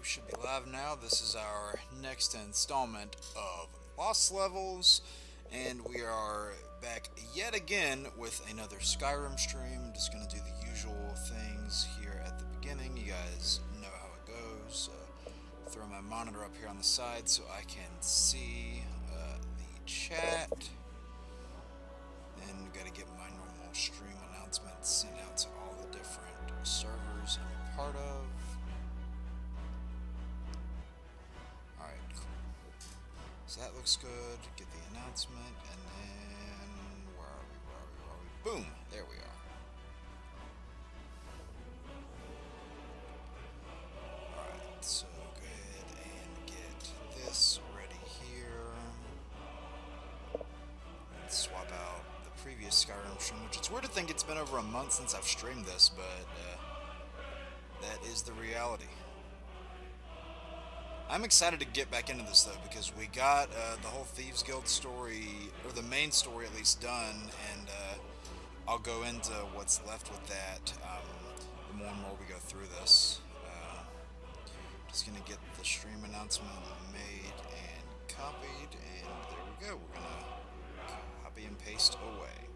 we should be live now. This is our next installment of Lost Levels, and we are back yet again with another Skyrim stream. I'm just going to do the usual things here at the beginning. You guys know how it goes. Throw my monitor up here on the side so I can see the chat. Then got to get my normal stream announcements sent out to all the different servers I'm a part of. Alright, cool. So that looks good. Get the announcement, and then where are we? Boom! There we are. Alright, so go ahead and get this ready here. Let's swap out the previous Skyrim stream, which it's weird to think it's been over a month since I've streamed this, but that is the reality. I'm excited to get back into this though, because we got the whole Thieves Guild story, or the main story at least, done, and I'll go into what's left with that the more and more we go through this. Just gonna get the stream announcement made and copied, and there we go. We're gonna copy and paste away.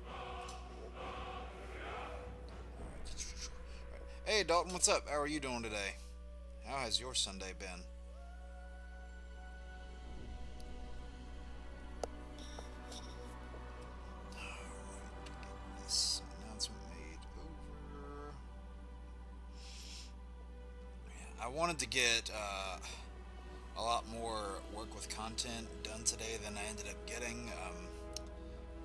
Hey Dalton, what's up? How are you doing today? How has your Sunday been? This announcement made over. Yeah, I wanted to get a lot more work with content done today than I ended up getting,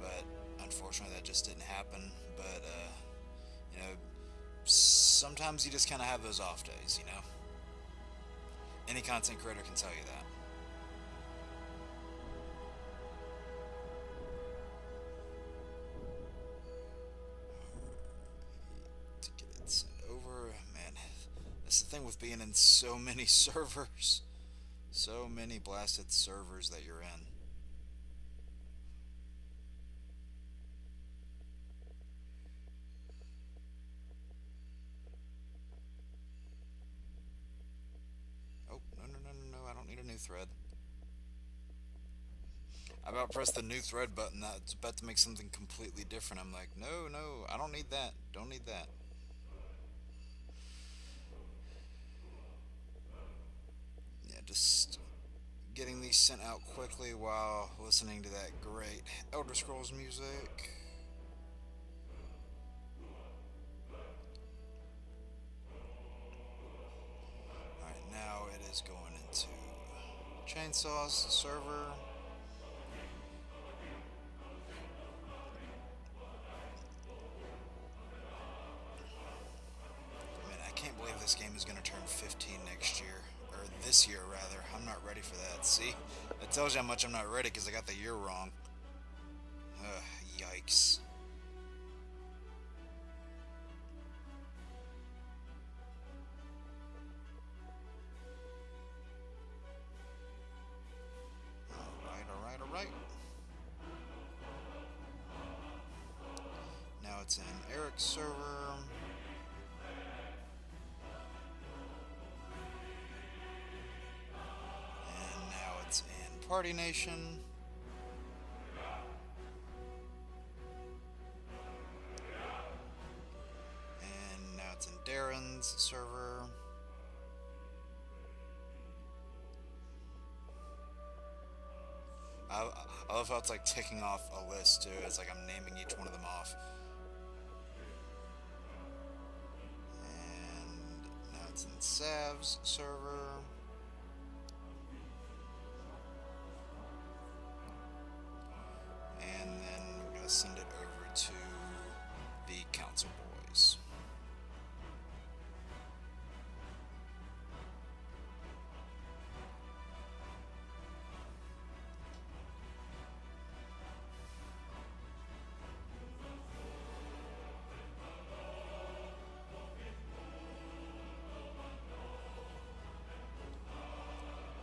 but unfortunately that just didn't happen. But you know, sometimes you just kind of have those off days, you know? Any content creator can tell you that. To get it sent over, man, that's the thing with being in so many servers. So many blasted servers that you're in. Oh, no, I don't need a new thread. I about pressed the new thread button. That's about to make something completely different. I'm like, no, I don't need that. Don't need that. Yeah, just getting these sent out quickly while listening to that great Elder Scrolls music. Alright, now it is going into Chainsaw's server. Man, I can't believe this game is going to turn 15 next year. Or this year, rather. I'm not ready for that. See? That tells you how much I'm not ready because I got the year wrong. Ugh, yikes. Alright. Now it's in Eric's server. And now it's in Party Nation. And now it's in Darren's server. I love how it's like ticking off a list too. It's like I'm naming each one of them off. And now it's in Sav's server. And then we're going to send it over to the Council Boys.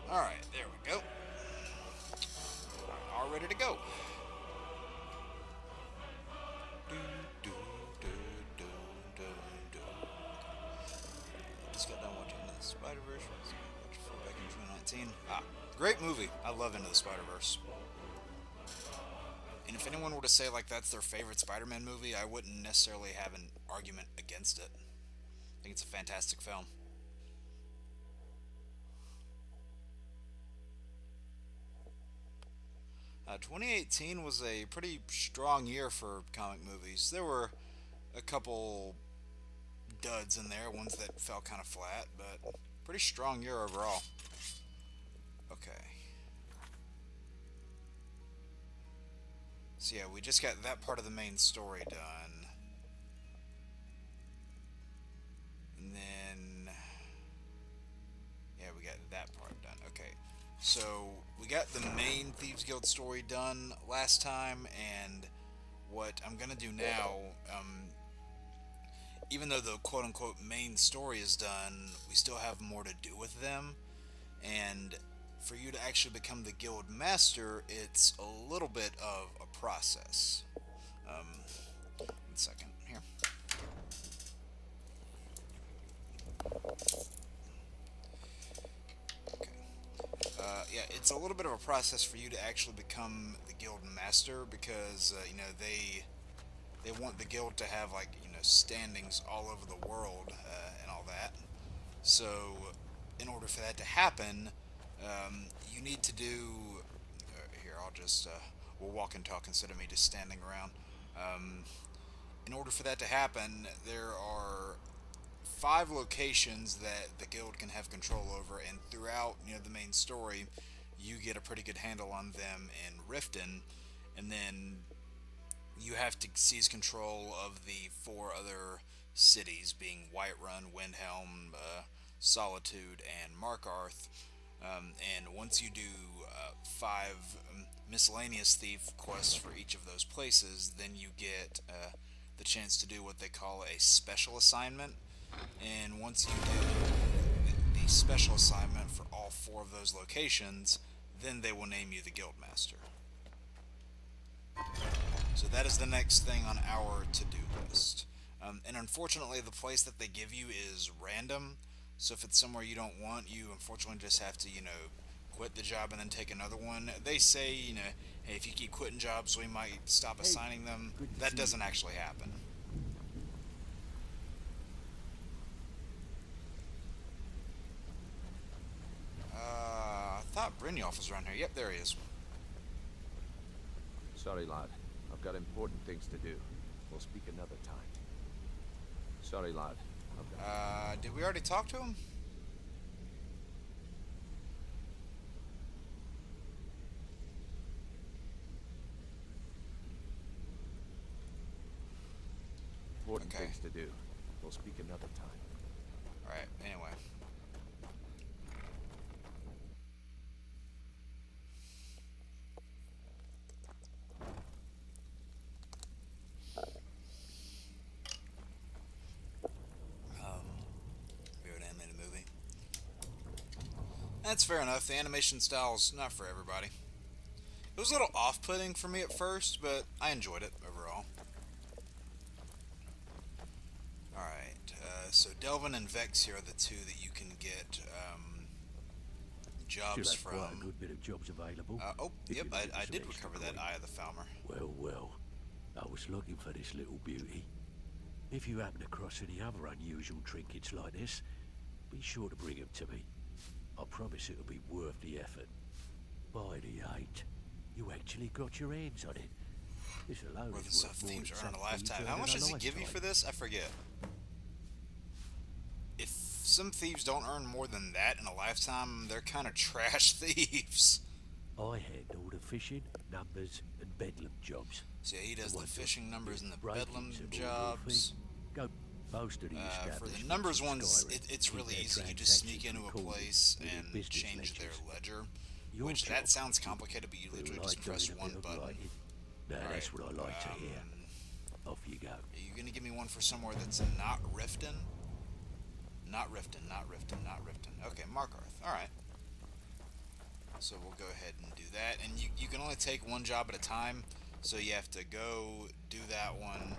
Alright, there we go. All ready to go. Just got done watching the Spider-Verse. 2019. Ah, great movie. I love Into the Spider-Verse. And if anyone were to say like that's their favorite Spider-Man movie, I wouldn't necessarily have an argument against it. I think it's a fantastic film. 2018 was a pretty strong year for comic movies. There were a couple duds in there, ones that fell kind of flat, but pretty strong year overall. Okay. So yeah, we just got that part of the main story done. And then... yeah, we got that part done. Okay. So, we got the main Thieves Guild story done last time, and what I'm gonna do now, even though the quote-unquote main story is done, we still have more to do with them, and for you to actually become the guild master, it's a little bit of a process. 1 second here. Okay. Yeah, it's a little bit of a process for you to actually become the guild master because you know they want the guild to have like standings all over the world and all that. So in order for that to happen, you need to do here. I'll just we'll walk and talk instead of me just standing around. In order for that to happen, there are 5 locations that the guild can have control over, and throughout the main story, you get a pretty good handle on them in Riften, and then you have to seize control of the 4 other cities, being Whiterun, Windhelm, Solitude, and Markarth. And once you do 5 miscellaneous thief quests for each of those places, then you get the chance to do what they call a special assignment. And once you do the special assignment for all 4 of those locations, then they will name you the guildmaster. So that is the next thing on our to-do list. And unfortunately, the place that they give you is random. So if it's somewhere you don't want, you unfortunately just have to, quit the job and then take another one. They say, hey, if you keep quitting jobs, we might stop assigning them. That doesn't actually happen. I thought Brynjolf was around here. Yep, there he is. Sorry, lad. I've got important things to do. We'll speak another time. Sorry, lad. Did we already talk to him? Important things to do. We'll speak another time. Alright, anyway. Favorite animated movie. That's fair enough. The animation style's not for everybody. It was a little off-putting for me at first, but I enjoyed it overall. Alright, so Delvin and Vex here are the 2 that you can get jobs from. Quite a good bit of jobs available. Oh, yep, I did recover that Eye of the Falmer. Well, I was looking for this little beauty. If you happen across any other unusual trinkets like this, be sure to bring them to me. I promise it'll be worth the effort. By the 8, you actually got your hands on it. This alone Worth is of worth more themes than earn a something lifetime. you've How earned much in a does he give you for lifetime. this? I forget. If some thieves don't earn more than that in a lifetime, they're kind of trash thieves. I handle the fishing, numbers, and bedlam jobs. So yeah, he does the ones fishing that numbers and the break bedlam into all jobs. Go most of the For the establishments numbers in ones, Skyrim it's keep really their easy. You just sneak into transactions a recorded place in their and business change their ledgers. ledger. Your Which, job that sounds complicated, but you Feel literally like just press doing a one bit of button. writing? Now that's what I like to hear. Off you go. Are you gonna give me one for somewhere that's not Riften? Not Riften, not Riften, not Riften. Okay, Markarth. Alright. So we'll go ahead and do that. And you can only take one job at a time, so you have to go do that one.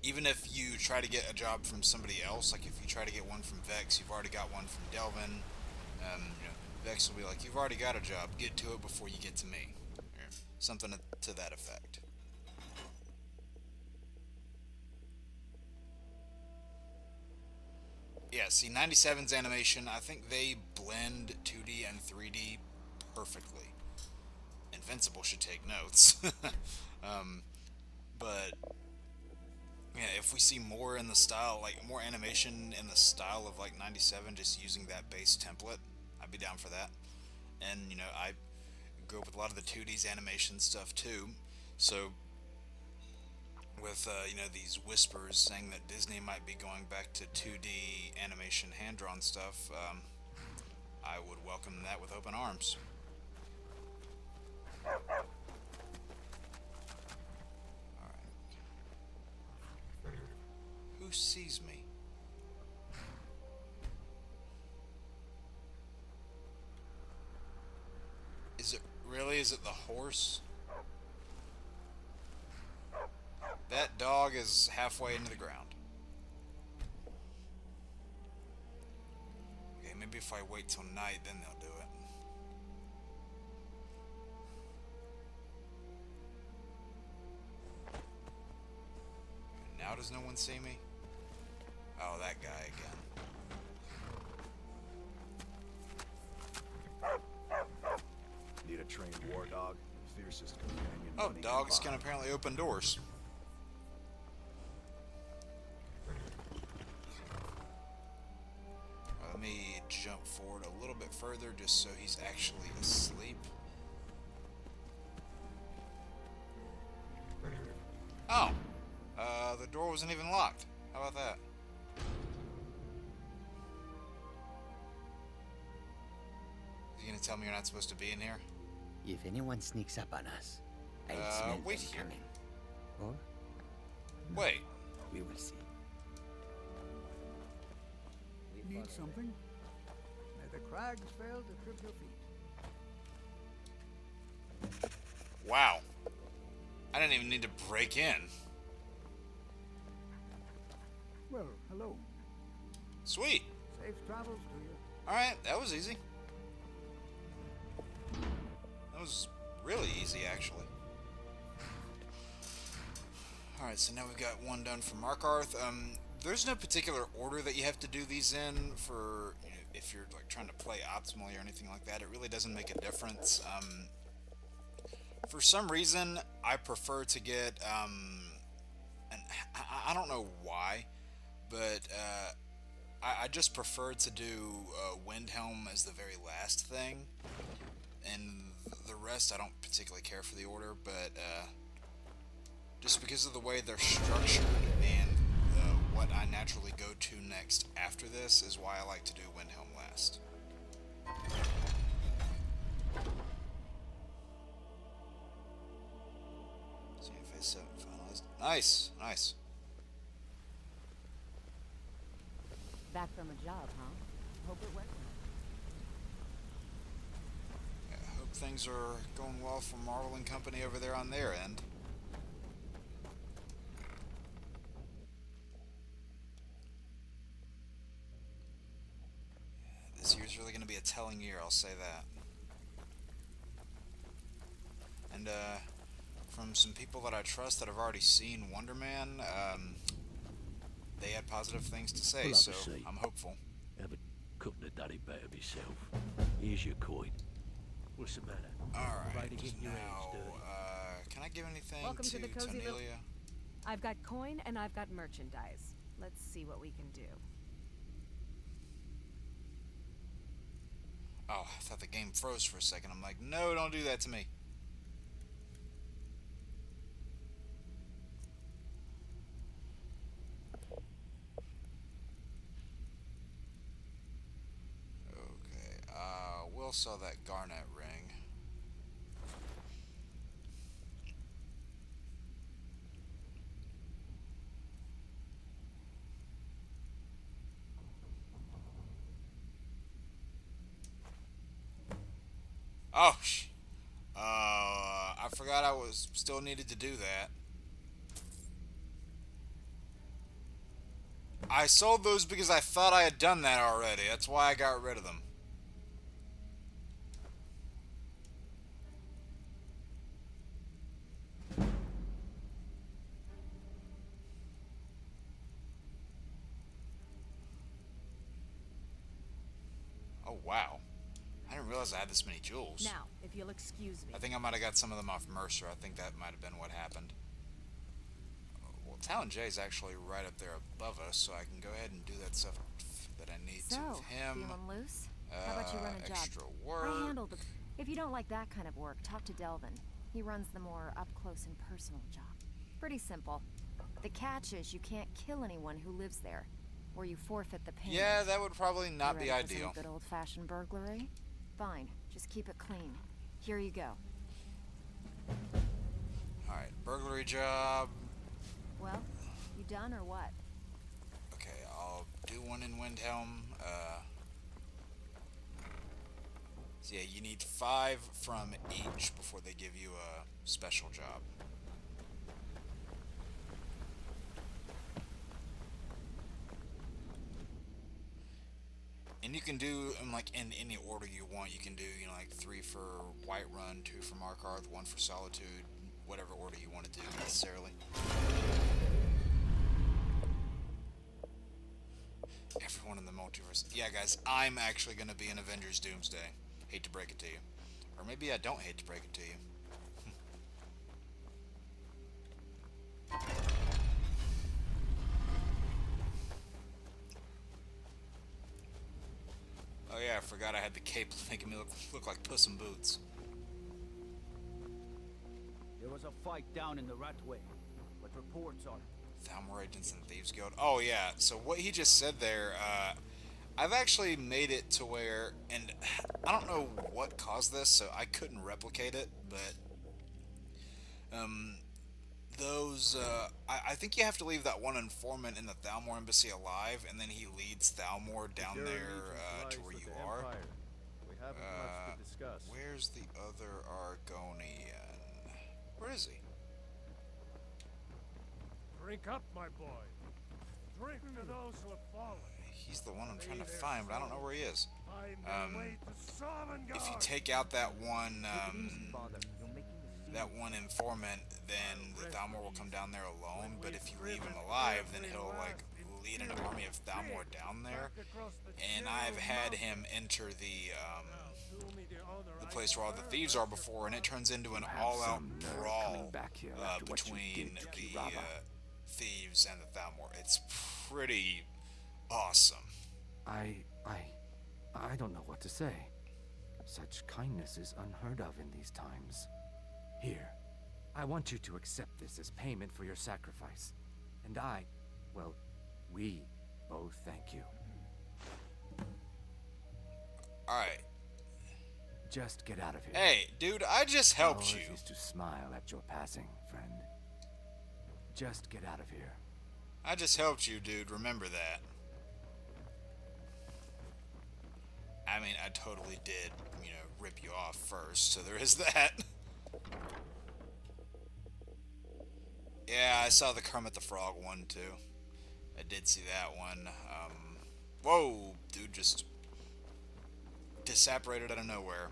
Even if you try to get a job from somebody else, like if you try to get one from Vex, you've already got one from Delvin. Vex will be like, "You've already got a job. Get to it before you get to me," or something to that effect. Yeah, see, 97's animation, I think they blend 2D and 3D perfectly. Invincible should take notes. um, but yeah, if we see more in the style, like more animation in the style of like 97, just using that base template, I'd be down for that. And I grew up with a lot of the 2D's animation stuff too, so with these whispers saying that Disney might be going back to 2D animation hand-drawn stuff, I would welcome that with open arms. Who sees me? Is it really? Is it the horse? That dog is halfway into the ground. Okay, maybe if I wait till night, then they'll do it. Now does no one see me? Oh, that guy again. Need a trained war dog? Fiercest companion. Oh, money dogs buy. can apparently open doors. Let me jump forward a little bit further just so he's actually asleep. Oh, the door wasn't even locked. How about that? You gonna tell me you're not supposed to be in here? If anyone sneaks up on us, I'll smell wait them here. coming. Or Wait. we will see. Need something? May the crags fail to trip your feet. Wow. I didn't even need to break in. Well, hello. Sweet. Safe travels to you. Alright, that was easy. That was really easy, actually. Alright, so now we've got one done for Markarth. There's no particular order that you have to do these in for, if you're like trying to play optimally or anything like that. It really doesn't make a difference. For some reason, I prefer to get, and I don't know why, but I just prefer to do Windhelm as the very last thing, and the rest I don't particularly care for the order, but just because of the way they're structured and what I naturally go to next after this is why I like to do Windhelm last. See if phase 7 finalized. Nice, nice. Back from a job, huh? Hope it went well. Yeah, hope things are going well for Marvel and Company over there on their end. This year's really going to be a telling year, I'll say that. And from some people that I trust that have already seen Wonder Man, they had positive things to say, Pull up so a seat. I'm hopeful. Haven't couldn't have done it better myself. Here's your coin. What's the matter? Alright, Afraid of getting your hands now, dirty? can I give anything Welcome to to the cozy little- Tonelia? I've got coin and I've got merchandise. Let's see what we can do. Oh, I thought the game froze for a second. I'm like, no, don't do that to me. Okay, Will saw that garnet ring. Oh, I forgot I was still needed to do that. I sold those because I thought I had done that already. That's why I got rid of them. wow. I didn't realize I had this many jewels. Now, if you'll excuse me. I think I might have got some of them off Mercer. I think that might have been what happened. Well, Talon J is actually right up there above us, so I can go ahead and do that stuff that I need to with him. Feeling loose? How about you run a job? Extra work. I handle the... If you don't like that kind of work, talk to Delvin. He runs the more up-close and personal job. Pretty simple. The catch is you can't kill anyone who lives there, or you forfeit the payment. Yeah, that would probably not You be ready for ideal. some good old-fashioned burglary? Fine, just keep it clean. Here you go. Alright, burglary job. Well, you done or what? Okay, I'll do one in Windhelm. So yeah, you need 5 from each before they give you a special job. And you can do them like in any order you want. You can do, you know, like 3 for Whiterun, 2 for Markarth, 1 for Solitude, whatever order you want to do necessarily. Everyone in the multiverse. Yeah, guys, I'm actually going to be in Avengers Doomsday. Hate to break it to you. Or maybe I don't hate to break it to you. Oh yeah, I forgot I had the cape making me look like Puss in Boots. There was a fight down in the Ratway. What reports are? Thalmor Agents and Thieves Guild. Oh yeah, so what he just said there, I've actually made it to where, and I don't know what caused this, so I couldn't replicate it, but I think you have to leave that one informant in the Thalmor embassy alive, and then he leads Thalmor down there to where you are. We haven't much to discuss. Where's the other Argonian? Where is he? Drink up, my boy. Drink to those who have fallen. He's the one I'm trying to find, but I don't know where he is. Find their way to Sovngarde. If you take out that one, informant, then the Thalmor will come down there alone. But if you leave him alive, then he'll like lead an army of Thalmor down there. And I've had him enter the place where all the thieves are before, and it turns into an all-out brawl between the thieves and the Thalmor. It's pretty awesome. I don't know what to say. Such kindness is unheard of in these times. Here, I want you to accept this as payment for your sacrifice. And we both thank you. Alright. Just get out of here. Hey, dude, I just helped you. Is to smile at your passing, friend. Just get out of here. I just helped you, dude. Remember that. I mean, I totally did, rip you off first, so there is that. Yeah, I saw the Kermit the Frog one, too. I did see that one. Whoa, dude, just disapparated out of nowhere.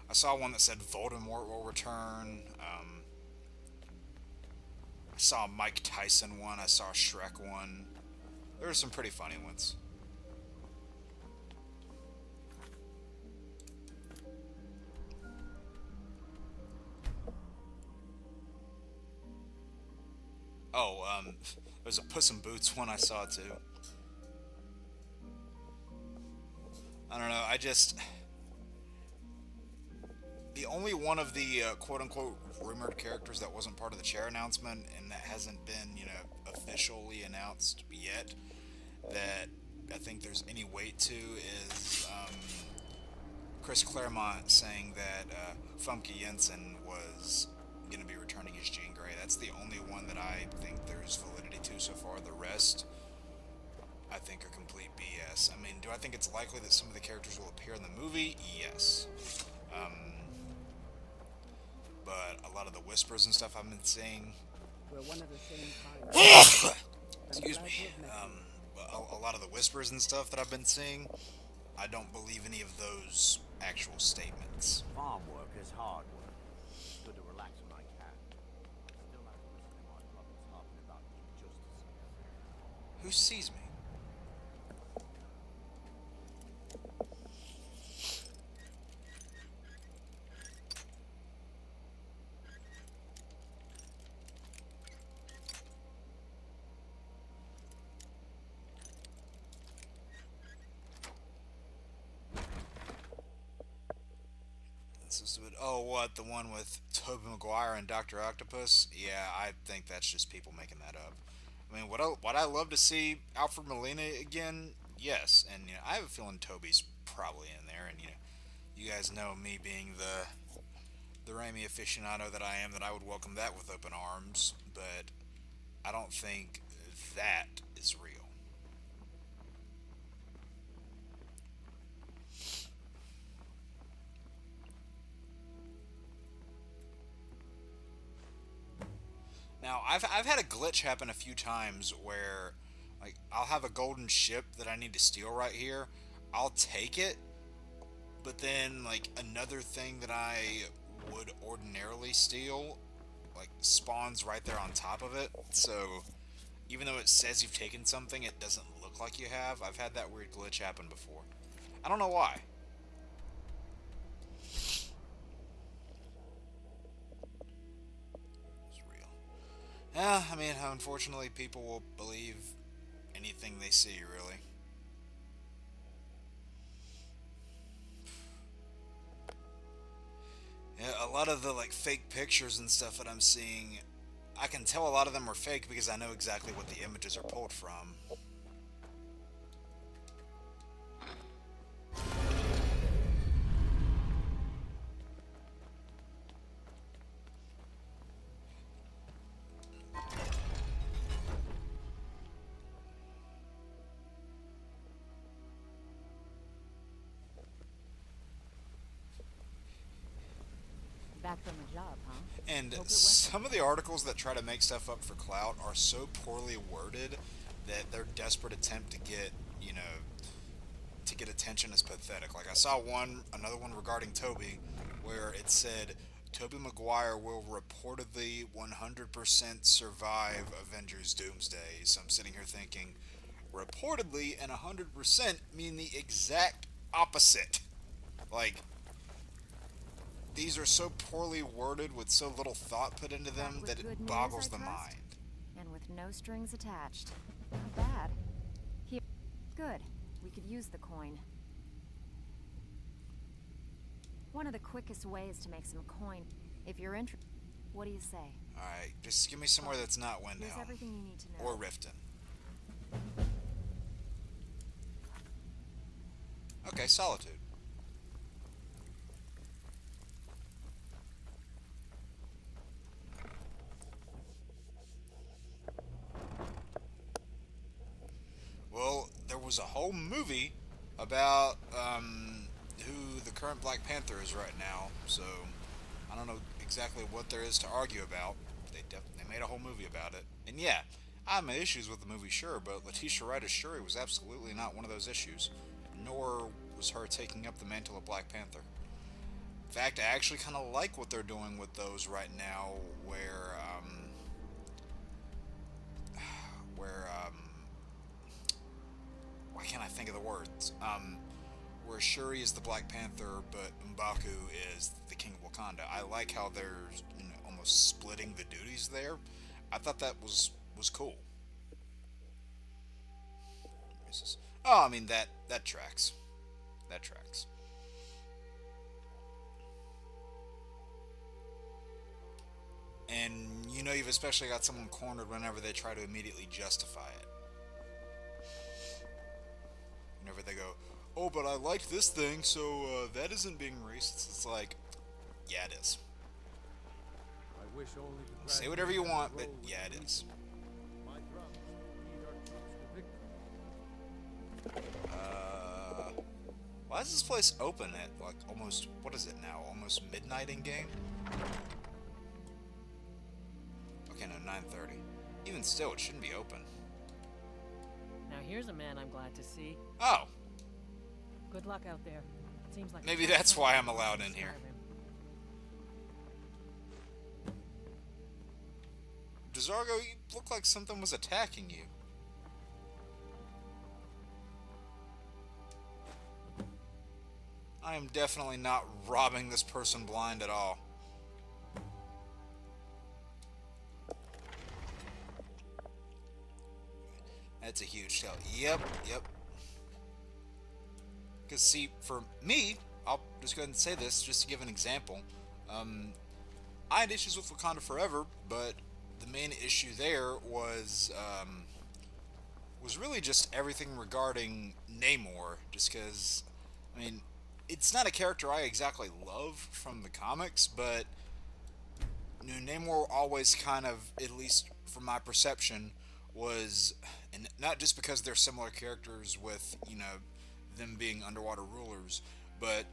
I saw one that said Voldemort will return. I saw a Mike Tyson one. I saw a Shrek one. There were some pretty funny ones. Oh, there's a Puss in Boots one I saw too. I don't know, the only one of the quote-unquote rumored characters that wasn't part of the chair announcement and that hasn't been, officially announced yet that I think there's any weight to is Chris Claremont saying that Famke Jensen was going to be returning as Jean Grey. That's the only one that I think there's validity to so far. The rest, I think, are complete BS. I mean, do I think it's likely that some of the characters will appear in the movie? Yes. But a lot of the whispers and stuff I've been seeing... We're one of the same kind. Excuse me. A lot of the whispers and stuff that I've been seeing, I don't believe any of those actual statements. Farm work is hard work. Good to relax when I can. Still have to listen to my brothers harping about injustices. Who sees me? so stupid. Oh, what? The one with Tobey Maguire and Dr. Octopus? Yeah, I think that's just people making that up. I mean, would I love to see Alfred Molina again? Yes, and I have a feeling Toby's probably in there, and you guys know me being the Raimi aficionado that I am, that I would welcome that with open arms, but I don't think that is real. Now, I've had a glitch happen a few times where, like, I'll have a golden ship that I need to steal right here. I'll take it, but then, like, another thing that I would ordinarily steal, like, spawns right there on top of it. So, even though it says you've taken something, it doesn't look like you have. I've had that weird glitch happen before. I don't know why. Yeah, I mean, unfortunately, people will believe anything they see, really. Yeah, a lot of the, like, fake pictures and stuff that I'm seeing, I can tell a lot of them are fake because I know exactly what the images are pulled from. Back from a job, huh? And some of the articles that try to make stuff up for clout are so poorly worded that their desperate attempt to get, to get attention is pathetic. Like, I saw another one regarding Toby, where it said, Tobey Maguire will reportedly 100% survive Avengers Doomsday. So I'm sitting here thinking, reportedly and 100% mean the exact opposite. Like, these are so poorly worded with so little thought put into them that it boggles the mind. And with no strings attached. Not bad. Here. Good. We could use the coin. One of the quickest ways to make some coin. If you're interested, what do you say? Alright, just give me somewhere that's not Windhelm. Here's everything you need to know. Or Riften. Okay, Solitude. Well, there was a whole movie about who the current Black Panther is right now, so I don't know exactly what there is to argue about. They made a whole movie about it. And yeah, I have my issues with the movie, sure, but Letitia Wright as Shuri was absolutely not one of those issues, nor was her taking up the mantle of Black Panther. In fact, I actually kind of like what they're doing with those right now, where why can't I think of the words? Where Shuri is the Black Panther, but M'Baku is the King of Wakanda. I like how they're almost splitting the duties there. I thought that was cool. Oh, I mean that tracks. That tracks. And you've especially got someone cornered whenever they try to immediately justify it. Whenever they go, oh, but I liked this thing, so that isn't being racist. It's like, yeah, it is. I wish only Say whatever you want, but yeah, it is. Why is this place open at, like, almost, what is it now, almost midnight in game? Okay, no, 9:30. Even still, it shouldn't be open. Now here's a man I'm glad to see. Oh. Good luck out there. Seems like maybe that's why I'm allowed in here. Desargo, you look like something was attacking you. I am definitely not robbing this person blind at all. That's a huge tell. Yep. Because see, for me, I'll just go ahead and say this, just to give an example. I had issues with Wakanda Forever, but the main issue there was really just everything regarding Namor. Just because, I mean, it's not a character I exactly love from the comics, but you know, Namor always kind of, at least from my perception, was, and not just because they're similar characters with, you know, them being underwater rulers, but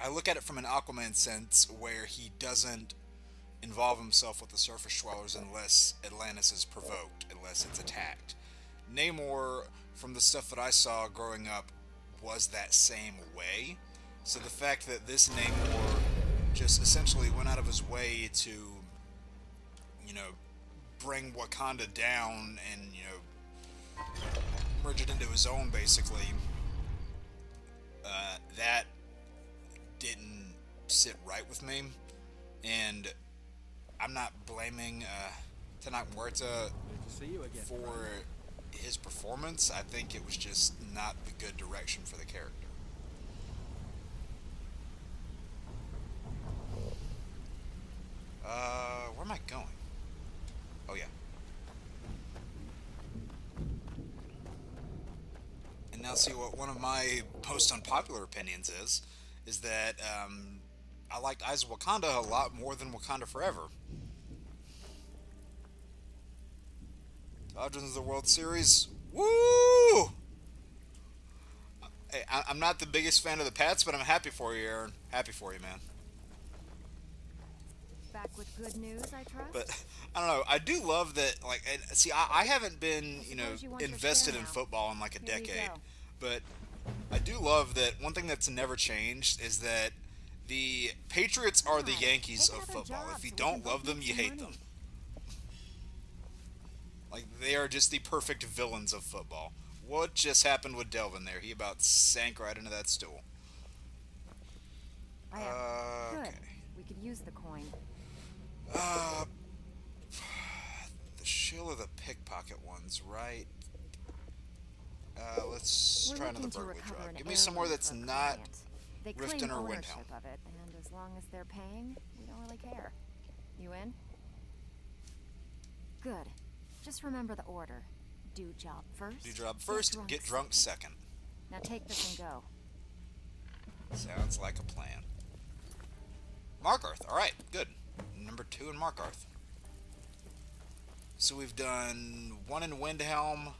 I look at it from an Aquaman sense where he doesn't involve himself with the surface dwellers unless Atlantis is provoked, unless it's attacked. Namor, from the stuff that I saw growing up, was that same way. So the fact that this Namor just essentially went out of his way to, you know, bring Wakanda down and, you know, merge it into his own, basically, that didn't sit right with me. And I'm not blaming Tenoch Huerta for his performance. I think it was just not the good direction for the character. Where am I going? Oh yeah. And now see what one of my most unpopular opinions is that I liked Eyes of Wakanda a lot more than Wakanda Forever. Legends of the World Series, woo! Hey, I'm not the biggest fan of the Pats, but I'm happy for you, Aaron. Happy for you, man. Back with good news, I trust? But I don't know. I do love that. Like, see, I haven't been, you know, invested in football in like a decade, but I do love that one thing that's never changed is that the Patriots are the Yankees of football. If you don't love them, you hate them. Like, they are just the perfect villains of football. What just happened with Delvin there? He about sank right into that stool. Good. We could use the coin. The shill of the pickpocket ones, right? Let's try another burglary job. Give me somewhere that's not Riften or Windhelm. Of it, and as long as they're paying, we don't really care. You in? Good. Just remember the order. Do job first. Do job first, get drunk second. Now take this and go. Sounds like a plan. Markarth, alright, good. Number 2 in Markarth. So we've done 1 in Windhelm,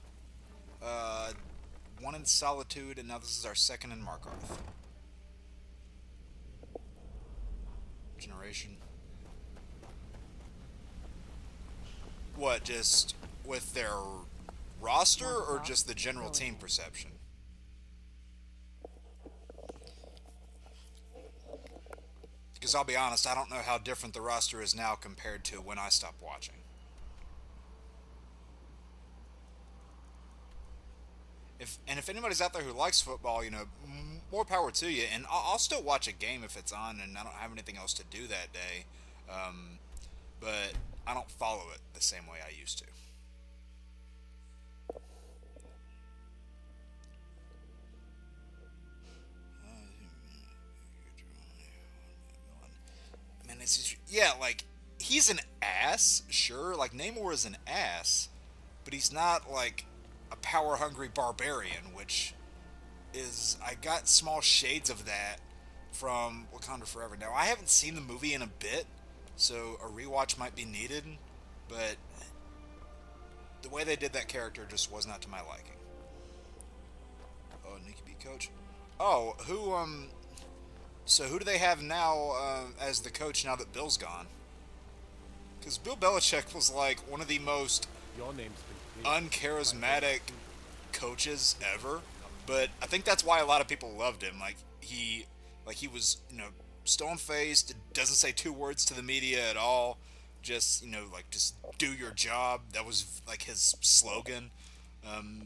1 in Solitude, and now this is our 2nd in Markarth. Generation. What, just with their roster, or just the general team perception? Because I'll be honest, I don't know how different the roster is now compared to when I stopped watching. If anybody's out there who likes football, you know, more power to you. And I'll still watch a game if it's on and I don't have anything else to do that day. But I don't follow it the same way I used to. Man, it's just, yeah, like, he's an ass, sure. Like, Namor is an ass, but he's not, like, a power-hungry barbarian, which is, I got small shades of that from Wakanda Forever. Now, I haven't seen the movie in a bit, so a rewatch might be needed, but the way they did that character just was not to my liking. Oh, Nikki B. Coach. Oh, so who do they have now as the coach now that Bill's gone? Because Bill Belichick was like one of the most uncharismatic coaches ever, but I think that's why a lot of people loved him. Like he was, you know, stone-faced, doesn't say 2 words to the media at all. Just, you know, like, just do your job. That was like his slogan.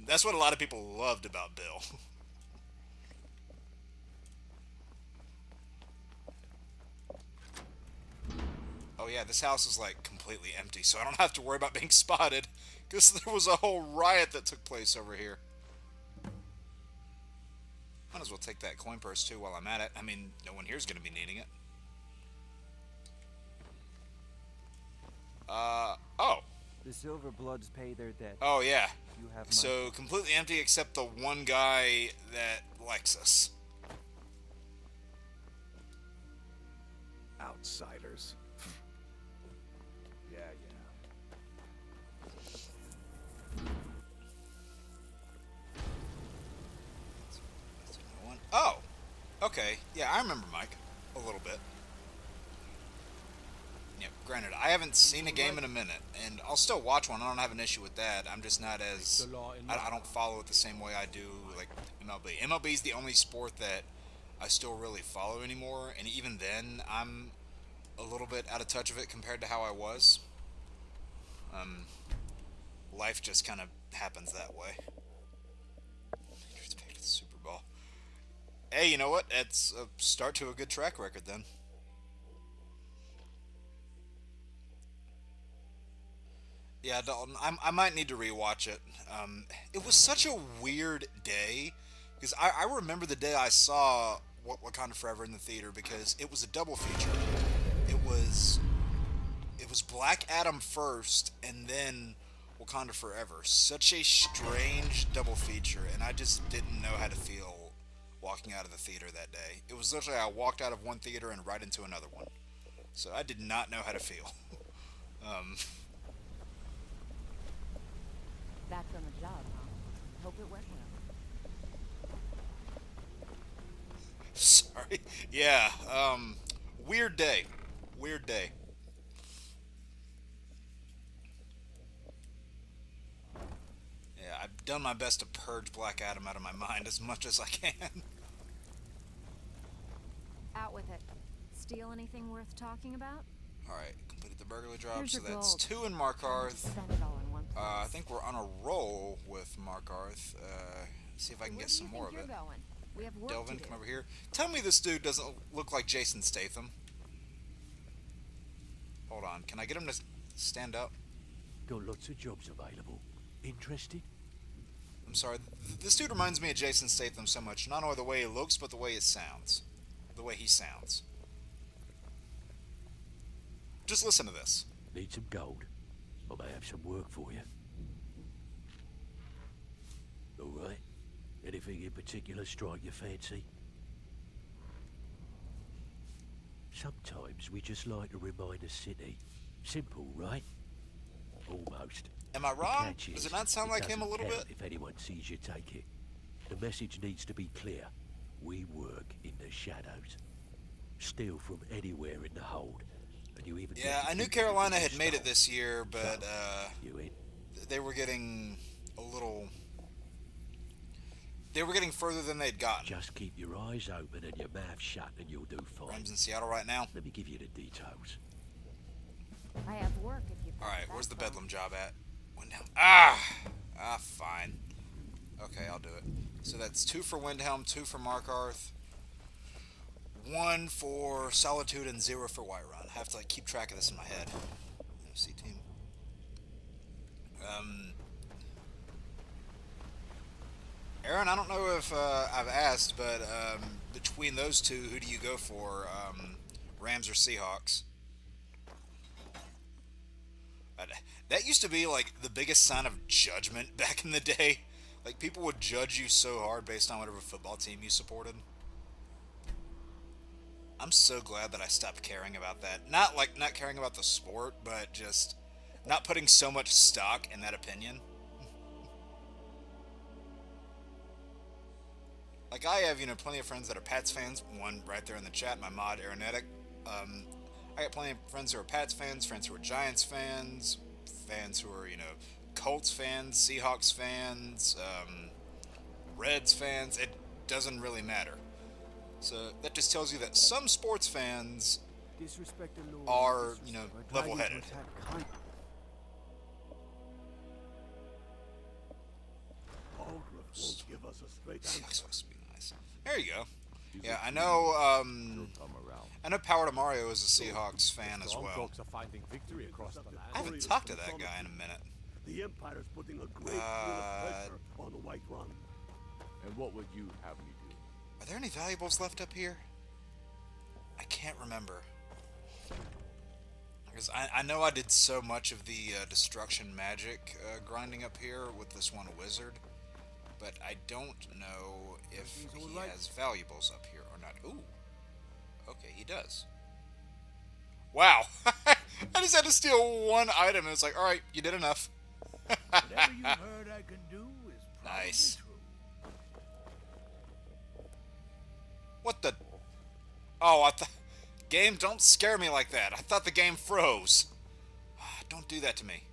That's what a lot of people loved about Bill. Oh yeah, this house is like completely empty, so I don't have to worry about being spotted, because there was a whole riot that took place over here. Might as well take that coin purse too while I'm at it. I mean, no one here's going to be needing it. Oh. The Silver Bloods pay their debt. Oh, yeah. You have my... So, completely empty except the one guy that likes us. Outsiders. Yeah. Oh! Okay. Yeah, I remember Mike. A little bit. Yeah, granted, I haven't seen a game in a minute, and I'll still watch one. I don't have an issue with that. I'm just not as... I don't follow it the same way I do, like, MLB. MLB is the only sport that I still really follow anymore, and even then, I'm a little bit out of touch of it compared to how I was. Life just kind of happens that way. Super Bowl. Hey, you know what? It's a start to a good track record, then. Yeah, Dalton, I might need to rewatch it. It was such a weird day, because I remember the day I saw Wakanda Forever in the theater, because it was a double feature. It was Black Adam first, and then Wakanda Forever. Such a strange double feature, and I just didn't know how to feel walking out of the theater that day. It was literally I walked out of one theater and right into another one. So I did not know how to feel. Back from the job, huh? Hope it went well. Sorry. Yeah, weird day. Weird day. Yeah, I've done my best to purge Black Adam out of my mind as much as I can. Out with it. Steal anything worth talking about? Alright, completed the burglary job, Here's so your that's gold. 2 in Markarth. Spend it all in one place. I think we're on a roll with Markarth. See if I can get some more of it. Going? We have work Delvin, to do. come over here. Tell me this dude doesn't look like Jason Statham. Hold on, can I get him to stand up? Got lots of jobs available. Interested? I'm sorry, this dude reminds me of Jason Statham so much. Not only the way he looks, but the way it sounds. The way he sounds. Just listen to this. Need some gold? I may have some work for you. Alright. Anything in particular strike your fancy? Sometimes we just like to remind a city. Simple, right? Almost. Am I wrong? The catch Does is, it not sound like him a doesn't little count bit? If anyone sees you take it. The message needs to be clear. We work in the shadows. Steal from anywhere in the hold. And you even Yeah, I knew Carolina had made it this year, but they were getting a little... They were getting further than they'd gotten. Just keep your eyes open and your mouth shut and you'll do fine. Rams in Seattle right now. Let me give you the details. I have work if you... Alright, where's the Bedlam job at? Windhelm. Fine. Okay, I'll do it. So that's 2 for Windhelm, 2 for Markarth, 1 for Solitude, and 0 for Whiterun. I have to keep track of this in my head. MC team. Aaron, I don't know if I've asked, but between those two, who do you go for? Rams or Seahawks? That used to be like the biggest sign of judgment back in the day. Like people would judge you so hard based on whatever football team you supported. I'm so glad that I stopped caring about that. Not caring about the sport, but just not putting so much stock in that opinion. Like I have, plenty of friends that are Pats fans. One right there in the chat, my mod Aaronetic. I got plenty of friends who are Pats fans, friends who are Giants fans, fans who are, Colts fans, Seahawks fans, Reds fans. It doesn't really matter. So that just tells you that some sports fans are, level-headed. Won't give us a straight answer. That's supposed to be nice. There you go. Yeah, I know. I know Power to Mario is a Seahawks fan as well. I haven't talked to that guy in a minute. The Empire's putting a great deal of pressure on the White Run. And what would you have me do? Are there any valuables left up here? I can't remember. Because I know I did so much of the destruction magic grinding up here with this one wizard, but I don't know if he has valuables up here or not. Ooh. Okay, he does. Wow. I just had to steal one item and it's like, alright, you did enough. Whatever you've heard I can do is probably Nice. true. What the? Oh, game, don't scare me like that. I thought the game froze. Don't do that to me.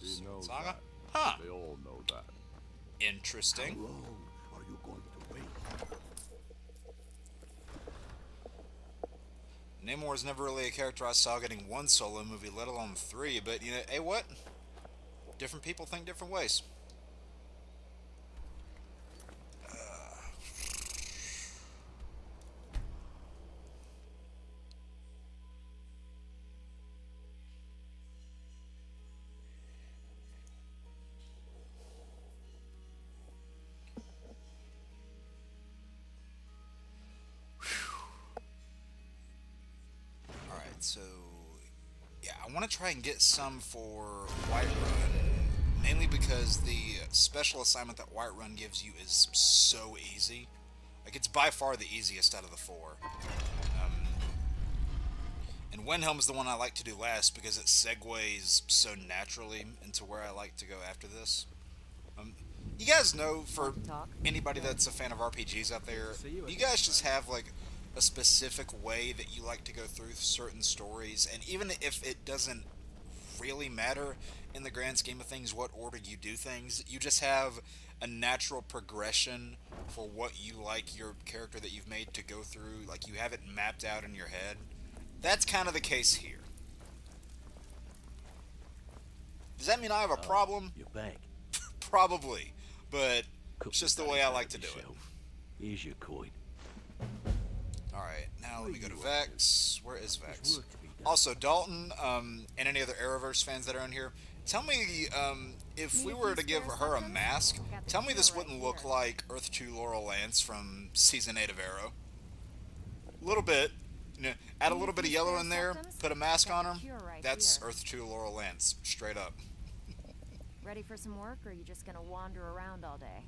He knows Saga? that. Huh. They all know that. Interesting. How long are you going to wait? Namor is never really a character I saw getting one solo movie, let alone 3, but, you know, hey, what? Different people think different ways. So, yeah, I want to try and get some for Whiterun, mainly because the special assignment that Whiterun gives you is so easy. Like, it's by far the easiest out of the 4. And Windhelm is the one I like to do last because it segues so naturally into where I like to go after this. You guys know, for anybody that's a fan of RPGs out there, you guys just have, like, a specific way that you like to go through certain stories, and even if it doesn't really matter in the grand scheme of things what order you do things, you just have a natural progression for what you like your character that you've made to go through, like you have it mapped out in your head. That's kind of the case here. Does that mean I have a problem? You're back. Probably, but it's just the way I like to do it. Here's your coin. Alright, now let me go to Vex. Where is Vex? Also, Dalton, and any other Arrowverse fans that are in here, tell me, if we were to give her a mask, tell me this wouldn't look like Earth 2 Laurel Lance from Season 8 of Arrow. A little bit. You know, add a little bit of yellow in there, put a mask on her, that's Earth 2 Laurel Lance, straight up. Ready for some work, or are you just gonna wander around all day?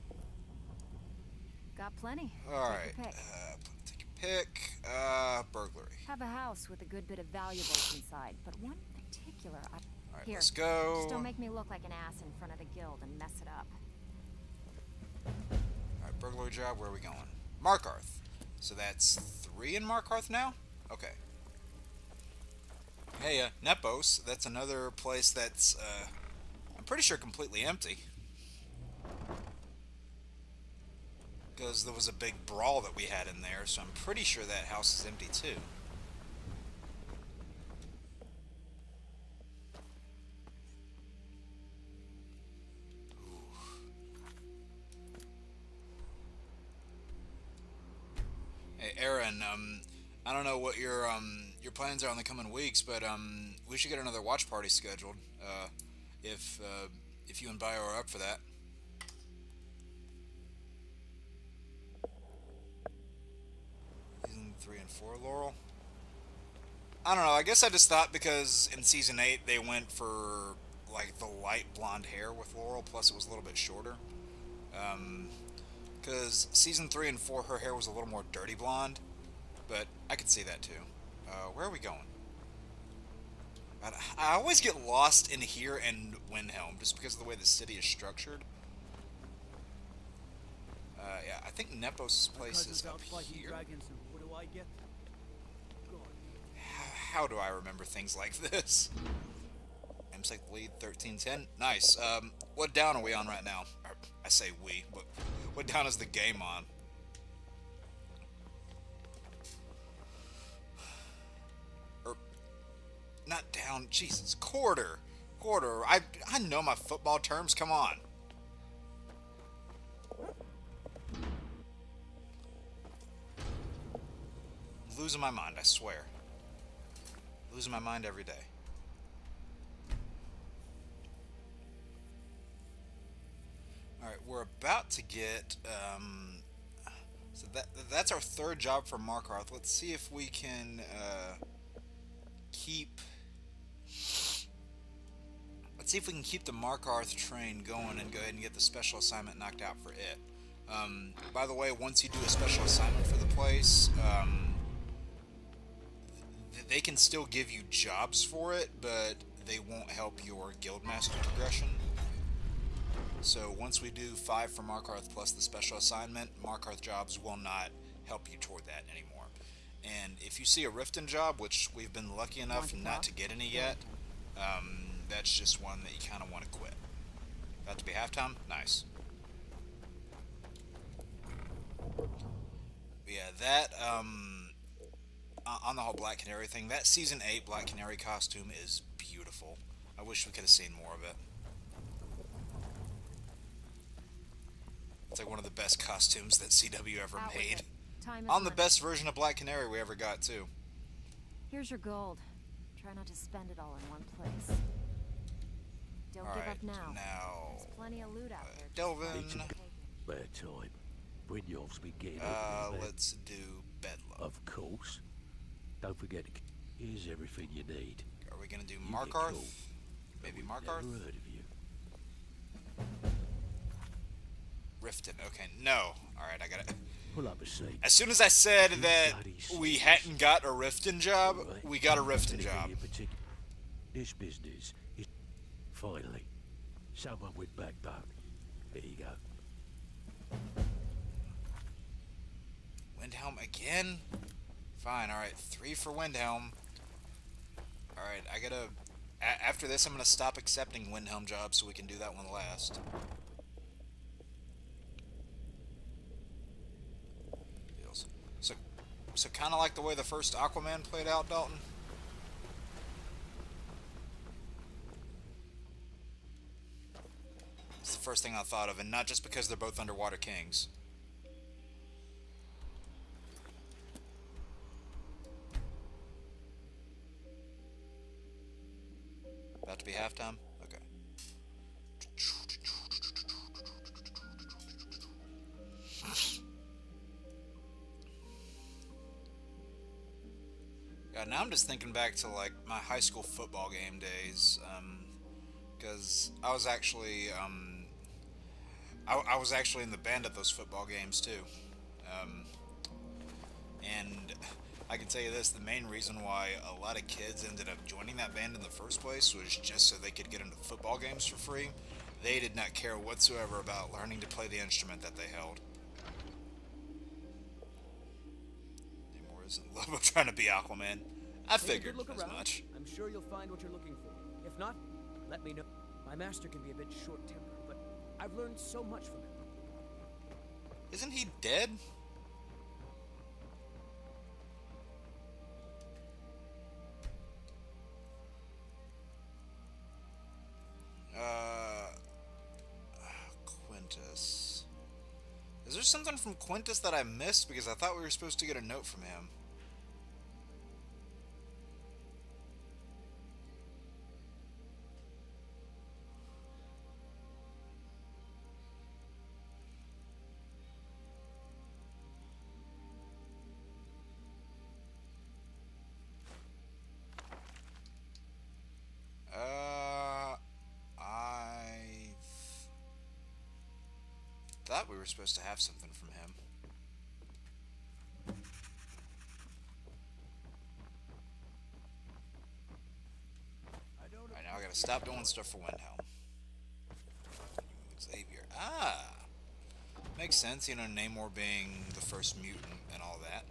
Got plenty. Alright, Take your pick. take a pick. Burglary. Have a house with a good bit of valuables inside, but one particular. Alright, Here, let's go. just don't make me look like an ass in front of the guild and mess it up. Alright, burglary job, where are we going? Markarth. So that's 3 in Markarth now? Okay. Hey, Nepos, that's another place that's, I'm pretty sure completely empty. Because there was a big brawl that we had in there, so I'm pretty sure that house is empty too. Hey, Aaron, I don't know what your plans are in the coming weeks, but we should get another watch party scheduled. If you and Bio are up for that. Season 3 and 4, Laurel. I don't know. I guess I just thought because in Season 8 they went for like the light blonde hair with Laurel, plus it was a little bit shorter. Because Season 3 and 4, her hair was a little more dirty blonde, but I could see that too. Where are we going? I always get lost in here and Windhelm just because of the way the city is structured. Yeah, I think Nepos' place is up here. Dragons, and what do I get? How do I remember things like this? MSEC lead 1310. Nice. What down are we on right now? I say we, but what down is the game on? Not down. Jesus, quarter. Quarter. I know my football terms. Come on. Losing my mind, I swear. Losing my mind every day. Alright, we're about to get, so that's our third job for Markarth. Let's see if we can, keep... Let's see if we can keep the Markarth train going and go ahead and get the special assignment knocked out for it. By the way, once you do a special assignment for the place, they can still give you jobs for it, but they won't help your guildmaster progression. So once we do 5 for Markarth plus the special assignment, Markarth jobs will not help you toward that anymore. And if you see a Riften job, which we've been lucky enough not to get any yet, that's just one that you kind of want to quit. About to be halftime? Nice. But yeah, that, on the whole Black Canary thing, that Season 8 Black Canary costume is beautiful. I wish we could have seen more of it. It's like one of the best costumes that CW ever made. On the best version of Black Canary we ever got, too. Here's your gold. Try not to spend it all in one place. Don't give up now. There's plenty of loot out there. Delvin. Bad time. Brynjolf's been getting let's do Bedlam. Of course. Don't forget to... Here's everything you need. Are we gonna do Markarth? Maybe Markarth? Never heard of you. Riften. Okay, no. Alright, I gotta... Pull up a seat. As soon as I said that we hadn't got a Riften job, we got a Riften job. This business is... Finally. Someone with backbone. There you go. Windhelm again? Fine, alright. 3 for Windhelm. Alright, I gotta... after this, I'm gonna stop accepting Windhelm jobs so we can do that one last. So kind of like the way the first Aquaman played out, Dalton? It's the first thing I thought of, and not just because they're both underwater kings. About to be halftime? Okay. God, now I'm just thinking back to like my high school football game days, because I was actually, I was actually in the band at those football games too, and I can tell you this: the main reason why a lot of kids ended up joining that band in the first place was just so they could get into football games for free. They did not care whatsoever about learning to play the instrument that they held. Namor is in love with trying to be Aquaman. I figured as much. I'm sure you'll find what you're looking for. If not, let me know. My master can be a bit short-tempered, but I've learned so much from him. Isn't he dead? Quintus. Is there something from Quintus that I missed? Because I thought we were supposed to get a note from him. I thought we were supposed to have something from him. Alright, now I gotta stop doing stuff for Windhelm. Xavier. Ah! Makes sense, you know, Namor being the first mutant and all that.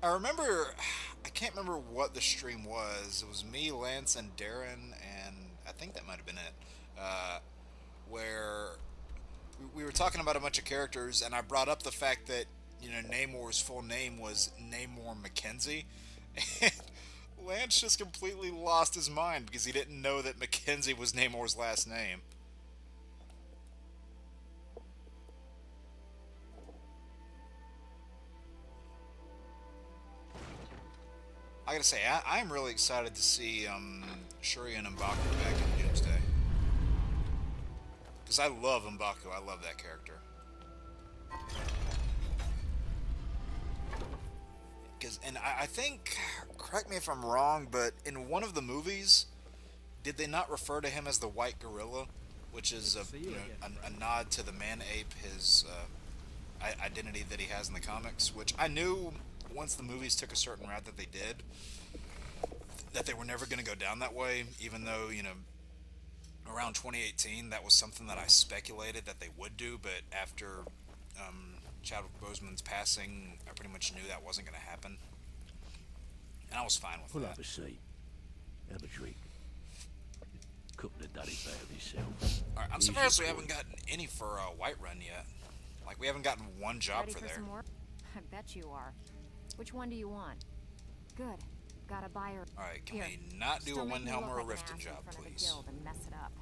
I can't remember what the stream was. It was me, Lance, and Darren, and I think that might have been it. Where we were talking about a bunch of characters, and I brought up the fact that, you know, Namor's full name was Namor Mackenzie, and Lance just completely lost his mind because he didn't know that Mackenzie was Namor's last name. I gotta say, I'm really excited to see Shuri and M'Baku back in Doomsday. Because I love M'Baku. I love that character. And I think, correct me if I'm wrong, but in one of the movies, did they not refer to him as the White Gorilla, which is a nod to the man-ape, his identity that he has in the comics, which I knew once the movies took a certain route that they did, that they were never going to go down that way, even though, you know, around 2018, that was something that I speculated that they would do, but after Chadwick Boseman's passing, I pretty much knew that wasn't going to happen. And I was fine with Pull that. up a seat. Have a drink. Couldn't have done it better myself. Alright, I'm surprised we haven't gotten any for Whiterun yet. Like, we haven't gotten one job Ready for there. Some more? I bet you are. Which one do you want? Good. Got a buyer. Alright, can Here. we not do Still a make me Windhelm look or a like an Riften ass in job, front of the please? guild and mess it up.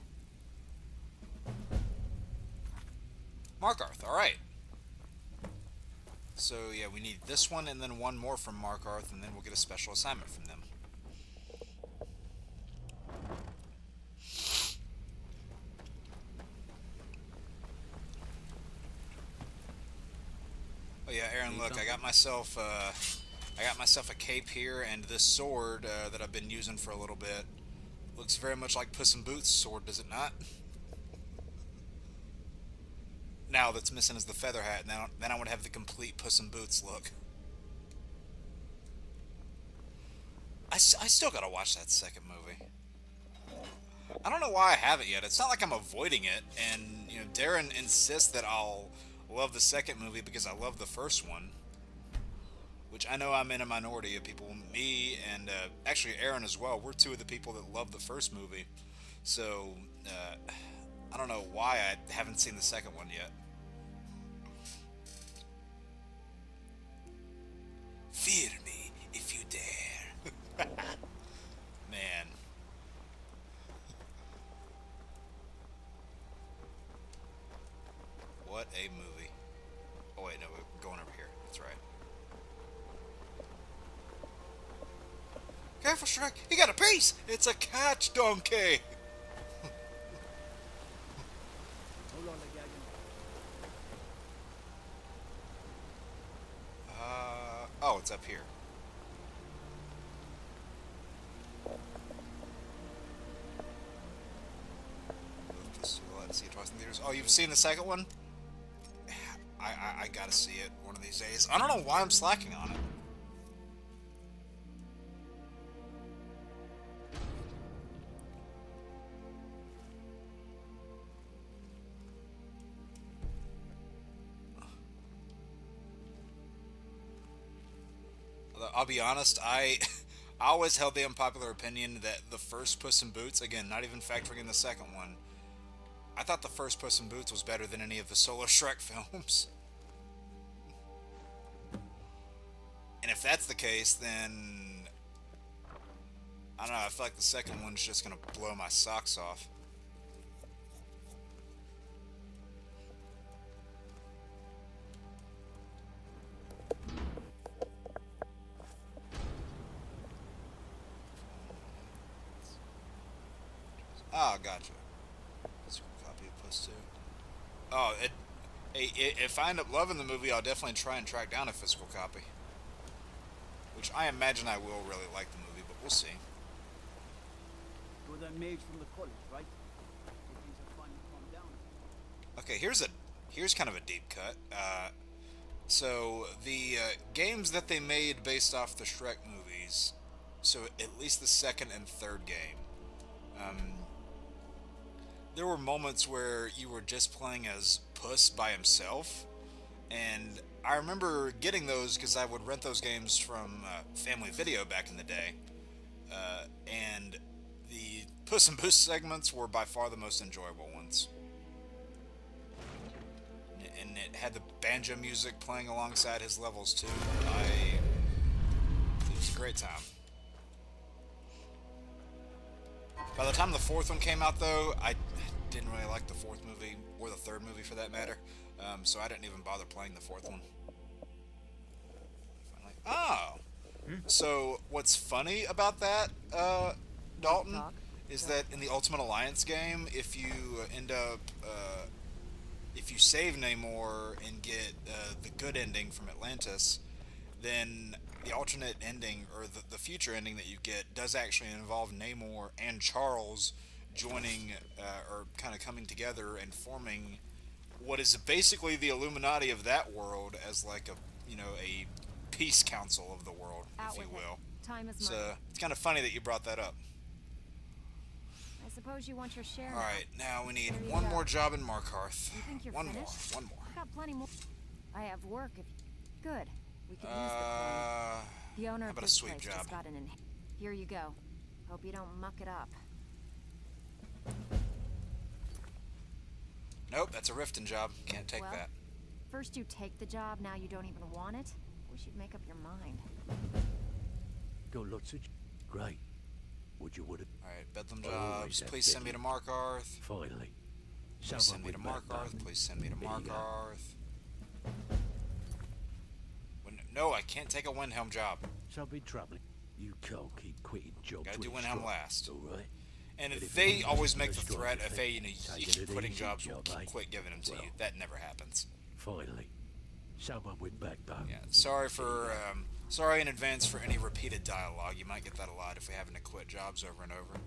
Markarth, alright. So, yeah, we need this one and then one more from Markarth, and then we'll get a special assignment from them. Oh yeah, Aaron, look, I got myself a cape here, and this sword that I've been using for a little bit looks very much like Puss in Boots' sword, does it not? Now that's missing is the feather hat. Now then I would have the complete Puss in Boots look. I still gotta watch that second movie. I don't know why I haven't yet. It's not like I'm avoiding it, and you know, Darren insists that I'll love the second movie because I love the first one. Which I know I'm in a minority of people. Me and actually Aaron as well. We're two of the people that love the first movie. So I don't know why I haven't seen the second one yet. Fear me if you dare. Man. What a movie. Oh wait, no, we're going over here. That's right. Careful, Shrek! He got a piece! It's a catch donkey! Oh, it's up here. Let's see it twice in theaters. Oh, you've seen the second one? I gotta see it one of these days. I don't know why I'm slacking on it. I'll be honest, I always held the unpopular opinion that the first Puss in Boots, again, not even factoring in the second one, I thought the first Puss in Boots was better than any of the solo Shrek films. And if that's the case, then I don't know, I feel like the second one's just gonna blow my socks off. Oh, gotcha. Physical copy of Puss 2. Oh, if I end up loving the movie, I'll definitely try and track down a physical copy. Which I imagine I will really like the movie, but we'll see. You're that mage from the college, right? Things are finally calmed down. Okay, here's kind of a deep cut. So the games that they made based off the Shrek movies, so at least the second and third game, there were moments where you were just playing as Puss by himself, and I remember getting those because I would rent those games from Family Video back in the day, and the Puss in Boots segments were by far the most enjoyable ones. And it had the banjo music playing alongside his levels too. It was a great time. By the time the fourth one came out, though, I didn't really like the fourth movie, or the third movie for that matter, so I didn't even bother playing the fourth one. Oh! So, what's funny about that, Dalton, is that in the Ultimate Alliance game, if you end up, if you save Namor and get the good ending from Atlantis, then the alternate ending, or the future ending that you get, does actually involve Namor and Charles joining, or kind of coming together and forming what is basically the Illuminati of that world, as like a, you know, a peace council of the world, if you will. Time is So money. it's kind of funny that you brought that up. I suppose you want your share. All right, now we need Here you one go. more job in Markarth. You think you're One finished? more. I've got plenty more. I have work if. Good. We could use the coin. The owner how of about a this sweep place job? just got an. Here you go. Hope you don't muck it up. Nope, that's a Riften job. Can't take Well, that. First you take the job, now you don't even want it. Wish you'd make up your mind. Got lots of... Great. Would you would have... Alright, Bedlam I always jobs. have Please send me to Bedlam. Markarth. Finally. Please send me to Markarth. Please send me to Markarth. No, I can't take a Windhelm job. Something troubling. You can't keep quitting jobs. Gotta do when Windhelm it's last. All right. And But if they you always just make the strike threat, your if feet, you know, you take keep it quitting easy, jobs, job, we'll eh? quit giving them to you. Well. That never happens. Finally. Someone with backbone. Yeah, sorry in advance for any repeated dialogue. You might get that a lot if we're having to quit jobs over and over.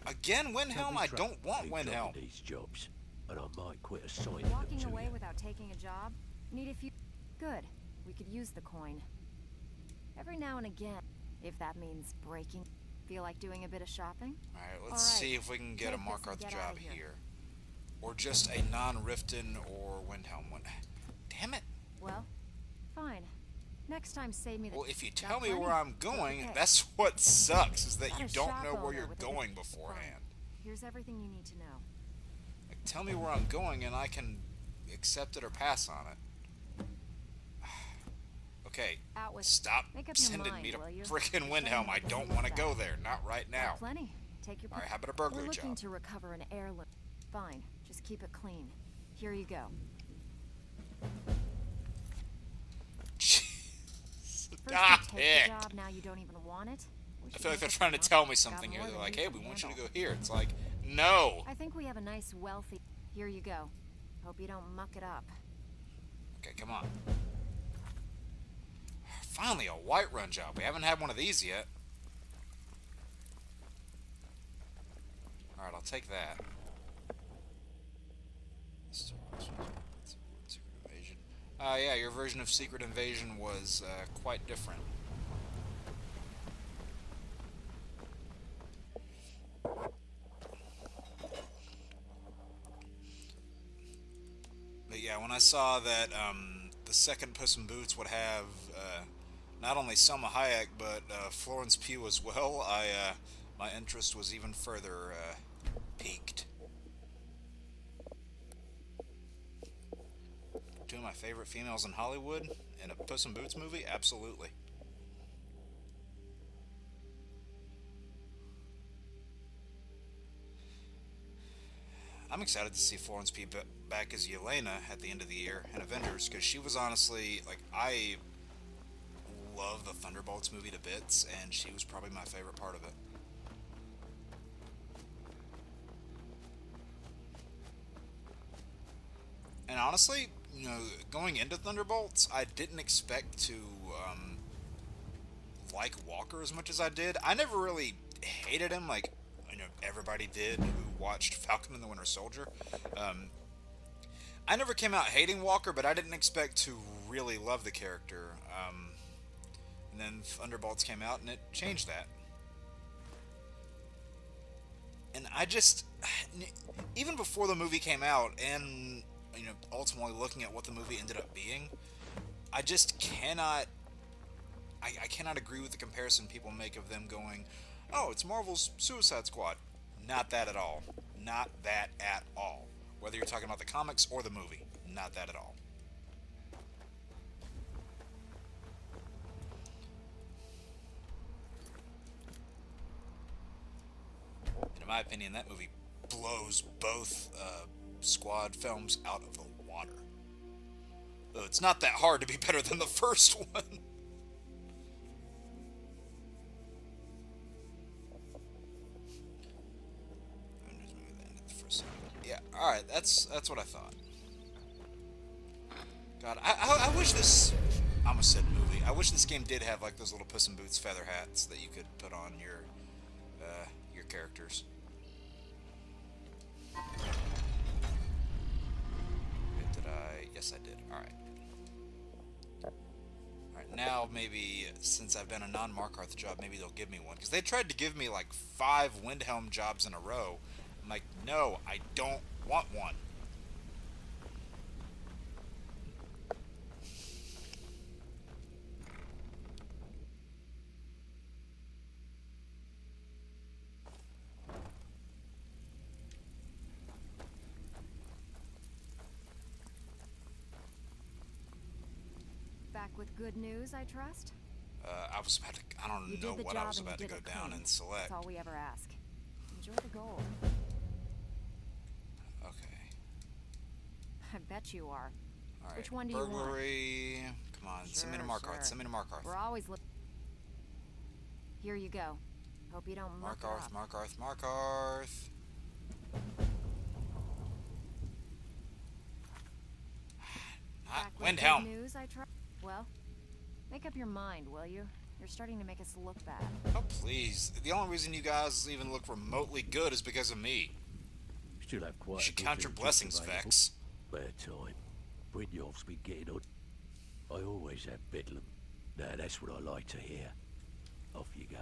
Again, Windhelm? I don't want Windhelm. These jobs, and I might quit assigning them Walking to away you. without taking a job? Need a few. Good. We could use the coin. Every now and again, if that means breaking. Feel like doing a bit of shopping? Alright, All let's right. see if we can get a Take this and Markarth get job outta here. here. Or just a non-Riften or Windhelm one. Damn it. Well, fine. Next time, save me the. Well, if you Got tell me plenty? where I'm going, Okay. that's what sucks, is that Got you a don't shop know where owner you're with a going big- beforehand. Here's everything you need to know. Like, tell me where I'm going and I can accept it or pass on it. Okay, Out with. stop Make up your sending mind, me to will you? frickin' You're Windhelm. saying I that don't to want to me go back. there, not right Got now. plenty. Take your. Alright, pick. how about a We're burglary looking job? to recover an heirloom. Fine. Just keep it clean. Here you go. First Stop you take it! the job, now you don't even want it. Wish I you feel like make they're up trying to your tell mind. me something Got here. more They're than like, you hey, can we want you to handle. go here. It's like, no! I think we have a nice, wealthy. Here you go. Hope you don't muck it up. Okay, come on. Finally, a Whiterun job. We haven't had one of these yet. Alright, I'll take that. Secret Invasion. Yeah, your version of Secret Invasion was quite different. But yeah, when I saw that the second Puss in Boots would have not only Selma Hayek but Florence Pugh as well, my interest was even further piqued. Two of my favorite females in Hollywood in a Puss in Boots movie? Absolutely. I'm excited to see Florence Pugh back as Yelena at the end of the year in Avengers, because she was honestly, like, I love the Thunderbolts movie to bits, and she was probably my favorite part of it. And honestly, you know, going into Thunderbolts, I didn't expect to like Walker as much as I did. I never really hated him like, you know, everybody did who watched Falcon and the Winter Soldier. I never came out hating Walker, but I didn't expect to really love the character. And then Thunderbolts came out, and it changed that. And I just, even before the movie came out, and you know, ultimately looking at what the movie ended up being, I just cannot, I cannot agree with the comparison people make of them going, oh, it's Marvel's Suicide Squad. Not that at all. Not that at all. Whether you're talking about the comics or the movie. Not that at all. And in my opinion, that movie blows both Squad films out of the water. Though it's not that hard to be better than the first one. Alright, that's what I thought. God, I wish this... I almost said movie. I wish this game did have like those little Puss in Boots feather hats that you could put on your characters. Did I? Yes, I did. Alright. Alright, now maybe, since I've done a non-Markarth job, maybe they'll give me one. Because they tried to give me like 5 Windhelm jobs in a row. I'm like, no, I don't want one. Back with good news, I trust? I was about to... I don't know what I was about to go down and select. That's all we ever ask. Enjoy the gold. Okay. I bet you are. Alright. Which one do you want? Burglary... Come on, send me to Markarth. Send me to Markarth. We're always looking. Here you go. Hope you don't muck it up. Markarth. Not Windhelm. News, I try. Well, make up your mind, will you? You're starting to make us look bad. Oh, please. The only reason you guys even look remotely good is because of me. Still have quite You should count your blessings, Vex. Bad time. Brynjolf's been getting on. I always have bedlam. Now that's what I like to hear. Off you go.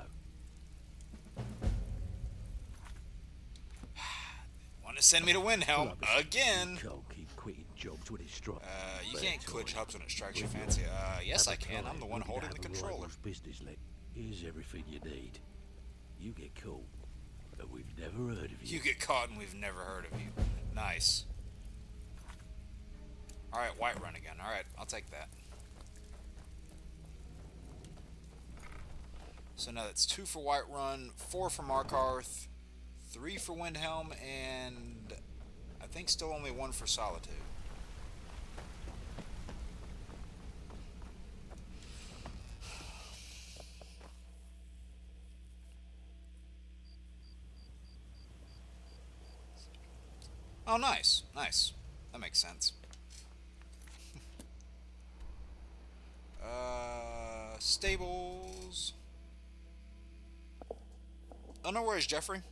Want to send me to Windhelm again? You can't keep quitting jobs when it strikes. You can't quit jobs when it strikes your fancy. Yes I can. I'm the one holding the controller. Business leg. Here's everything you need. You get caught, and we've never heard of you. You get caught and we've never heard of you. Nice. Alright, Whiterun again. Alright, I'll take that. So now that's 2 for Whiterun, 4 for Markarth, 3 for Windhelm, and I think still only 1 for Solitude. Oh, nice. Nice. That makes sense. Stables. Oh, no worries, Jeffrey.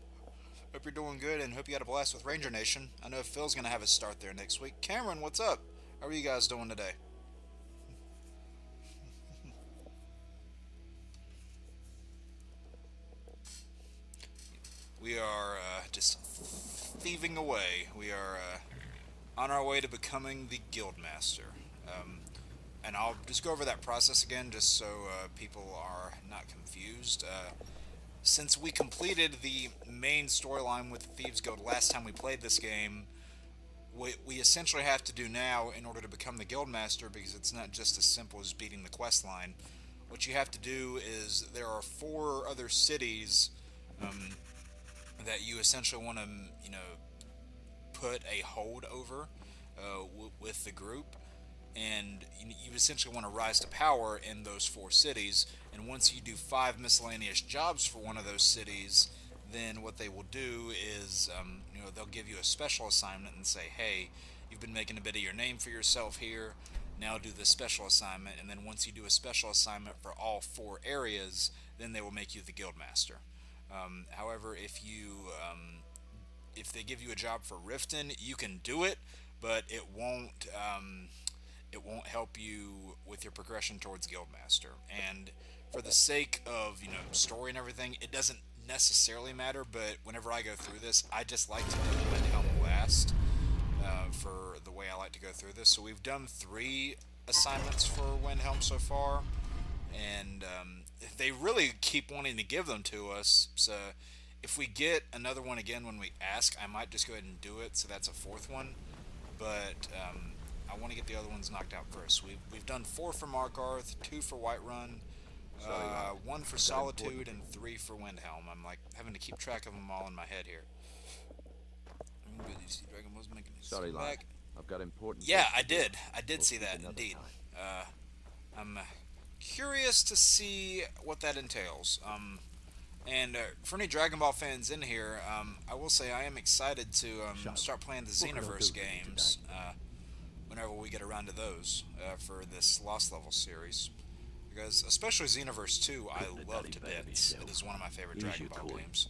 Hope you're doing good and hope you had a blast with Ranger Nation. I know Phil's going to have his start there next week. Cameron, what's up? How are you guys doing today? We are just thieving away. We are on our way to becoming the Guildmaster. And I'll just go over that process again just so people are not confused. Since we completed the main storyline with the Thieves Guild last time we played this game, what we essentially have to do now in order to become the Guildmaster, because it's not just as simple as beating the quest line, what you have to do is there are 4 other cities that you essentially want to, put a hold over with the group, and you essentially want to rise to power in those 4 cities. And once you do 5 miscellaneous jobs for one of those cities, then what they will do is they'll give you a special assignment and say, hey, you've been making a bit of your name for yourself here, now do the special assignment. And then once you do a special assignment for all 4 areas, then they will make you the Guildmaster. However, if they give you a job for Riften, you can do it, but it won't help you with your progression towards Guildmaster. And for the sake of story and everything, it doesn't necessarily matter. But whenever I go through this, I just like to do Windhelm last for the way I like to go through this. So we've done 3 assignments for Windhelm so far, and they really keep wanting to give them to us. So if we get another one again when we ask, I might just go ahead and do it. So that's a 4th one, but I want to get the other ones knocked out first. We've done 4 for Markarth, 2 for Whiterun, 1 for Solitude, and 3 for Windhelm. I'm like having to keep track of them all in my head here. Sorry, lad. I've got important. Yeah, I did. I did see that indeed. I'm curious to see what that entails. And for any Dragon Ball fans in here, I will say I am excited to start playing the Xenoverse games whenever we get around to those for this Lost Level series. Because especially Xenoverse 2, I love to bits. It is one of my favorite Dragon Ball games.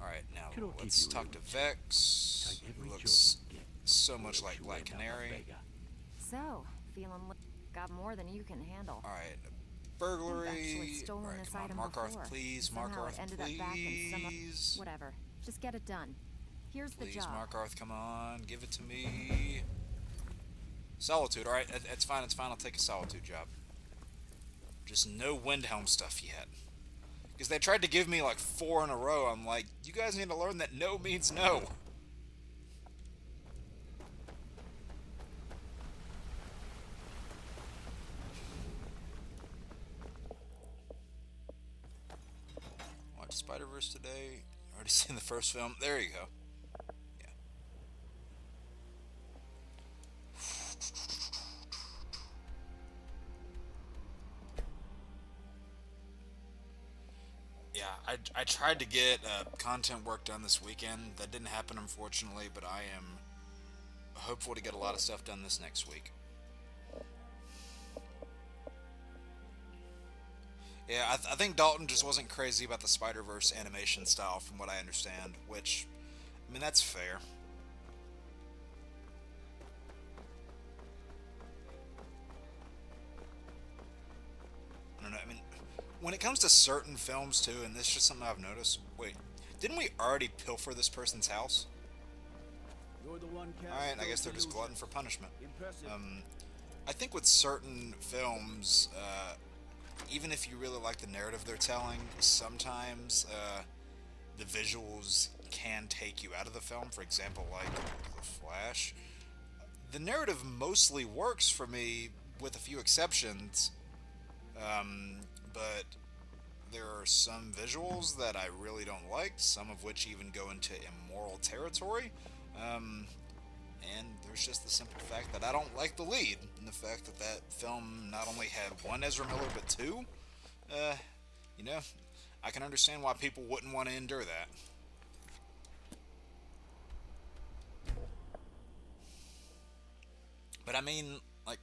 Alright, now let's talk to Vex, who looks so much like Black Canary. So, got more than you can handle. Alright, burglary. Alright, come on, Markarth, please. Markarth, please. Whatever. Just get it done. Here's the job. Please, Markarth, come on. Give it to me. Solitude. Alright, it's fine, it's fine. I'll take a Solitude job. Just no Windhelm stuff yet. Because they tried to give me like 4 in a row. I'm like, you guys need to learn that no means no. Spider-Verse today. Already seen the first film. There you go. Yeah. I tried to get content work done this weekend. That didn't happen, unfortunately, but I am hopeful to get a lot of stuff done this next week. Yeah, I think Dalton just wasn't crazy about the Spider-Verse animation style, from what I understand, which, I mean, that's fair. I don't know, I mean, when it comes to certain films, too, and this is just something I've noticed, wait, didn't we already pilfer this person's house? Alright, I guess they're just glutton for punishment. I think with certain films, even if you really like the narrative they're telling, sometimes the visuals can take you out of the film. For example, like The Flash. The narrative mostly works for me, with a few exceptions, but there are some visuals that I really don't like, some of which even go into immoral territory. And there's just the simple fact that I don't like the lead, and the fact that that film not only had one Ezra Miller, but two. You know, I can understand why people wouldn't want to endure that. But I mean, like,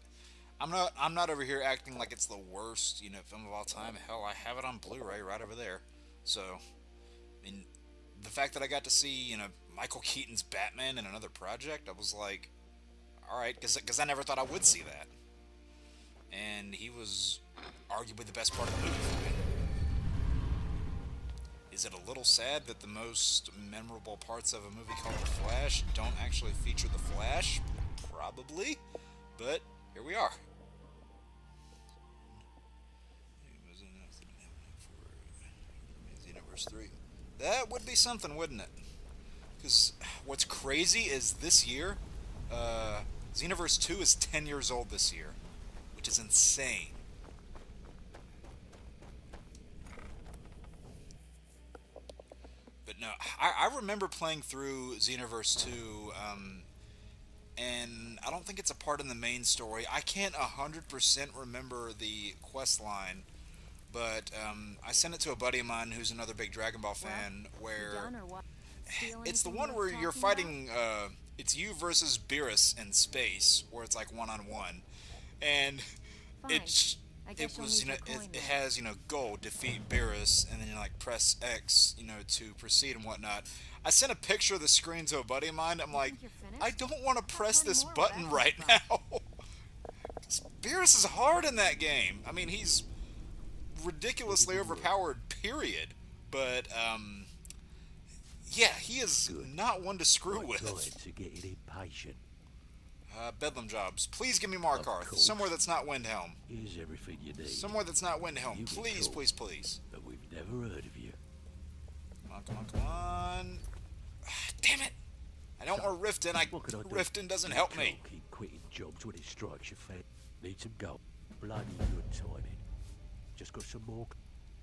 I'm not over here acting like it's the worst, you know, film of all time. Hell, I have it on Blu-ray right over there. So, I mean, the fact that I got to see, you know, Michael Keaton's Batman in another project, I was like, alright, because I never thought I would see that. And he was arguably the best part of the movie for me. Is it a little sad that the most memorable parts of a movie called The Flash don't actually feature The Flash? Probably, but here we are. Xenoverse 3. That would be something, wouldn't it? Because what's crazy is this year, Xenoverse 2 is 10 years old this year, which is insane. But no, I remember playing through Xenoverse 2, and I don't think it's a part in the main story. I can't 100% remember the quest line, but I sent it to a buddy of mine who's another big Dragon Ball fan, where it's the one where you're fighting, it's you versus Beerus in space, where it's like one-on-one, and it was, you know, it has, you know, goal, defeat Beerus, and then you like press X, you know, to proceed and whatnot. I sent a picture of the screen to a buddy of mine. I'm like, I don't want to press this button right now. Beerus is hard in that game. I mean, he's ridiculously overpowered, period. But, yeah, he is not one to screw with. Bedlam jobs. Please give me Markarth. Somewhere that's not Windhelm. Here's everything you need. Somewhere that's not Windhelm. Please, please, please. But we've never heard of you. Come on, come on, come on. Damn it! I don't want Riften. Riften doesn't help me. Keep quitting jobs when it strikes your face. Need some gold. Bloody good timing. Just got some more.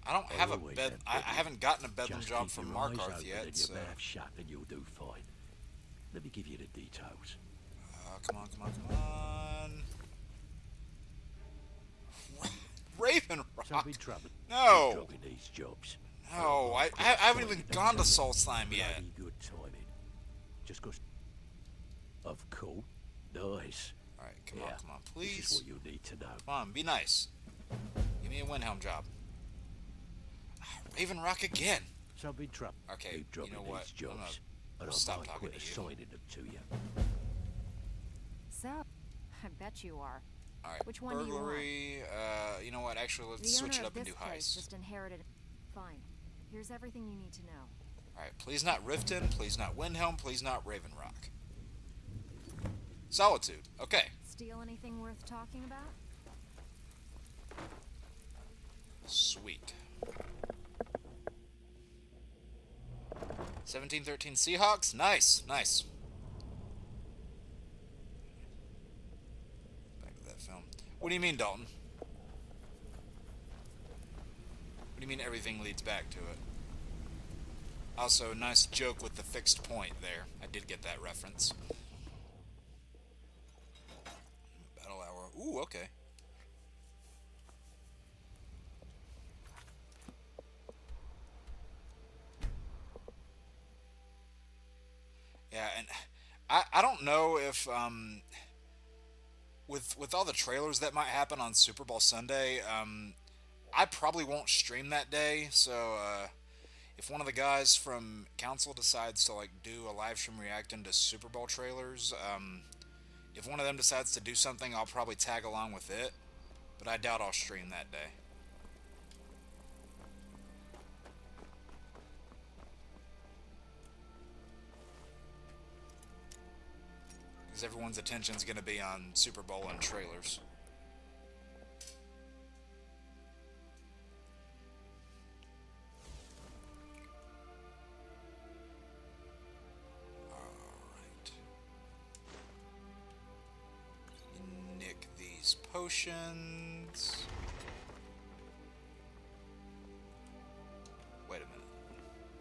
I don't have a bed. I haven't gotten a Bedlam job from Markarth yet. So. Your mouth shut and you'll do fine. Let me give you the details. Come on, come on, come on. Raven. So So be trouble. No. Dropping these jobs. No, I haven't even gone to Soul Slime yet. Bloody good timing. Just 'cause. Of course. Nice. Alright, come Yeah, on, This please. is what you need to know. Come on, be nice. Give me a Windhelm job. Raven Rock again. So be trouble. Okay, Keep dropping you know what? these jobs. I'm And I stop might talking quit to you. assigning them to you. So, I bet you are. Alright, Which one do you want? burglary. You know what? Actually, let's The switch owner it of up and this do place heist. just inherited. Fine. Here's everything you need to know. Alright, please not Riften, please not Windhelm, please not Raven Rock. Solitude. Okay. Steal anything worth talking about? Sweet. 1713 Seahawks. Nice, nice. Back to that film. What do you mean, Dalton? What do you mean everything leads back to it? Also, nice joke with the fixed point there. I did get that reference. Battle hour. Ooh, okay. Yeah, and I don't know if with all the trailers that might happen on Super Bowl Sunday, I probably won't stream that day. So if one of the guys from Council decides to like do a live stream reacting to Super Bowl trailers, if one of them decides to do something, I'll probably tag along with it. But I doubt I'll stream that day. Because everyone's attention's going to be on Super Bowl and trailers. Alright. Nick these potions. Wait a minute.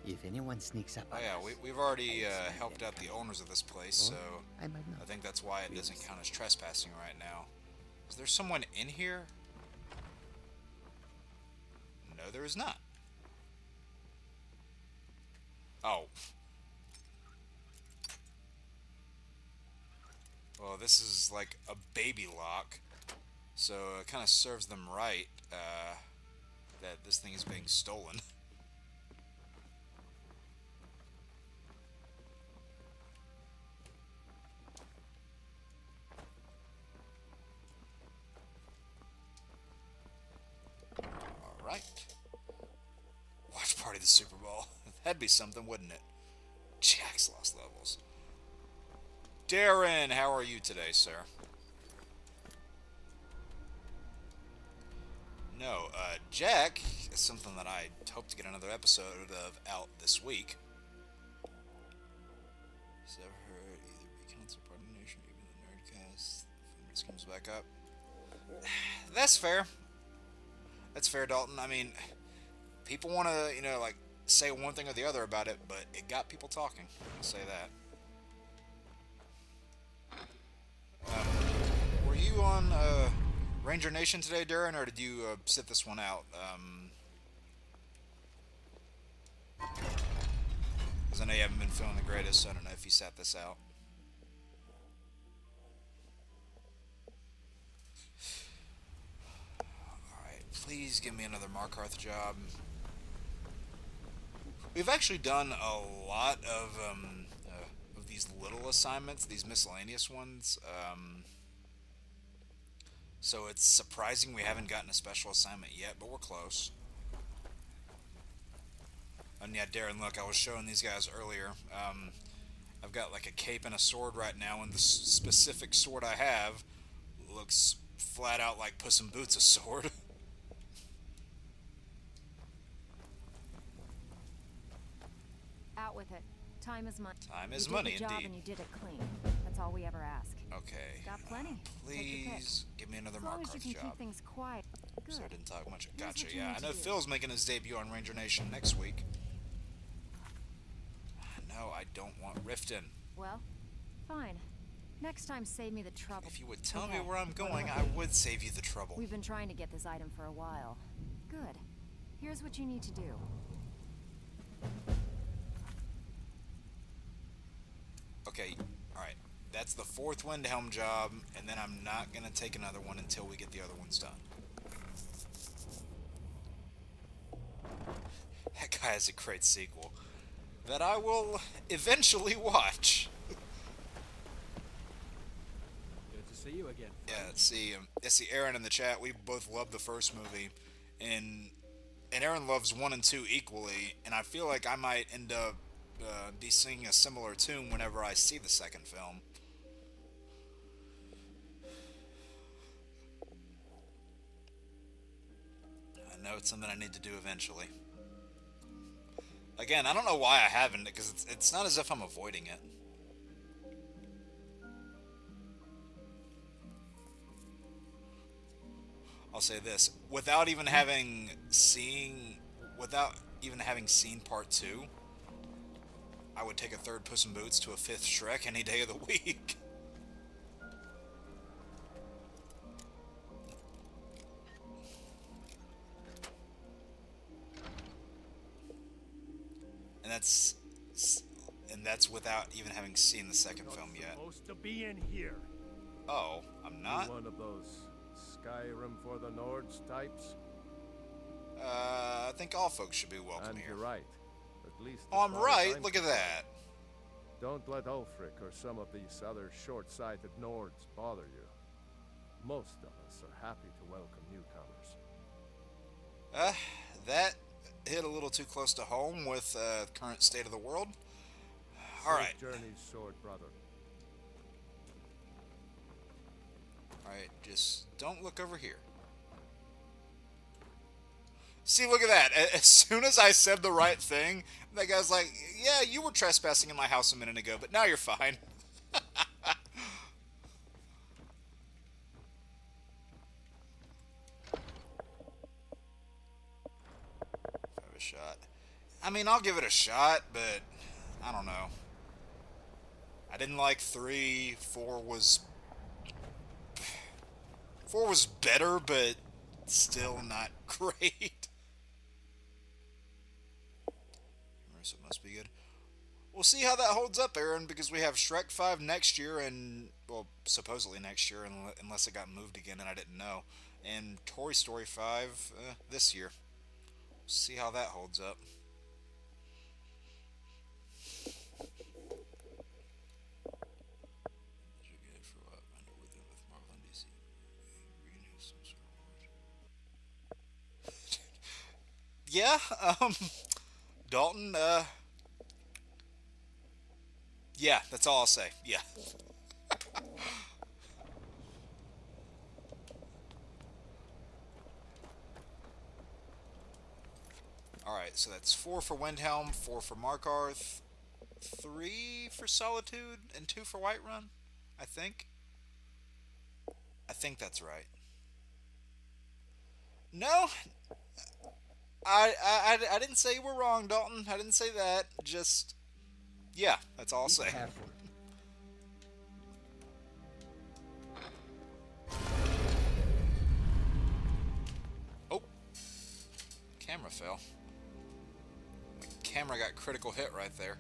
If anyone sneaks up Oh on yeah, us, we've already helped out the owners of this place, so I might not. I think that's why it doesn't count as trespassing right now. Is there someone in here? No, there is not. Oh. Well, this is like a baby lock, so it kind of serves them right that this thing is being stolen. Alright. Watch party the Super Bowl. That'd be something, wouldn't it? Jack's lost levels. Darren, how are you today, sir? No, Jack is something that I hope to get another episode of out this week. Has ever heard either be Council Party Nation or even the Nerdcast? The film comes back up. That's fair. That's fair, Dalton. I mean, people want to, you know, like, say one thing or the other about it, but it got people talking. I'll say that. Were you on Ranger Nation today, Darren, or did you sit this one out? Because I know you haven't been feeling the greatest, so I don't know if you sat this out. Please give me another Markarth job. We've actually done a lot of these little assignments, these miscellaneous ones. So it's surprising we haven't gotten a special assignment yet, but we're close. And yeah, Darren, look, I was showing these guys earlier. I've got like a cape and a sword right now, and the specific sword I have looks flat out like Puss in Boots' sword. Out with it. Time is money. Time is you money, did the job indeed. And you did it clean. That's all we ever ask. Okay. Got plenty. Take your pick. Please give me another As long as you Markarth can job. keep things quiet. Good. So I didn't talk much. Here's Gotcha. what you Yeah, need I to know do. Phil's making his debut on Ranger Nation next week. No, I don't want Riften. Well, fine. Next time, save me the trouble. If you would tell me Okay, where I'm what going, about I you? would save you the trouble. We've been trying to get this item for a while. Good. Here's what you need to do. Okay, alright. That's the 4th Windhelm job, and then I'm not going to take another one until we get the other ones done. That guy has a great sequel that I will eventually watch. Good to see you again. Yeah, see Aaron in the chat. We both love the first movie, and Aaron loves 1 and 2 equally, and I feel like I might end up be singing a similar tune whenever I see the second film. I know it's something I need to do eventually. Again, I don't know why I haven't, because it's not as if I'm avoiding it. I'll say this, without even having seen part 2, I would take a 3rd Puss in Boots to a 5th Shrek any day of the week. And that's without even having seen the second film yet. Supposed to be in here. Oh, I'm not? You one of those Skyrim for the Nords types? I think all folks should be welcome and here. You're right. At least Oh, I'm right. I'm Look at that. Don't let Ulfric or some of these other short-sighted Nords bother you. Most of us are happy to welcome newcomers. That hit a little too close to home with the current state of the world. Alright. Safe journey, sword brother. Alright, just don't look over here. See, look at that. As soon as I said the right thing, that guy's like, yeah, you were trespassing in my house a minute ago, but now you're fine. Have a shot. I mean, I'll give it a shot, but I don't know. I didn't like 3. 4 was better, but still not great. So it must be good. We'll see how that holds up, Aaron, because we have Shrek 5 next year, and, well, supposedly next year, unless it got moved again and I didn't know, and Toy Story 5 this year. We'll see how that holds up. Yeah, Dalton, yeah, that's all I'll say. Yeah. Alright, so that's 4 for Windhelm, 4 for Markarth, 3 for Solitude, and 2 for Whiterun, I think. I think that's right. No, I didn't say you were wrong, Dalton. I didn't say that. Just, yeah, that's all I'll say. Oh, camera fell. The camera got critical hit right there.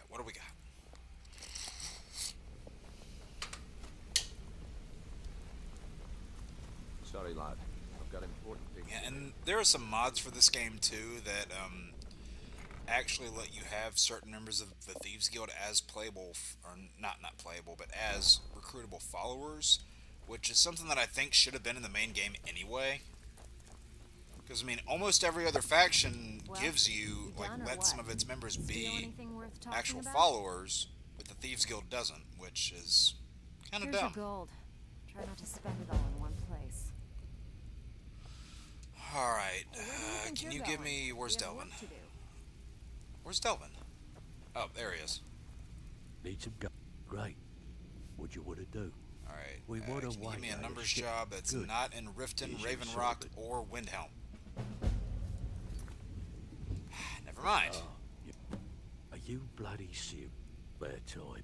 What do we got? Sorry, lad. I've got important things. Yeah, and there are some mods for this game too that actually let you have certain members of the Thieves Guild as playable, or not playable, but as recruitable followers, which is something that I think should have been in the main game anyway. Because, I mean, almost every other faction gives you, like, let some of its members be actual followers, but the Thieves Guild doesn't, which is kind of dumb. Here's your gold. Try not to spend it all in one place. Alright, can you give me... Where's Delvin? Where's Delvin? Oh, there he is. Need some go. Great. What you want to do? Alright, We want can to you give me a waylaid numbers ship. job that's Good. not in Riften, Easy Raven to Rock, sort or Windhelm? Never mind. Are you bloody serious? Fair time.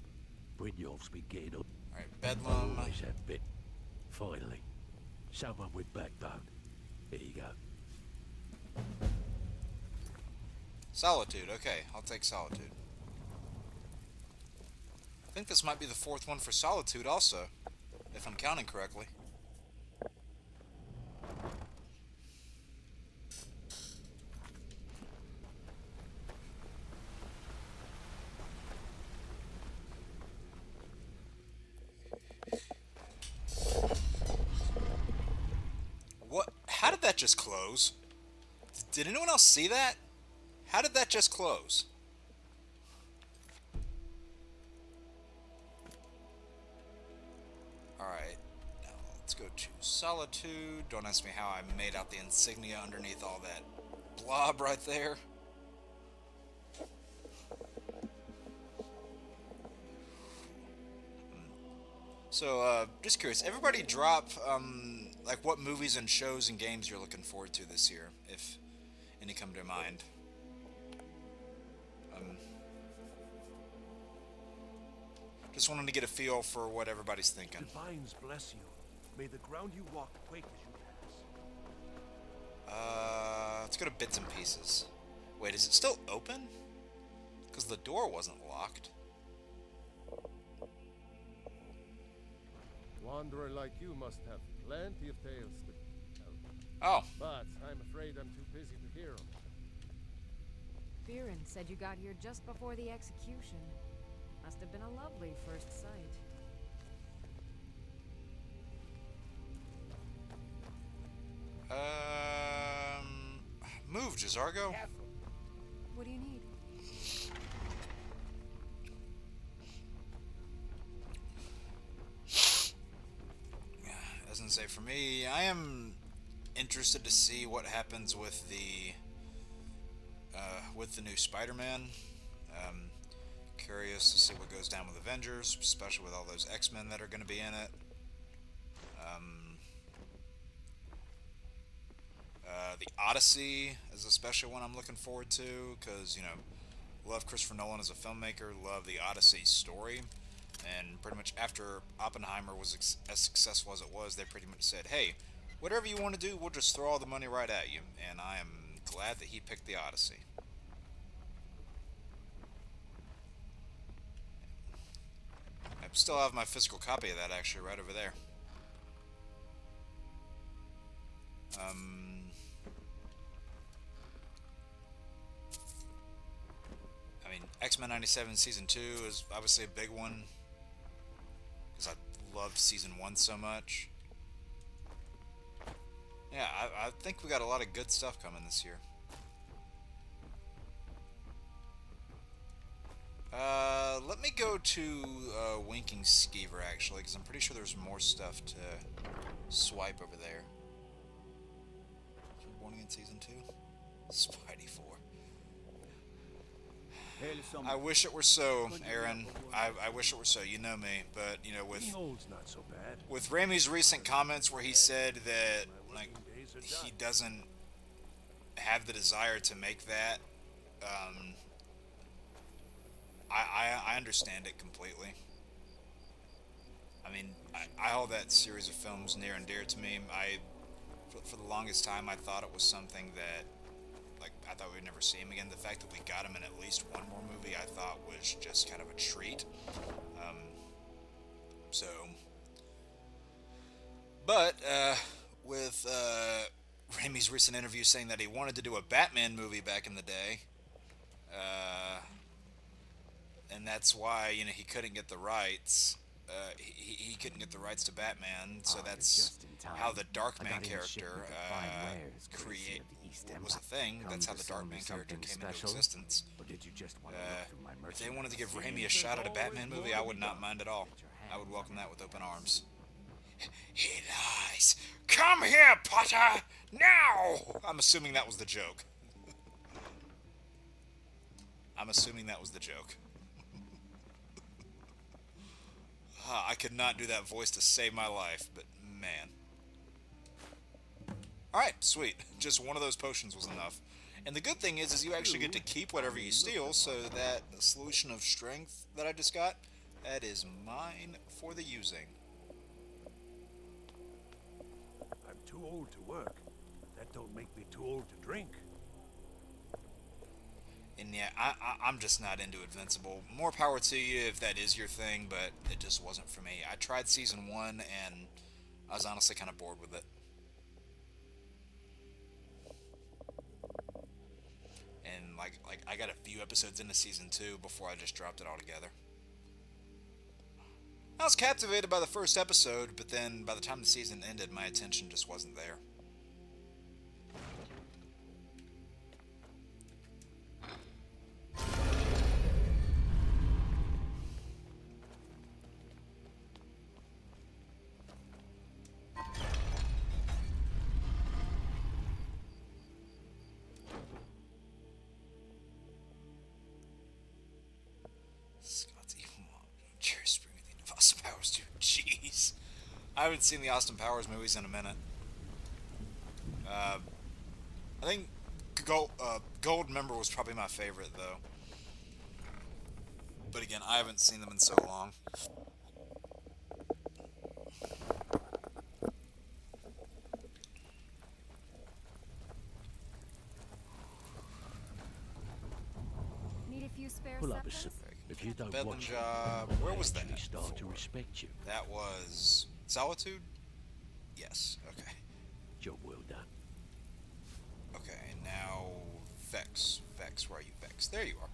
Brynjolf's been getting on. Alright, Bedlam. Always have been. Finally. Someone with backbone. Here you go. Solitude, okay, I'll take Solitude. I think this might be the fourth one for Solitude also, if I'm counting correctly. What? How did that just close? Did anyone else see that? How did that just close? Alright, now let's go to Solitude. Don't ask me how I made out the insignia underneath all that blob right there. So, just curious, everybody drop, like what movies and shows and games you're looking forward to this year, if any come to mind. Just wanted to get a feel for what everybody's thinking. Divines bless you. May the ground you walk quake as you pass. Let's go to bits and pieces. Wait, is it still open? Because the door wasn't locked. Wanderer like you must have plenty of tales to tell. Oh. But I'm afraid I'm too busy to hear them. Viren said you got here just before the execution. Must have been a lovely first sight. Move, Jazargo. What do you need? As I say, for me, I am interested to see what happens with the new Spider-Man. Curious to see what goes down with Avengers, especially with all those X-Men that are going to be in it. The Odyssey is a special one I'm looking forward to, because, you know, love Christopher Nolan as a filmmaker, love the Odyssey story, and pretty much after Oppenheimer was as successful as it was, they pretty much said, hey, whatever you want to do, we'll just throw all the money right at you, and I am glad that he picked the Odyssey. I still have my physical copy of that, actually, right over there. I mean, X-Men 97 Season 2 is obviously a big one, because I loved Season 1 so much. Yeah, I think we got a lot of good stuff coming this year. Let me go to Winking Skeever, actually, because I'm pretty sure there's more stuff to swipe over there. Warning in Season 2? Spidey 4. I wish it were so, Aaron. I wish it were so. You know me, but you know, Not so bad. with Raimi's recent comments where he said that like he doesn't have the desire to make that, I understand it completely. I mean, I hold that series of films near and dear to me. For the longest time, I thought it was something that, like, I thought we'd never see him again. The fact that we got him in at least one more movie, I thought was just kind of a treat. But with Raimi's recent interview saying that he wanted to do a Batman movie back in the day, and that's why, you know, he couldn't get the rights. He couldn't get the rights to Batman, so that's how the Darkman character was a thing. That's how the Darkman character came into existence. If they wanted to give Raimi a shot at a Batman movie, I would not mind at all. I would welcome that with open arms. He lies. Come here, Potter! Now! I'm assuming that was the joke. I'm assuming that was the joke. I could not do that voice to save my life, but man. Alright, sweet. Just one of those potions was enough. And the good thing is you actually get to keep whatever you steal, so that solution of strength that I just got, that is mine for the using. I'm too old to work. That don't make me too old to drink. And yeah, I'm just not into Invincible. More power to you if that is your thing, but it just wasn't for me. I tried Season 1, and I was honestly kind of bored with it. And like I got a few episodes into Season 2 before I just dropped it altogether. I was captivated by the first episode, but then by the time the season ended, my attention just wasn't there. Austin Powers, dude. Jeez. I haven't seen the Austin Powers movies in a minute. I think Gold Member was probably my favorite, though. But again, I haven't seen them in so long. Need a few spare Pull up a septums? If you don't Bedlam watch job. it, Where they was that? actually start to respect you. That was Solitude? Yes, okay. Job well done. Okay, now Vex. Vex, where are you, Vex? There you are.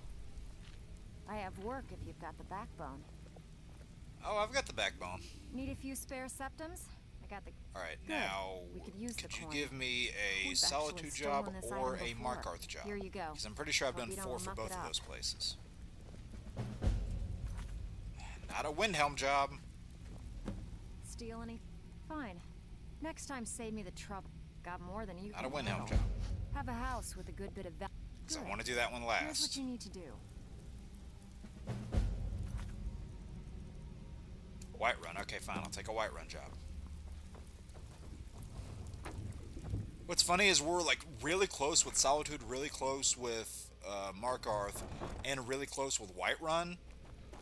I have work if you've got the backbone. Oh, I've got the backbone. Need a few spare septums? I got the... Alright, Good. now, We could use could the you coin. give me a We've Solitude actually job stolen this or item a before. Markarth job? Here you go. Because I'm pretty sure I've Hope done you don't 4 for muck both it of up. those places. Not a Windhelm job. Steal any? Fine. Next time, save me the trouble. Got more than you Not a can Windhelm handle. job. Have a house with a good bit of value. Because I want to do that one Here's what last. you need to do. Whiterun. Okay, fine. I'll take a Whiterun job. What's funny is we're like really close with Solitude, really close with Markarth, and really close with Whiterun.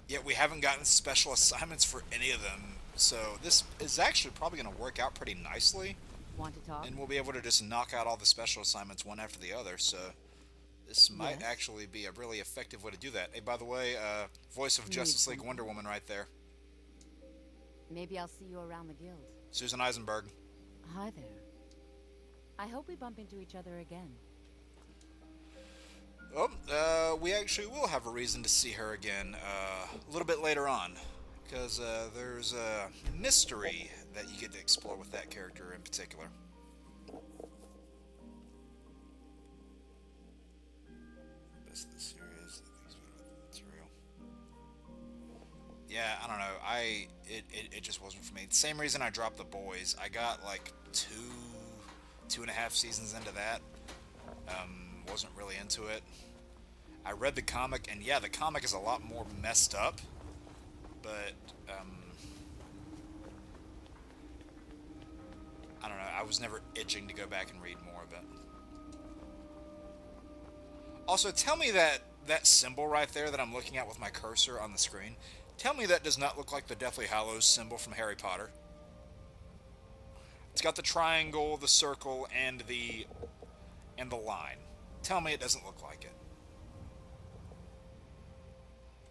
Yet we haven't gotten special assignments for any of them. So this is actually probably going to work out pretty nicely. Want to talk? And we'll be able to just knock out all the special assignments one after the other. So this might Yes? actually be a really effective way to do that. Hey, by the way, voice of Need Justice League something. Wonder Woman right there. Maybe I'll see you around the guild. Susan Eisenberg. Hi there. I hope we bump into each other again. Oh, we actually will have a reason to see her again a little bit later on. Because there's a mystery that you get to explore with that character in particular. Best of the series, material. Yeah, I don't know. It just wasn't for me. The same reason I dropped The Boys. I got like 2.5 seasons into that. Wasn't really into it. I read the comic, and yeah, the comic is a lot more messed up. But, I don't know, I was never itching to go back and read more of it. Also, tell me that symbol right there that I'm looking at with my cursor on the screen, tell me that does not look like the Deathly Hallows symbol from Harry Potter. It's got the triangle, the circle, and the line. Tell me it doesn't look like it.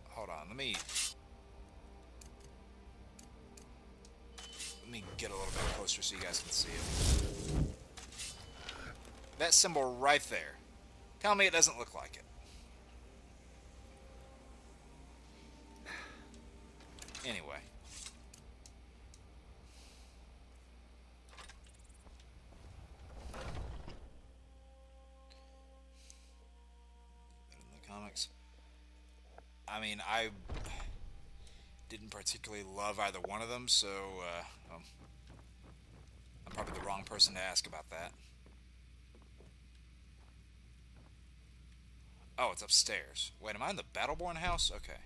Hold on, let me get a little bit closer so you guys can see it. That symbol right there. Tell me it doesn't look like it. Anyway. In the comics. I mean, I didn't particularly love either one of them, so I'm probably the wrong person to ask about that. Oh, it's upstairs. Wait, am I in the Battleborn house? Okay.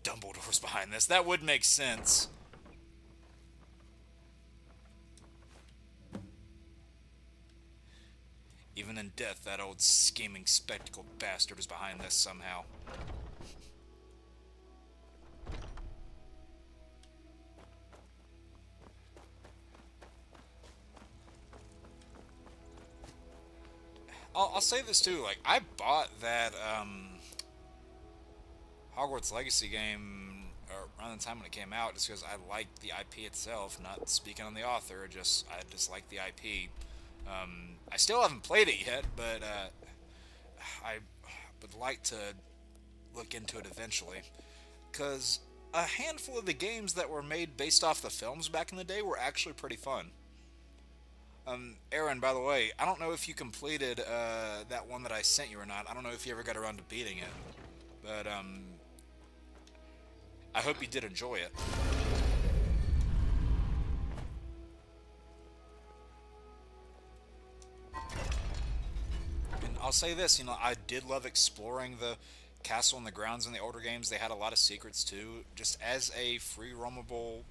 Dumbledore's behind this. That would make sense. Even in death, that old scheming spectacled bastard is behind this somehow. I'll say this too, like, I bought that, Hogwarts Legacy game around the time when it came out just because I liked the IP itself, not speaking on the author, I just liked the IP. I still haven't played it yet, but I would like to look into it eventually, because a handful of the games that were made based off the films back in the day were actually pretty fun. Aaron, by the way, I don't know if you completed that one that I sent you or not. I don't know if you ever got around to beating it, but I hope you did enjoy it. And I'll say this, you know, I did love exploring the castle and the grounds in the older games. They had a lot of secrets too. Just as a free roamable,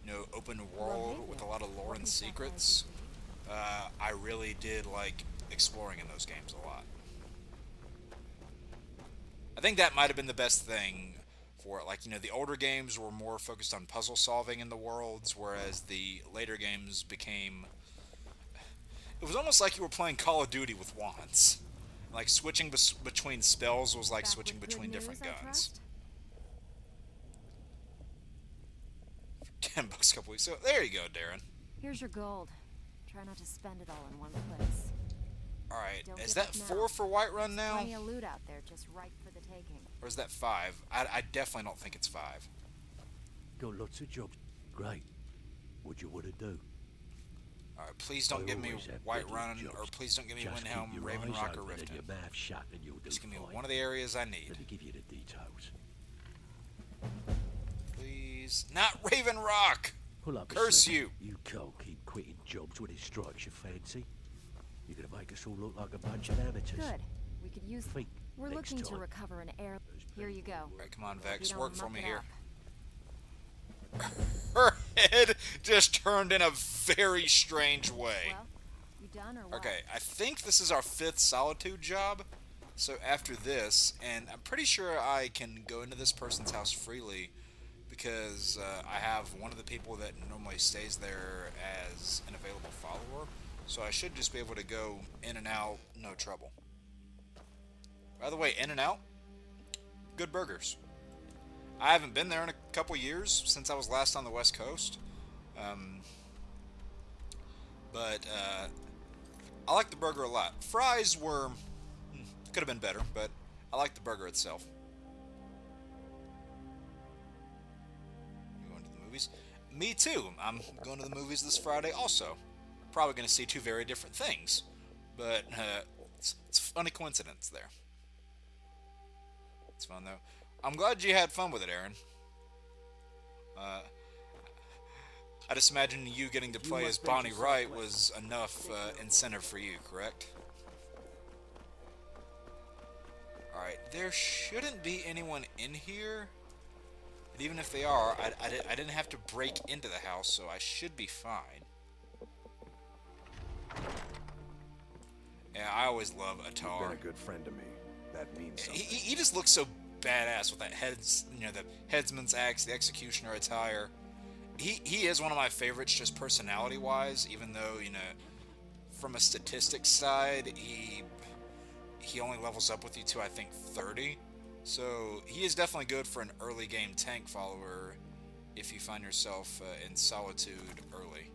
you know, open world with a lot of lore and secrets, I really did like exploring in those games a lot. I think that might have been the best thing for it. Like, you know, the older games were more focused on puzzle solving in the worlds, whereas the later games became... It was almost like you were playing Call of Duty with wands. Like, switching between spells was like switching between different guns. 10 bucks a couple weeks. So, there you go, Darren. Here's your gold. Try not to spend it all in one place. Alright, is that 4 for Whiterun now? Plenty of loot out there, just ripe for the taking. Or is that 5? I definitely don't think it's 5. Got lots of jobs. Great. What you want to do? Alright, please don't give me Whiterun, or please don't give me Windhelm, Ravenrock, or Riften. Your mouth shut and you'll do Just give me fine. one of the areas I need. Let me give you the details. Please. Not Ravenrock! Pull up Curse you! You can't keep quitting jobs when it strikes your fancy. You're gonna make us all look like a bunch of amateurs. Good. We could use... Think We're next looking to time. recover an air... Here you go. Alright, come on, You Vex. don't Work for muck me it here. up. Her head just turned in a very strange way. Well, you done or what? Okay, I think this is our 5th Solitude job. So after this, and I'm pretty sure I can go into this person's house freely, because I have one of the people that normally stays there as an available follower. So I should just be able to go in and out, no trouble. By the way, In and Out, good burgers. I haven't been there in a couple years since I was last on the West Coast. But I like the burger a lot. Fries were, could have been better, but I like the burger itself. You going to the movies? Me too. I'm going to the movies this Friday also. Probably going to see 2 very different things, but it's a funny coincidence there. It's fun though. I'm glad you had fun with it, Aaron. I just imagine you getting to play as Bonnie Wright was enough incentive for you, correct? Alright, there shouldn't be anyone in here. But even if they are, I didn't have to break into the house, so I should be fine. Yeah, I always love Atar. You've been a good friend to me. That means something. He just looks so badass with that the headsman's axe, the executioner attire. He is one of my favorites, just personality-wise. Even though, you know, from a statistics side, he only levels up with you to, I think, 30. So he is definitely good for an early game tank follower if you find yourself in Solitude early.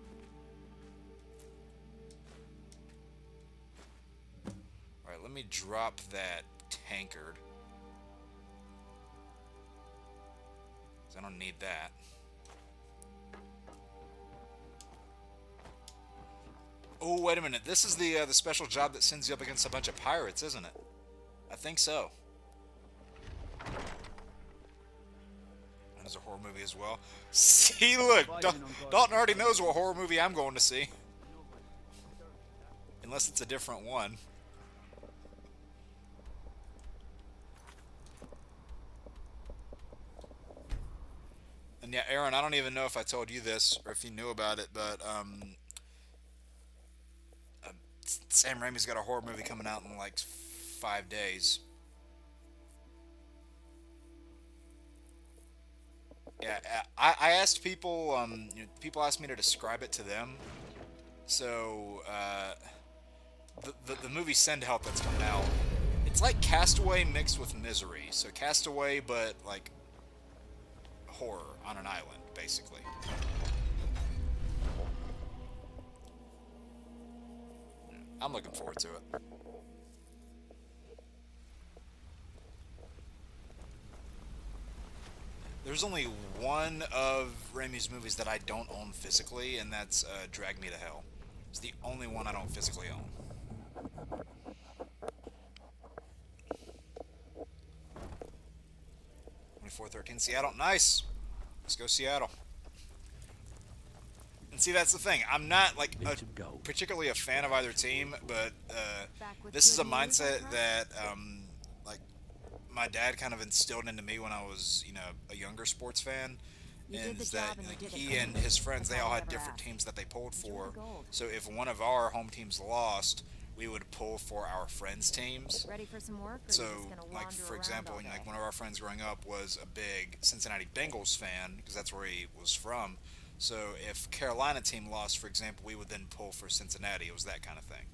Alright, let me drop that tankard. 'Cause I don't need that. Oh, wait a minute. This is the special job that sends you up against a bunch of pirates, isn't it? I think so. That is a horror movie as well. See, look! Dalton already knows what horror movie I'm going to see. Unless it's a different one. And yeah, Aaron, I don't even know if I told you this or if you knew about it, but Sam Raimi's got a horror movie coming out in like 5 days. Yeah, I asked people. People asked me to describe it to them. So the movie Send Help that's coming out, it's like Castaway mixed with Misery. So Castaway, but like horror on an island, basically. I'm looking forward to it. There's only one of Raimi's movies that I don't own physically, and that's Drag Me to Hell. It's the only one I don't physically own. Seattle, nice. Let's go Seattle. And see, that's the thing. I'm not like particularly a fan of either team, but this is a mindset that like my dad kind of instilled into me when I was, a younger sports fan. And is that like, he and his friends, they all had different teams that they pulled for. So if one of our home teams lost, we would pull for our friends' teams. Ready for some work? So, like for example, like one of our friends growing up was a big Cincinnati Bengals fan because that's where he was from. So if Carolina team lost, for example, we would then pull for Cincinnati. It was that kind of thing.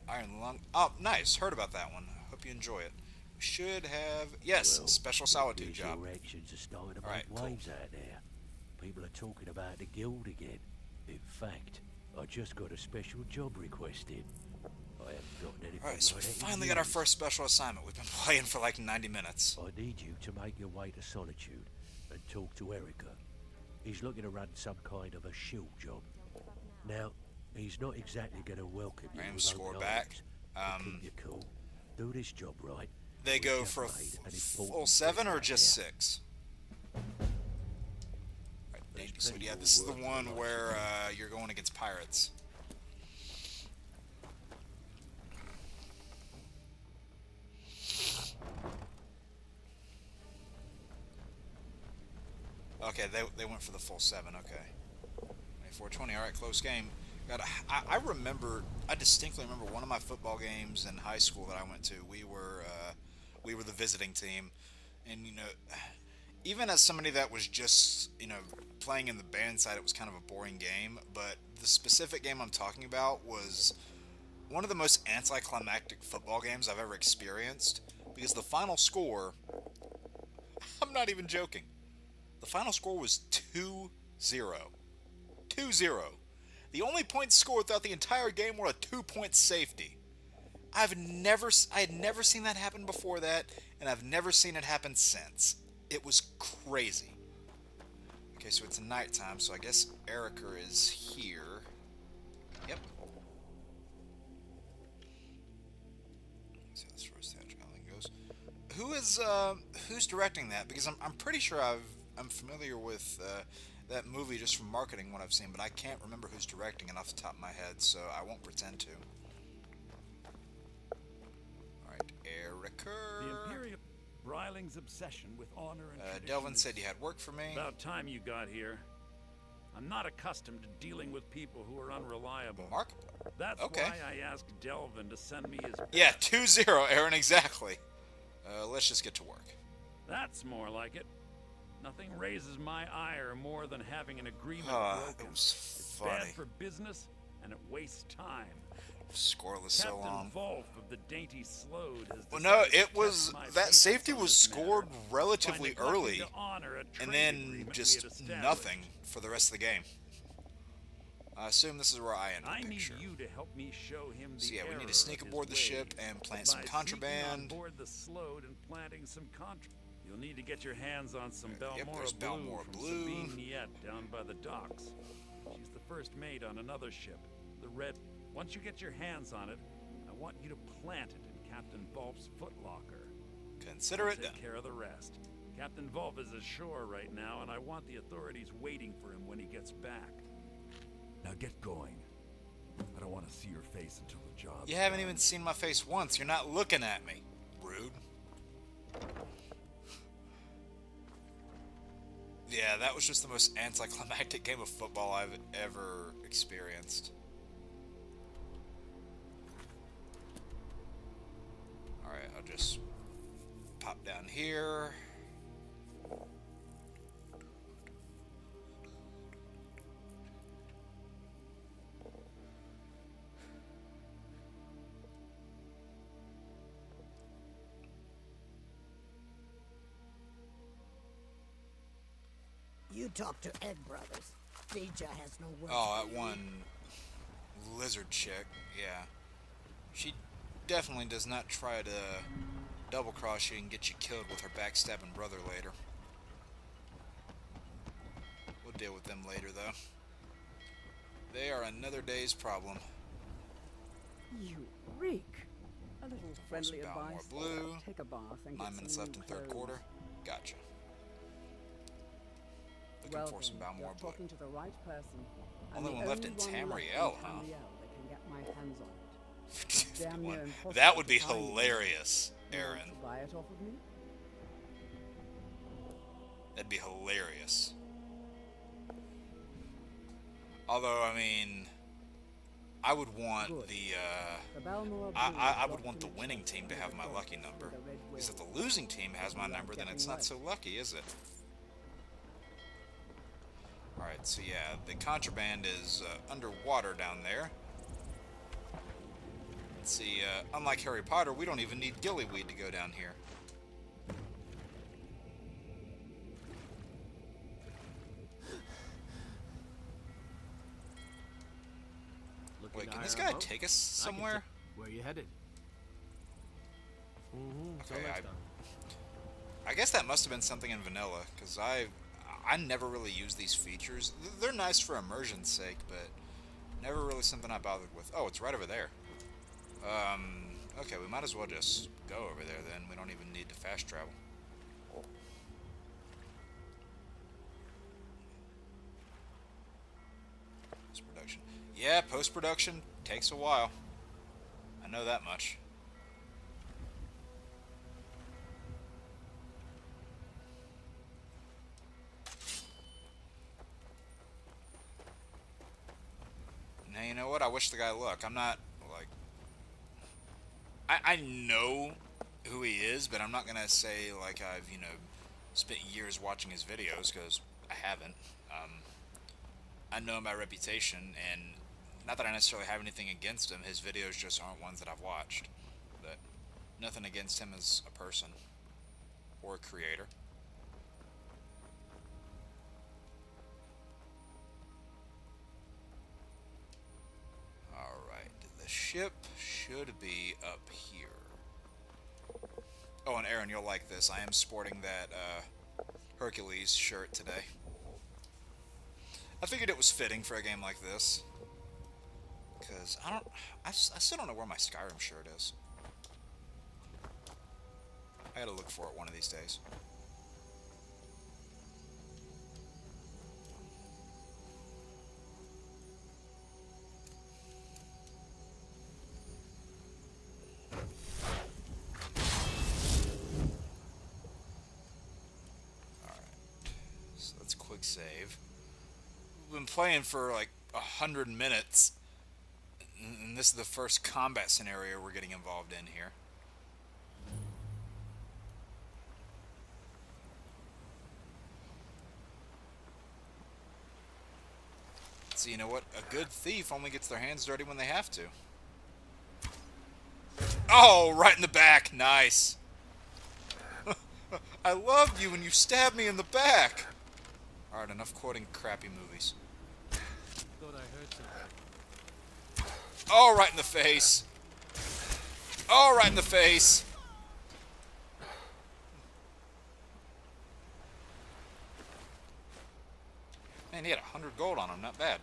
Iron Lung. Oh, nice. Heard about that one. Hope you enjoy it. Should have, yes, special solitude job. Elections are starting to All right, make waves out there. People are talking about the guild again. In fact, I just got a special job request in. I haven't gotten anything. Alright, so we finally got our first special assignment. We've been playing for like 90 minutes. I need you to make your way to Solitude and talk to Erica. He's looking to run some kind of a shield job. Now, he's not exactly going to welcome you with scored open back. arms. Keep you cool. Do this job right. They go for a full 7 or just 6? Right, so yeah, this is the one where you're going against pirates. Okay, they went for the full 7. Okay, 24-20. All right, close game. God, I distinctly remember one of my football games in high school that I went to. We were the visiting team, and even as somebody that was just playing in the band side, it was kind of a boring game. But the specific game I'm talking about was one of the most anticlimactic football games I've ever experienced, because the final score, I'm not even joking, the final score was 2-0. 2-0. The only points scored throughout the entire game were a 2-point safety. I had never seen that happen before that, and I've never seen it happen since. It was crazy. Okay, so it's nighttime, so I guess Erica is here. Yep. Let's see how this first thing goes. Who's directing that? Because I'm pretty sure I'm familiar with that movie just from marketing, what I've seen, but I can't remember who's directing it off the top of my head, so I won't pretend to. Alright, Erica. The Imperial Bryling's obsession with honor and tradition. Delvin said you had work for me. About time you got here. I'm not accustomed to dealing with people who are unreliable. Mark? That's okay. why I asked Delvin to send me his best. Yeah, 2-0, Aaron, exactly. Let's just get to work. That's more like it. Nothing raises my ire more than having an agreement broken. It was it's funny. bad for business, and it wastes time. Scoreless so long. Captain Volf of the Dainty Slode has well, no, it was that safety was scored relatively early, and then just nothing for the rest of the game. I assume this is where I end the picture. I need you to help me show him the so yeah, we need to sneak aboard the ship and plant some contraband. On board the Slode and planting some You'll need to get your hands on some Balmora Blue from Sabine Niet down by the docks. She's the first mate on another ship, the Red. Once you get your hands on it, I want you to plant it in Captain Volf's footlocker. Consider it done. Take care of the rest. Captain Volf is ashore right now, and I want the authorities waiting for him when he gets back. Now get going. I don't want to see your face until the job's You haven't even seen my face once. You're not looking at me. Rude. Yeah, that was just the most anticlimactic game of football I've ever experienced. Alright, I'll just pop down here. You talk to Egg Brothers. Deja has no words. Oh, that one lizard chick, yeah. She definitely does not try to double cross you and get you killed with her backstabbing brother later. We'll deal with them later, though. They are another day's problem. You reek. A little friendly Balmore advice. Blue. Take a bath and 9 get minutes some left new in third clothes. quarter. Gotcha. Looking Well for some then, Balmore you're Blue. talking to the right person. Only I'm one the left in only one left Tamriel, huh? Tamriel that can get my hands on it. It's damn near impossible That would to be find. hilarious, You want Aaron. to buy it off of me? That'd be hilarious. Although, I mean, I would want The Balmore I would Blue want the blocked winning connection team to with have the my dogs lucky with number. the red Because if whale. the losing team has my You are number, then getting it's not right. so lucky, is it? Alright, so yeah, the contraband is underwater down there. Let's see, unlike Harry Potter, we don't even need gillyweed to go down here. Wait, can this guy take us somewhere? Where you headed? Okay, I guess that must have been something in vanilla, because I never really use these features. They're nice for immersion's sake, but never really something I bothered with. Oh, it's right over there. Okay, we might as well just go over there then. We don't even need to fast travel. Post-production. Yeah, post-production takes a while. I know that much. Now, you know what? I wish the guy luck. I'm not, like... I know who he is, but I'm not gonna say, like, I've, you know, spent years watching his videos, because I haven't. I know my reputation, and not that I necessarily have anything against him, his videos just aren't ones that I've watched. But nothing against him as a person. Or a creator. Alright, the ship should be up here. Oh, and Aaron, you'll like this. I am sporting that Hercules shirt today. I figured it was fitting for a game like this. Because I still don't know where my Skyrim shirt is. I gotta look for it one of these days. So let's quick save. We've been playing for like 100 minutes, and this is the first combat scenario we're getting involved in here. So you know what? A good thief only gets their hands dirty when they have to. Oh, right in the back. Nice. I loved you when you stabbed me in the back. Alright, enough quoting crappy movies. Thought I heard something. Oh, right in the face. Oh, right in the face. Man, he had 100 gold on him. Not bad.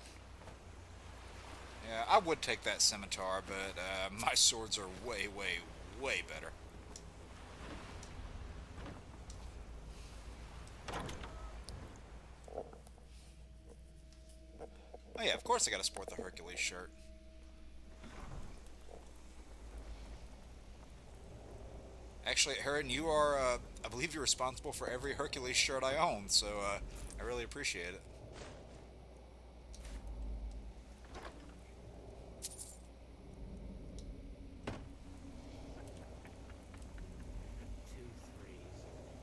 Yeah, I would take that scimitar, but my swords are way, way, way better. Oh yeah, of course I gotta sport the Hercules shirt. Actually, Aaron, you are, I believe you're responsible for every Hercules shirt I own, so I really appreciate it.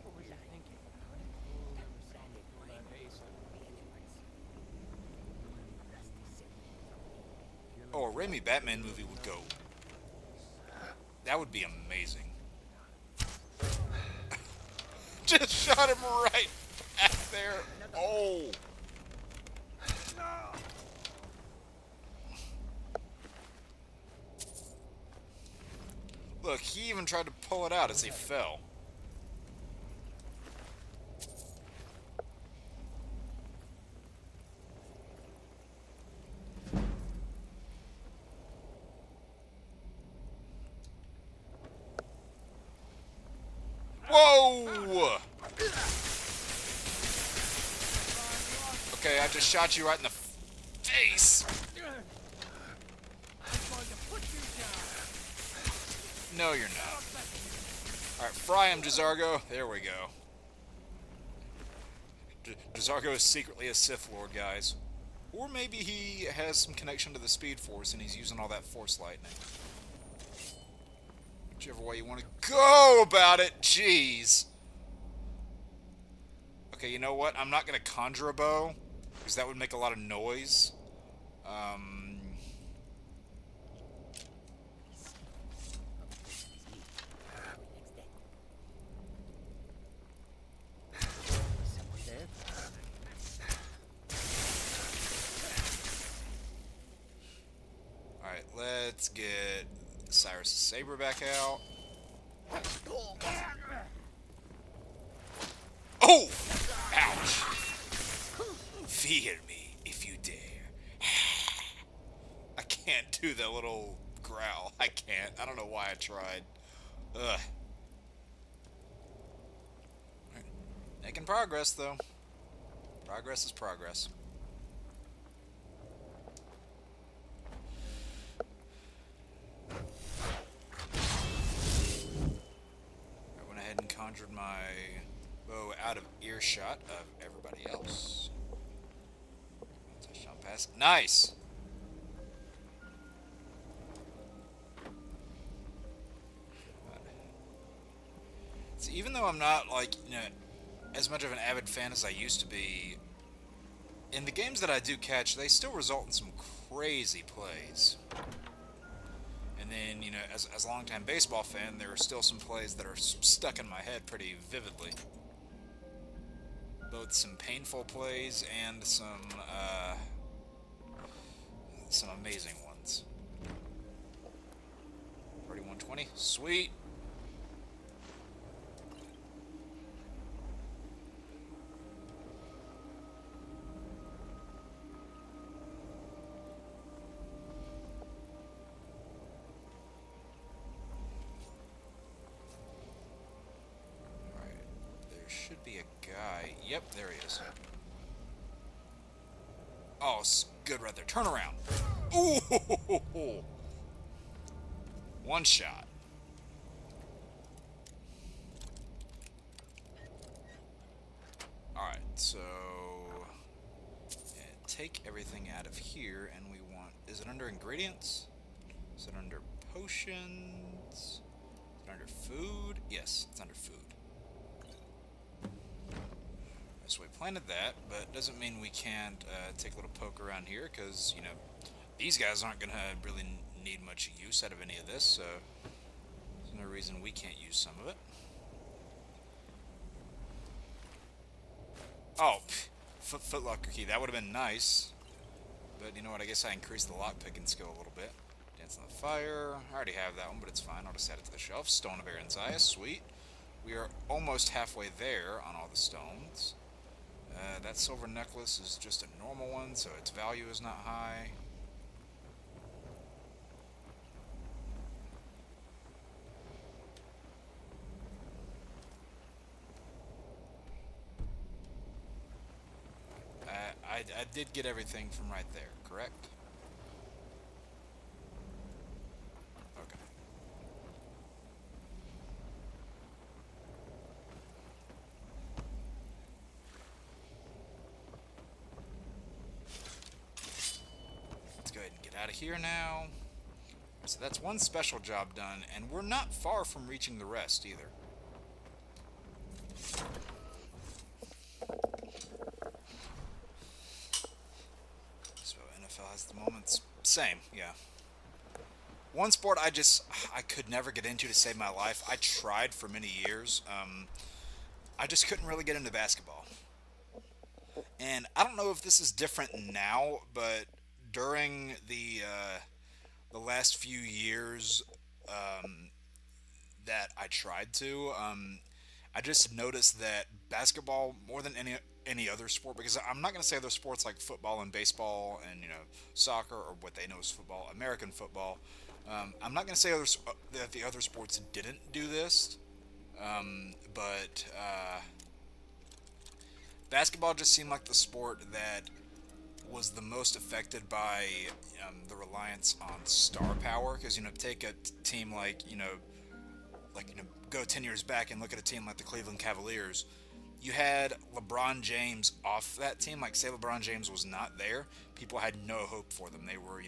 What were you thinking? Oh, a Raimi Batman movie would go. That would be amazing. Just shot him right back there. Oh. Look, he even tried to pull it out as he fell. Whoa! Okay, I just shot you right in the face. No, you're not. Alright, fry him, Jazargo. There we go. Jazargo is secretly a Sith Lord, guys. Or maybe he has some connection to the Speed Force and he's using all that Force lightning. Whichever way you want to go about it. Jeez. Okay, you know what? I'm not going to conjure a bow, because that would make a lot of noise. Alright, let's get Cyrus' saber back out. Oh! Ouch! Fear me if you dare. I can't do that little growl. I can't. I don't know why I tried. Ugh. Right. Making progress, though. Progress is progress. I went ahead and conjured my bow out of earshot of everybody else. Touchdown pass. Nice! So even though I'm not, like, you know, as much of an avid fan as I used to be, in the games that I do catch, they still result in some crazy plays. And then, you know, as a longtime baseball fan, there are still some plays that are stuck in my head pretty vividly. Both some painful plays and some amazing ones. 3120, sweet. Should be a guy. Yep, there he is. Oh, it's good right there. Turn around. Ooh! One shot. Alright, so... yeah, take everything out of here, and we want... is it under ingredients? Is it under potions? Is it under food? Yes, it's under food. So we planted that, but doesn't mean we can't take a little poke around here, because, you know, these guys aren't going to really need much use out of any of this, so there's no reason we can't use some of it. Oh, footlocker key, that would have been nice, but you know what, I guess I increased the lockpicking skill a little bit. Dance on the fire, I already have that one, but it's fine, I'll just add it to the shelf. Stone of Aaron's Eye, sweet. We are almost halfway there on all the stones. That silver necklace is just a normal one, so its value is not high. I did get everything from right there, correct? Okay. out of here now. So that's one special job done, and we're not far from reaching the rest either. So NFL has the moments. Same, yeah. One sport I could never get into to save my life. I tried for many years. I just couldn't really get into basketball. And I don't know if this is different now, but during the last few years that I tried to, I just noticed that basketball, more than any other sport, because I'm not going to say other sports like football and baseball and soccer, or what they know as football, American football. I'm not going to say that the other sports didn't do this, but basketball just seemed like the sport that was the most affected by the reliance on star power. Because take a team like go 10 years back and look at a team like the Cleveland Cavaliers. You had LeBron James off that team. Like, say LeBron James was not there, people had no hope for them. They were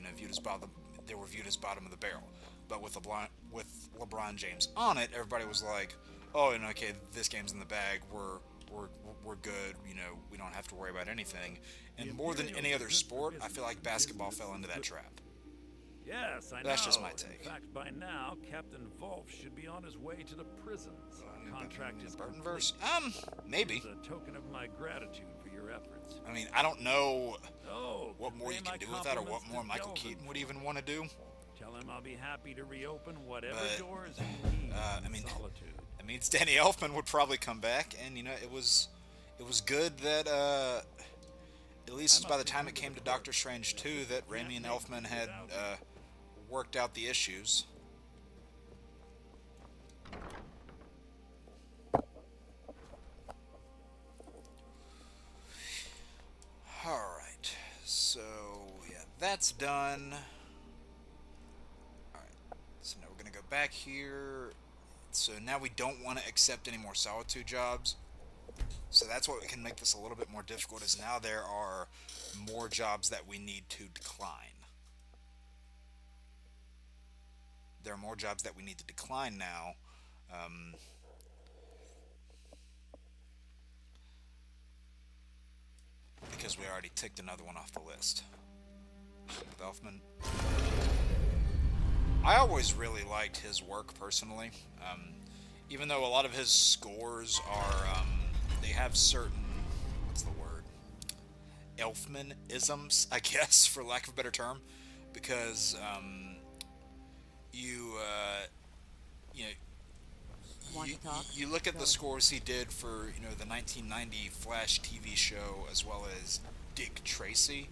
viewed as bottom of the barrel. But with LeBron James on it, everybody was like, oh, and okay, this game's in the bag. We're good. We don't have to worry about anything. And more than any other sport, I feel like basketball fell into that trap. Yes, I know. That's just my take. In fact, by now, Captain Wolf should be on his way to the prisons. Contract is Burton verse? Maybe. As a token of my gratitude for your efforts. I mean, I don't know what more convey you can my do with that, or what compliments more to Michael Delvin. Keaton would even want to do. Tell him I'll be happy to reopen whatever But, doors he needs in solitude. It means Danny Elfman would probably come back, and it was good that at least by the time it came to Doctor Strange 2 that Raimi and Elfman had worked out the issues. Alright, so yeah, that's done. Alright, so now we're going to go back here. So now we don't want to accept any more Solitude jobs. So that's what can make this a little bit more difficult, is now there are more jobs that we need to decline. There are more jobs that we need to decline now. Because we already ticked another one off the list. With Elfman. I always really liked his work personally. Even though a lot of his scores are, they have certain, what's the word? Elfman-isms, I guess, for lack of a better term. Because, you look at the scores he did for, the 1990 Flash TV show, as well as Dick Tracy.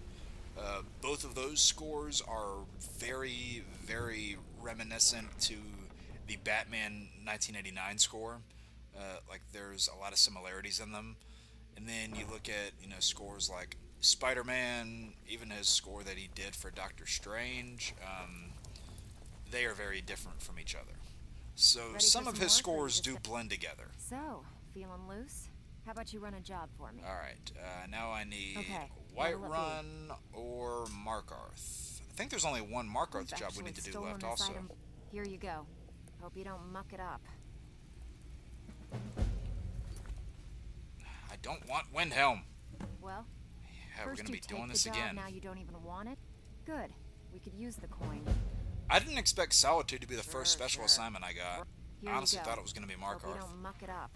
Both of those scores are very, very reminiscent to the Batman 1989 score. Like, there's a lot of similarities in them. And then you look at, scores like Spider-Man, even his score that he did for Doctor Strange. They are very different from each other. So some of his scores do blend together. So, feeling loose? How about you run a job for me? Alright, now I need what'll it Whiterun or Markarth. I think there's only one Markarth job we need to do left also. Here you go. Hope you don't muck it up. I don't want Windhelm. Well, yeah, we're first gonna you be doing take this the job, again. now you don't even want it? Good. We could use the coin. I didn't expect Solitude to be the first special assignment I got. Here I honestly you go. thought it was going to be Hope you Markarth. don't muck it up.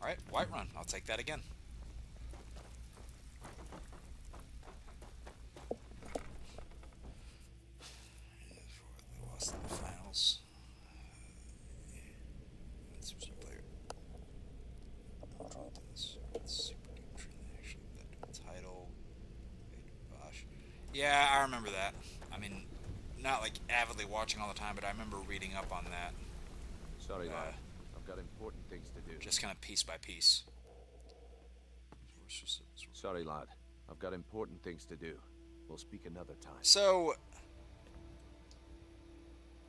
Alright, Whiterun. I'll take that again. We lost in the finals. Let's see player. I'll draw this. Super Game International. That title. Bosh. Yeah, I remember that. I mean, not like avidly watching all the time, but I remember reading up on that. Sorry, lad. I've got important things to do. Just kind of piece by piece. Sorry, lad. I've got important things to do. We'll speak another time. So,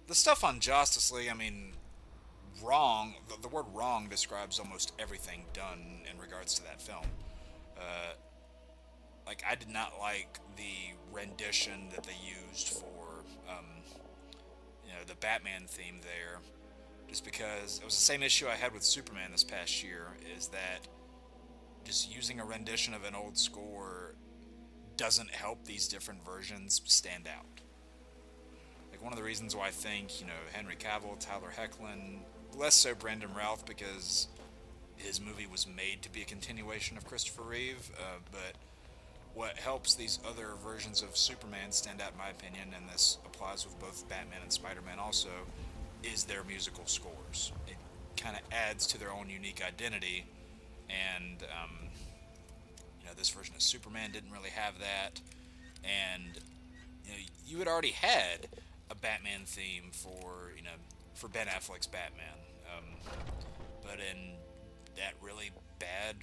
the stuff on Justice League, I mean, wrong. The word wrong describes almost everything done in regards to that film. Like, I did not like the rendition that they used for, the Batman theme there, just because it was the same issue I had with Superman this past year, is that just using a rendition of an old score doesn't help these different versions stand out. Like, one of the reasons why I think, Henry Cavill, Tyler Hoechlin, less so Brandon Routh, because his movie was made to be a continuation of Christopher Reeve, but what helps these other versions of Superman stand out, in my opinion, and this applies with both Batman and Spider-Man also, is their musical scores. It kind of adds to their own unique identity, and this version of Superman didn't really have that, and you had already had a Batman theme for Ben Affleck's Batman, but in that really bad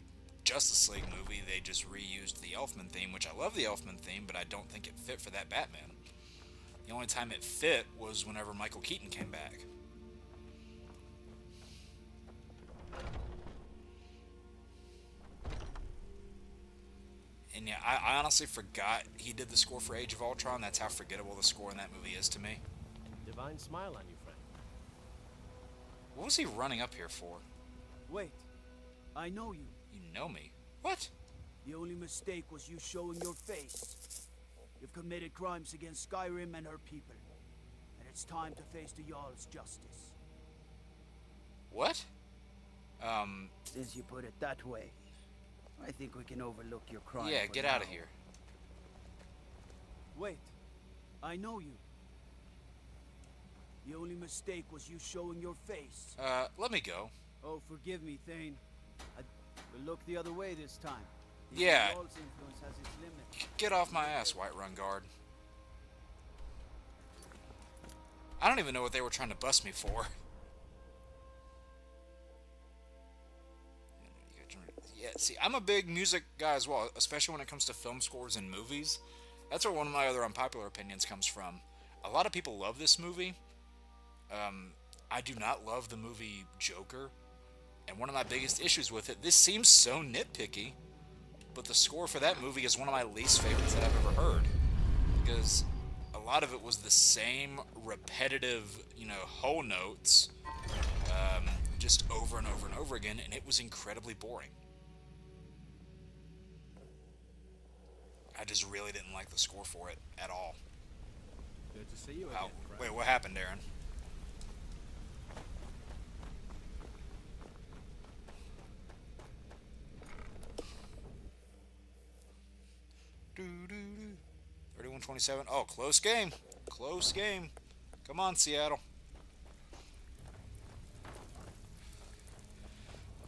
Justice League movie, they just reused the Elfman theme, which I love the Elfman theme, but I don't think it fit for that Batman. The only time it fit was whenever Michael Keaton came back. And yeah, I honestly forgot he did the score for Age of Ultron. That's how forgettable the score in that movie is to me. Divine smile on you, friend. What was he running up here for? Wait. I know you. You know me? What? The only mistake was you showing your face. You've committed crimes against Skyrim and her people. And it's time to face the Jarl's justice. What? Since you put it that way, I think we can overlook your crime. Yeah, get out of here. Wait. I know you. The only mistake was you showing your face. Let me go. Oh, forgive me, Thane. I will look the other way this time. Yeah. Jarl's influence has its limits. Get off my ass, Whiterun Guard. I don't even know what they were trying to bust me for. Yeah, see, I'm a big music guy as well, especially when it comes to film scores and movies. That's where one of my other unpopular opinions comes from. A lot of people love this movie. I do not love the movie Joker. And one of my biggest issues with it, this seems so nitpicky, but the score for that movie is one of my least favorites that I've ever heard. Because a lot of it was the same repetitive, whole notes, just over and over and over again, and it was incredibly boring. I just really didn't like the score for it at all. Good to see you again. Wait, what happened, Darren? Do, do, do. 31-27. Oh, close game. Close game. Come on, Seattle.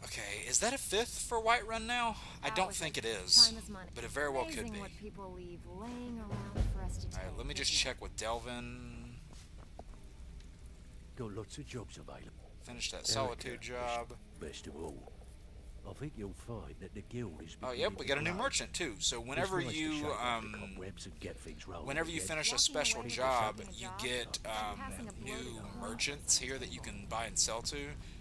Okay, is that a fifth for Whiterun now? I don't think it is, but it very well could be. What people leave laying around for us to take. Alright, let me just check with Delvin. Got lots of jobs available. Finish that Solitude job. Best of all, I think you'll find that the guild is. Oh, yep, we got a new merchant too. So whenever you finish a special job, you get new merchants here that you can buy and sell to.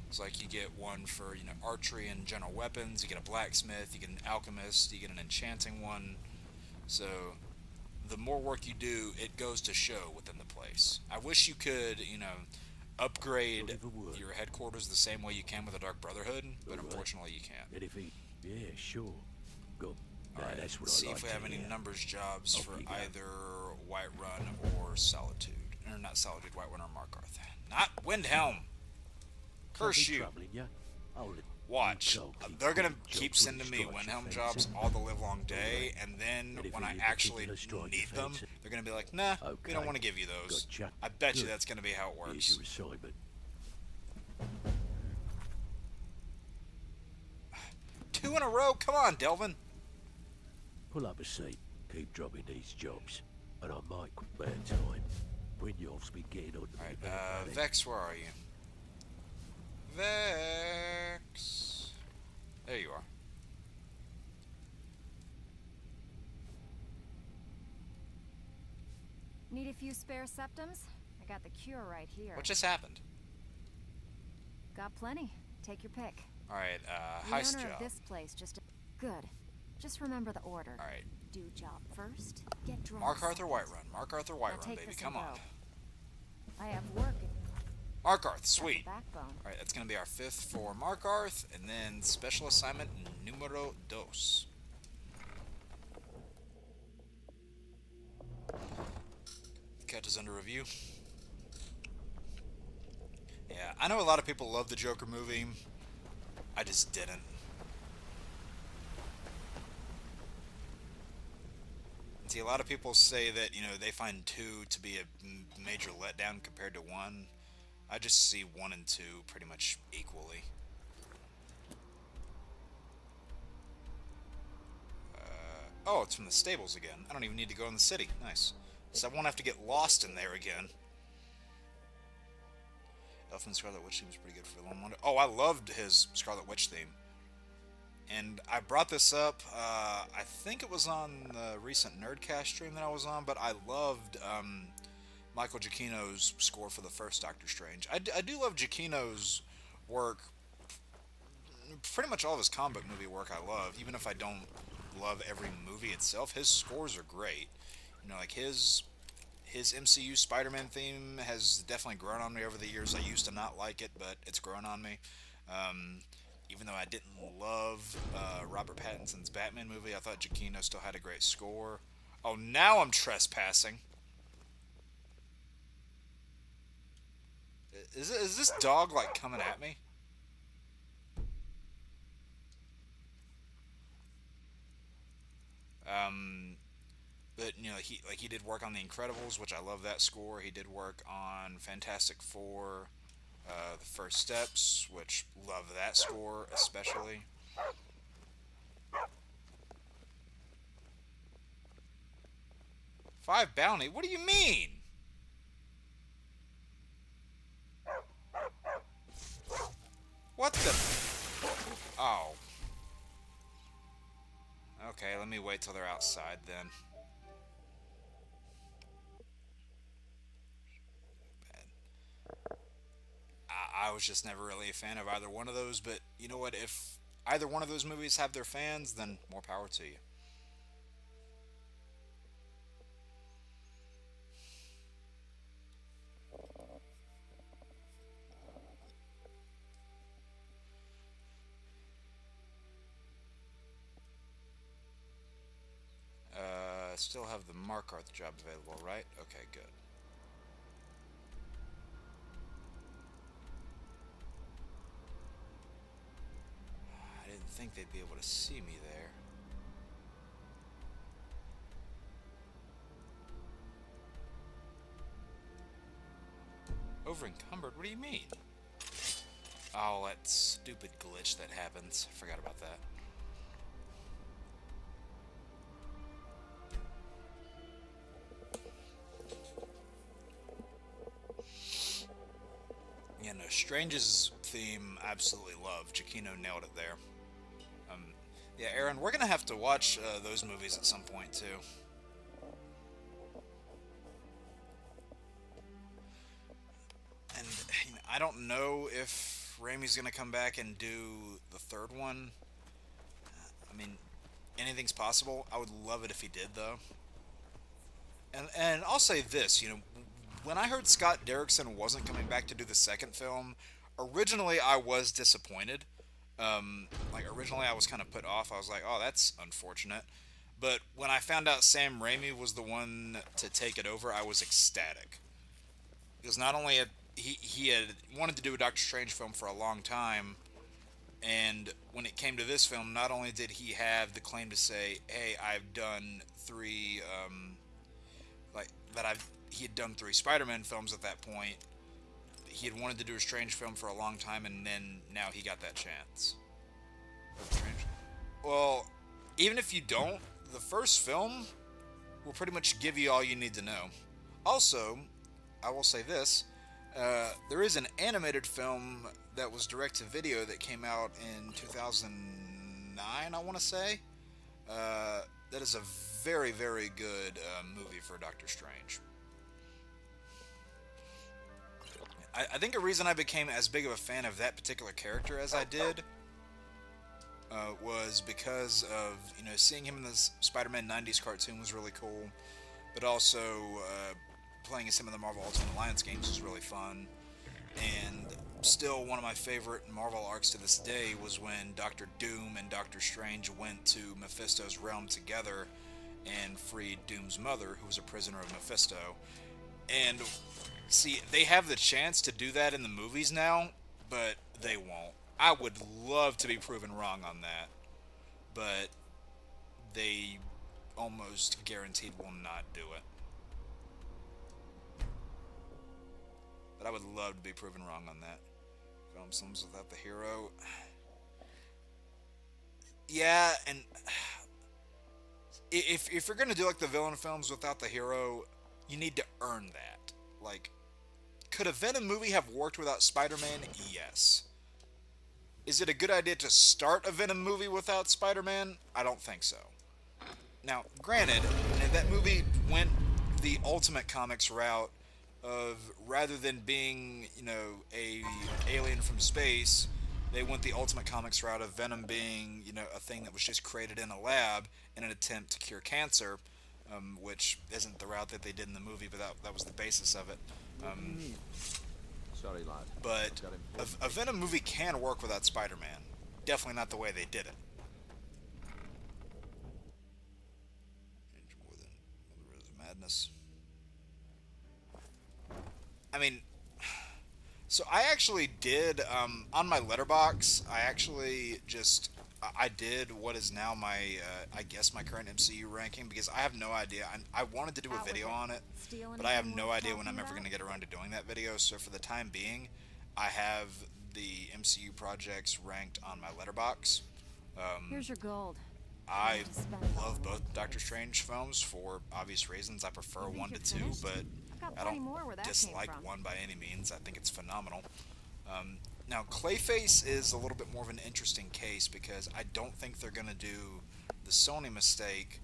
It's like you get one for archery and general weapons. You get a blacksmith. You get an alchemist. You get an enchanting one. So the more work you do, it goes to show within the place. I wish you could upgrade your headquarters the same way you can with the Dark Brotherhood, but unfortunately you can't. Yeah, sure. Go. Alright, that's what let's see I like if we have any numbers jobs for either Whiterun or Solitude. Or not Solitude, Whiterun or Markarth. Not Windhelm! Curse you! Watch. They're gonna keep sending me Windhelm jobs all the live long day, and then when I actually need them, they're gonna be like, nah, we don't want to give you those. I bet you that's gonna be how it works. 2 in a row? Come on, Delvin. Pull up a seat. Keep dropping these jobs, and I might quit bad time. Brynjolf's been getting on to me about it. Vex, where are you? Vex. There you are. Need a few spare septums? I got the cure right here. What just happened? Got plenty. Take your pick. Alright, The heist owner job. of this place good. Just remember the order. Alright, Do job first. Get drunk. Mark Arthur Whiterun. Mark Arthur Now Whiterun, take baby. this Come and on. go. I have work. Markarth, sweet. Backbone. Alright, that's going to be our 5th for Markarth, and then special assignment numero dos. Cat is under review. Yeah, I know a lot of people love the Joker movie. I just didn't. See, a lot of people say that, you know, they find 2 to be a major letdown compared to 1. I just see 1 and 2 pretty much equally. Oh, it's from the stables again. I don't even need to go in the city. Nice. So I won't have to get lost in there again. Elfman Scarlet Witch theme was pretty good for the Lone Wonder. Oh, I loved his Scarlet Witch theme. And I brought this up, I think it was on the recent Nerdcast stream that I was on, but I loved Michael Giacchino's score for the first Doctor Strange. I do love Giacchino's work. Pretty much all of his comic movie work I love, even if I don't love every movie itself. His scores are great. You know, like his MCU Spider-Man theme has definitely grown on me over the years. I used to not like it, but it's grown on me. Even though I didn't love Robert Pattinson's Batman movie, I thought Giacchino still had a great score. Oh, now I'm trespassing. Is this dog, like, coming at me? But, you know, he did work on The Incredibles, which I love that score. He did work on Fantastic Four, The First Steps, which love that score especially. Five bounty? What do you mean? What the? Oh. Okay, let me wait till they're outside then. I was just never really a fan of either one of those, but you know what? If either one of those movies have their fans, then more power to you. Still have the Markarth job available, right? Okay, good. I didn't think they'd be able to see me there. Over encumbered? What do you mean? Oh, that stupid glitch that happens. I forgot about that. Yeah, no, Strange's theme, absolutely love. Giacchino nailed it there. Yeah, Aaron, we're gonna have to watch those movies at some point too. And you know, I don't know if Raimi's gonna come back and do the third one. I mean, anything's possible. I would love it if he did, though. And I'll say this, you know, when I heard Scott Derrickson wasn't coming back to do the second film, originally I was disappointed. Like, originally I was kind of put off. I was like, oh, that's unfortunate. But when I found out Sam Raimi was the one to take it over, I was ecstatic. Because not only had he had wanted to do a Doctor Strange film for a long time, and when it came to this film, not only did he have the claim to say, hey, I've done three, he had done 3 Spider-Man films at that point. He had wanted to do a Strange film for a long time, and then now he got that chance. Well, even if you don't, the first film will pretty much give you all you need to know. Also, I will say this, there is an animated film that was direct-to-video that came out in 2009, I want to say. That is a very, very good movie for Doctor Strange. I think a reason I became as big of a fan of that particular character as I did was because of, seeing him in this Spider-Man 90s cartoon was really cool, but also playing as him in the Marvel Ultimate Alliance games was really fun. And still one of my favorite Marvel arcs to this day was when Doctor Doom and Doctor Strange went to Mephisto's realm together and freed Doom's mother, who was a prisoner of Mephisto. And see, they have the chance to do that in the movies now, but they won't. I would love to be proven wrong on that, but they almost guaranteed will not do it. But I would love to be proven wrong on that. Film films without the hero. Yeah, and if you're gonna do like the villain films without the hero, you need to earn that. Like, could a Venom movie have worked without Spider-Man? Yes. Is it a good idea to start a Venom movie without Spider-Man? I don't think so. Now, granted, that movie went the Ultimate Comics route of, rather than being, a alien from space, they went the Ultimate Comics route of Venom being, a thing that was just created in a lab in an attempt to cure cancer, which isn't the route that they did in the movie, but that was the basis of it. Sorry, lad. But a Venom movie can work without Spider-Man. Definitely not the way they did it. More than madness. I mean, so I actually did, on my letterbox, I did what is now my, I guess my current MCU ranking, because I have no idea. I wanted to do a video on it, but I have no idea when I'm ever going to get around to doing that video, so for the time being, I have the MCU projects ranked on my letterbox. Here's your gold. I love both Doctor Strange films for obvious reasons. I prefer 1 to 2, but I don't dislike one by any means. I think it's phenomenal. Now, Clayface is a little bit more of an interesting case because I don't think they're going to do the Sony mistake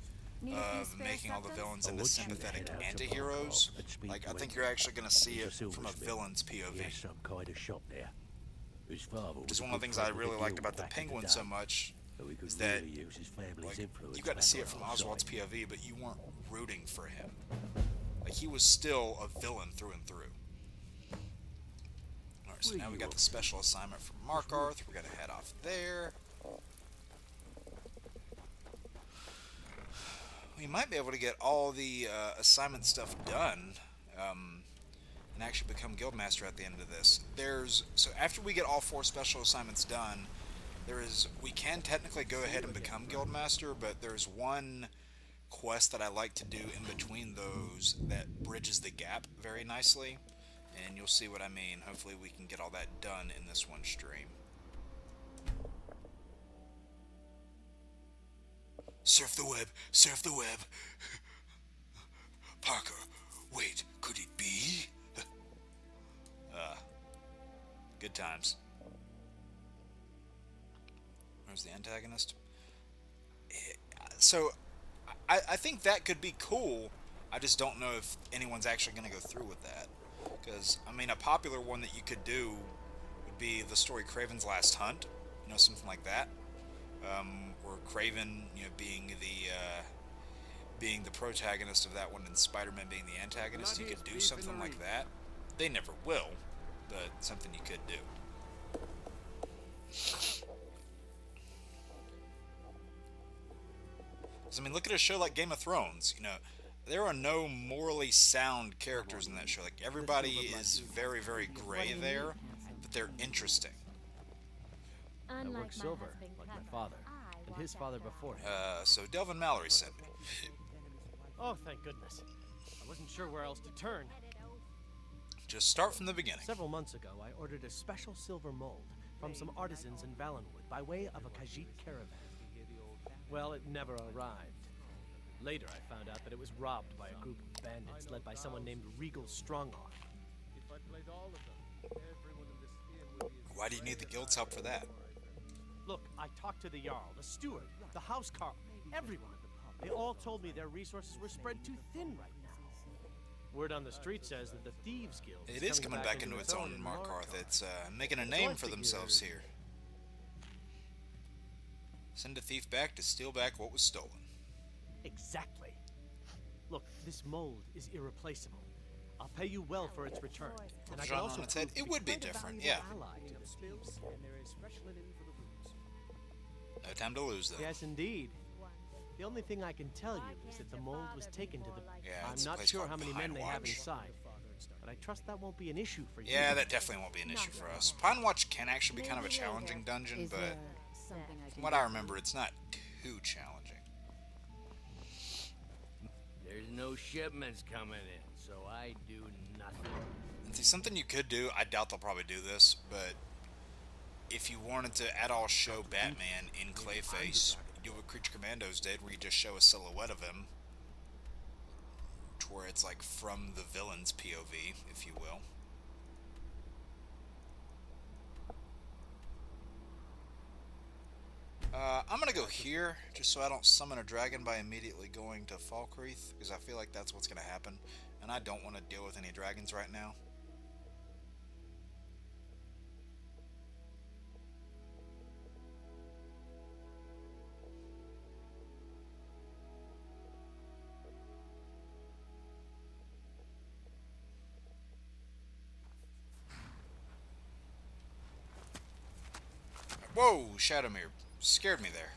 of making all the villains into sympathetic anti-heroes. Like, I think you're actually going to see it from a villain's POV. Some kind of shop there. His father Which is one of the things I really liked about the Penguin so much, is that you got to see it from Oswald's POV, but you weren't rooting for him. Like, he was still a villain through and through. Alright, so now we got the special assignment from Markarth. We're gonna head off there. We might be able to get all the assignment stuff done, and actually become Guildmaster at the end of this. So after we get all 4 special assignments done, we can technically go ahead and become Guildmaster, but there's one quest that I like to do in between those that bridges the gap very nicely, and you'll see what I mean. Hopefully we can get all that done in this one stream. Surf the web, surf the web. Parker, wait, could it be? Good times. Where's the antagonist? So, I think that could be cool. I just don't know if anyone's actually going to go through with that. Because, I mean, a popular one that you could do would be the story Kraven's Last Hunt. Something like that. Or Kraven, being the protagonist of that one and Spider-Man being the antagonist. You could do something like that. They never will, but something you could do. I mean, look at a show like Game of Thrones. There are no morally sound characters in that show. Like, everybody is very, very gray there, but they're interesting. I work silver, like my father, and his father before him. So Delvin Mallory sent me. Oh, thank goodness. I wasn't sure where else to turn. Just start from the beginning. Several months ago, I ordered a special silver mold from some artisans in Valenwood by way of a Khajiit caravan. Well, it never arrived. Later, I found out that it was robbed by a group of bandits led by someone named Regal Strongarm. Why do you need the guild's help for that? Look, I talked to the Jarl, the steward, the housecarl, everyone. They all told me their resources were spread too thin right now. Word on the street says that the Thieves Guild is coming back into its own in Markarth. It's making a name for themselves here. Send a thief back to steal back what was stolen. Exactly. Look, this mold is irreplaceable. I'll pay you well for its return. And I can also on its head, it would be different, yeah. No time to lose, though. Yes, indeed. The only thing I can tell you is that the mold was taken to the... Yeah, I'm not sure how many men they have inside, but I trust that won't be an issue for you. Yeah, that definitely won't be an issue for us. Pine Watch can actually be kind of a challenging dungeon, but from what I remember, it's not too challenging. There's no shipments coming in, so I do nothing. And see, something you could do, I doubt they'll probably do this, but if you wanted to at all show Batman in Clayface, you do what Creature Commandos did, where you just show a silhouette of him, to where it's like from the villain's POV, if you will. I'm gonna go here, just so I don't summon a dragon by immediately going to Falkreath, because I feel like that's what's gonna happen, and I don't want to deal with any dragons right now. Whoa, Shadowmere. Scared me there.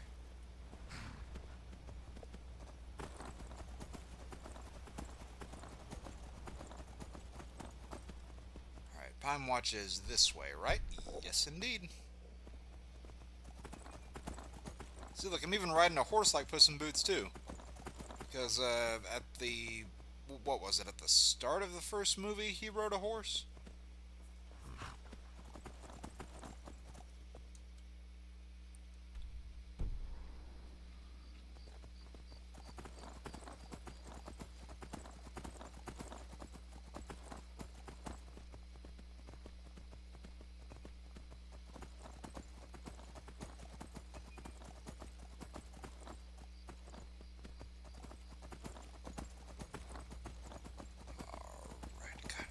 Alright, Pine Watch is this way, right? Yes, indeed. See, look, I'm even riding a horse like Puss in Boots, too. Because, at the... what was it? At the start of the first movie, he rode a horse?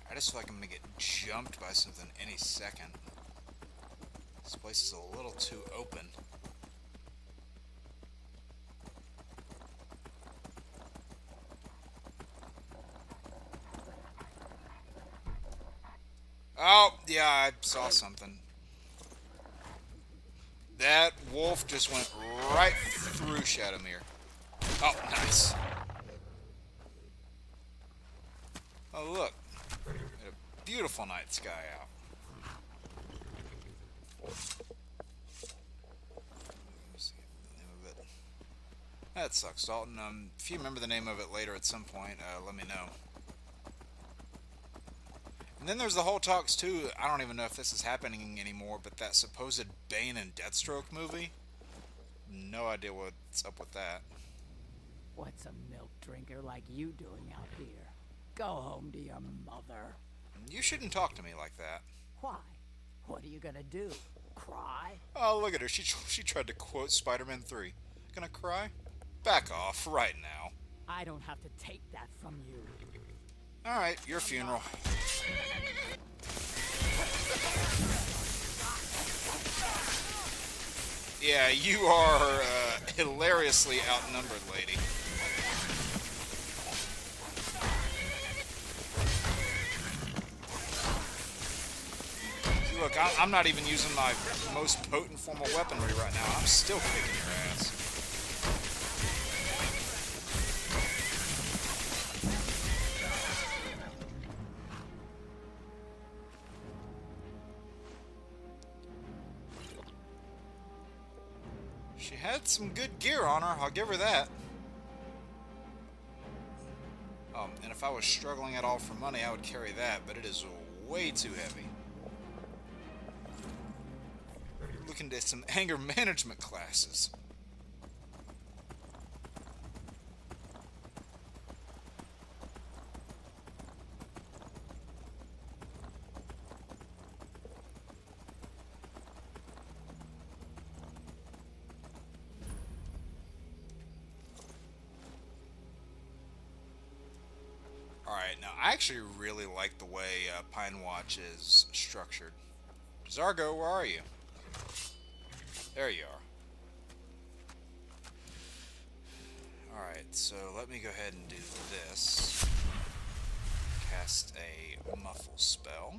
I just feel like I'm gonna get jumped by something any second. This place is a little too open. Oh, yeah, I saw something. That wolf just went right through Shadowmere. Oh, nice. Oh, look. A beautiful night sky out. That sucks, Dalton. If you remember the name of it later at some point, let me know. And then there's the whole talks, too. I don't even know if this is happening anymore, but that supposed Bane and Deathstroke movie? No idea what's up with that. What's a milk drinker like you doing out here? Go home to your mother. You shouldn't talk to me like that. Why? What are you gonna do? Cry? Oh, look at her. She tried to quote Spider-Man 3. Gonna cry? Back off right now. I don't have to take that from you. Alright, your funeral. Yeah, you are hilariously outnumbered, lady. See, look, I'm not even using my most potent form of weaponry right now. I'm still kicking your ass. She had some good gear on her, I'll give her that. And if I was struggling at all for money, I would carry that, but it is way too heavy. Looking at some anger management classes. Alright, now I actually really like the way Pine Watch is structured. Zargo, where are you? There you are. Alright, so let me go ahead and do this. Cast a muffle spell.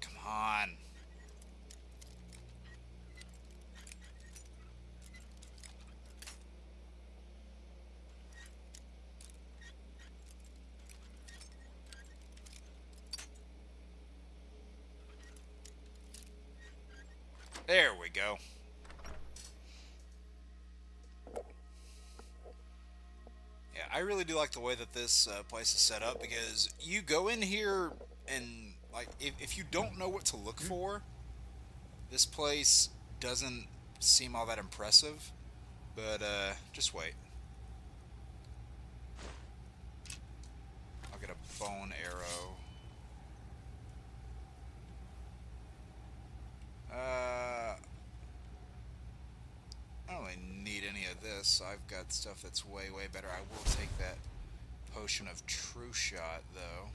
Come on. There we go. Yeah, I really do like the way that this place is set up, because you go in here and, like, if you don't know what to look for, this place doesn't seem all that impressive, but just wait. I'll get a bone arrow. I don't really need any of this. I've got stuff that's way, way better. I will take that potion of true shot, though.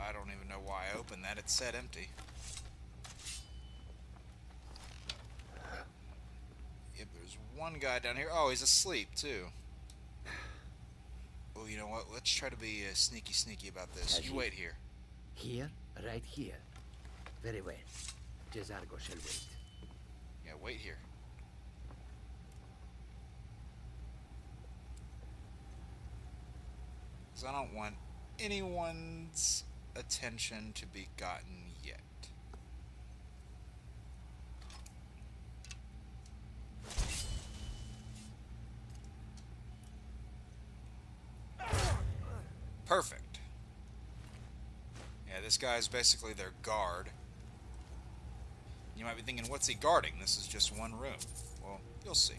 I don't even know why I opened that. It said empty. Yep, there's one guy down here. Oh, he's asleep, too. Oh, you know what? Let's try to be sneaky about this. You wait here. Here? Right here. Very well. Jezargo shall wait. Yeah, wait here. Because I don't want anyone's attention to be gotten yet. Perfect. Yeah, this guy's basically their guard. You might be thinking, what's he guarding? This is just one room. Well, you'll see.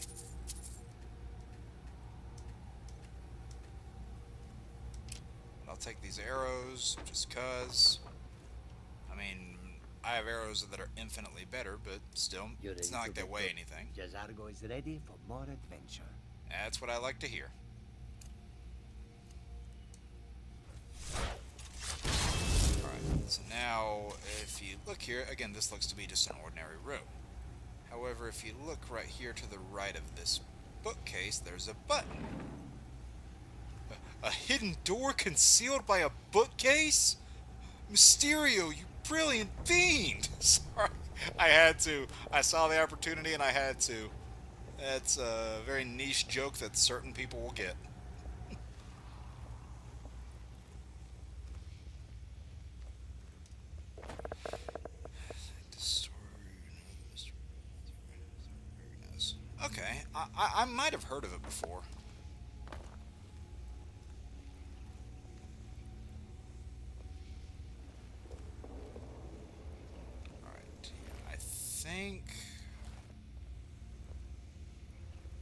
I'll take these arrows, just cuz. I mean, I have arrows that are infinitely better, but still, it's not like they weigh anything. Jezargo is ready for more adventure. That's what I like to hear. Alright, so now, if you look here, again, this looks to be just an ordinary room. However, if you look right here to the right of this bookcase, there's a button. A hidden door concealed by a bookcase? Mysterio, you brilliant fiend! Sorry, I had to. I saw the opportunity and I had to. That's a very niche joke that certain people will get. Okay, I might have heard of it before. Alright, I think...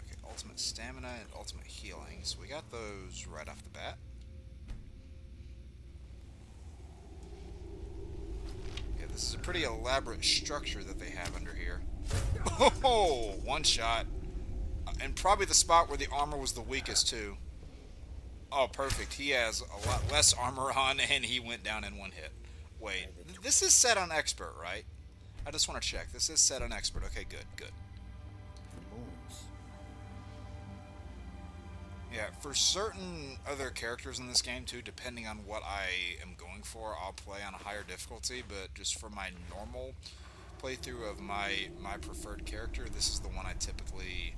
Okay, ultimate stamina and ultimate healing. So we got those right off the bat. Yeah, this is a pretty elaborate structure that they have under here. Oh, one shot. And probably the spot where the armor was the weakest, too. Oh, perfect. He has a lot less armor on, and he went down in one hit. Wait, this is set on expert, right? I just want to check. This is set on expert. Okay, good. Yeah, for certain other characters in this game, too, depending on what I am going for, I'll play on a higher difficulty, but just for my normal playthrough of my preferred character, this is the one I typically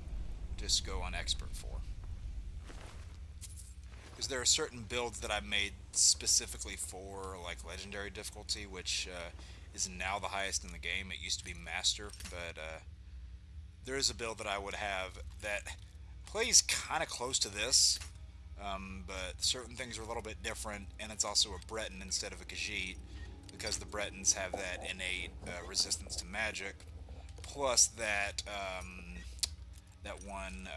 just go on expert for. Because there are certain builds that I've made specifically for like legendary difficulty, which is now the highest in the game. It used to be master, but there is a build that I would have that plays kind of close to this, but certain things are a little bit different, and it's also a Breton instead of a Khajiit, because the Bretons have that innate resistance to magic, plus that that one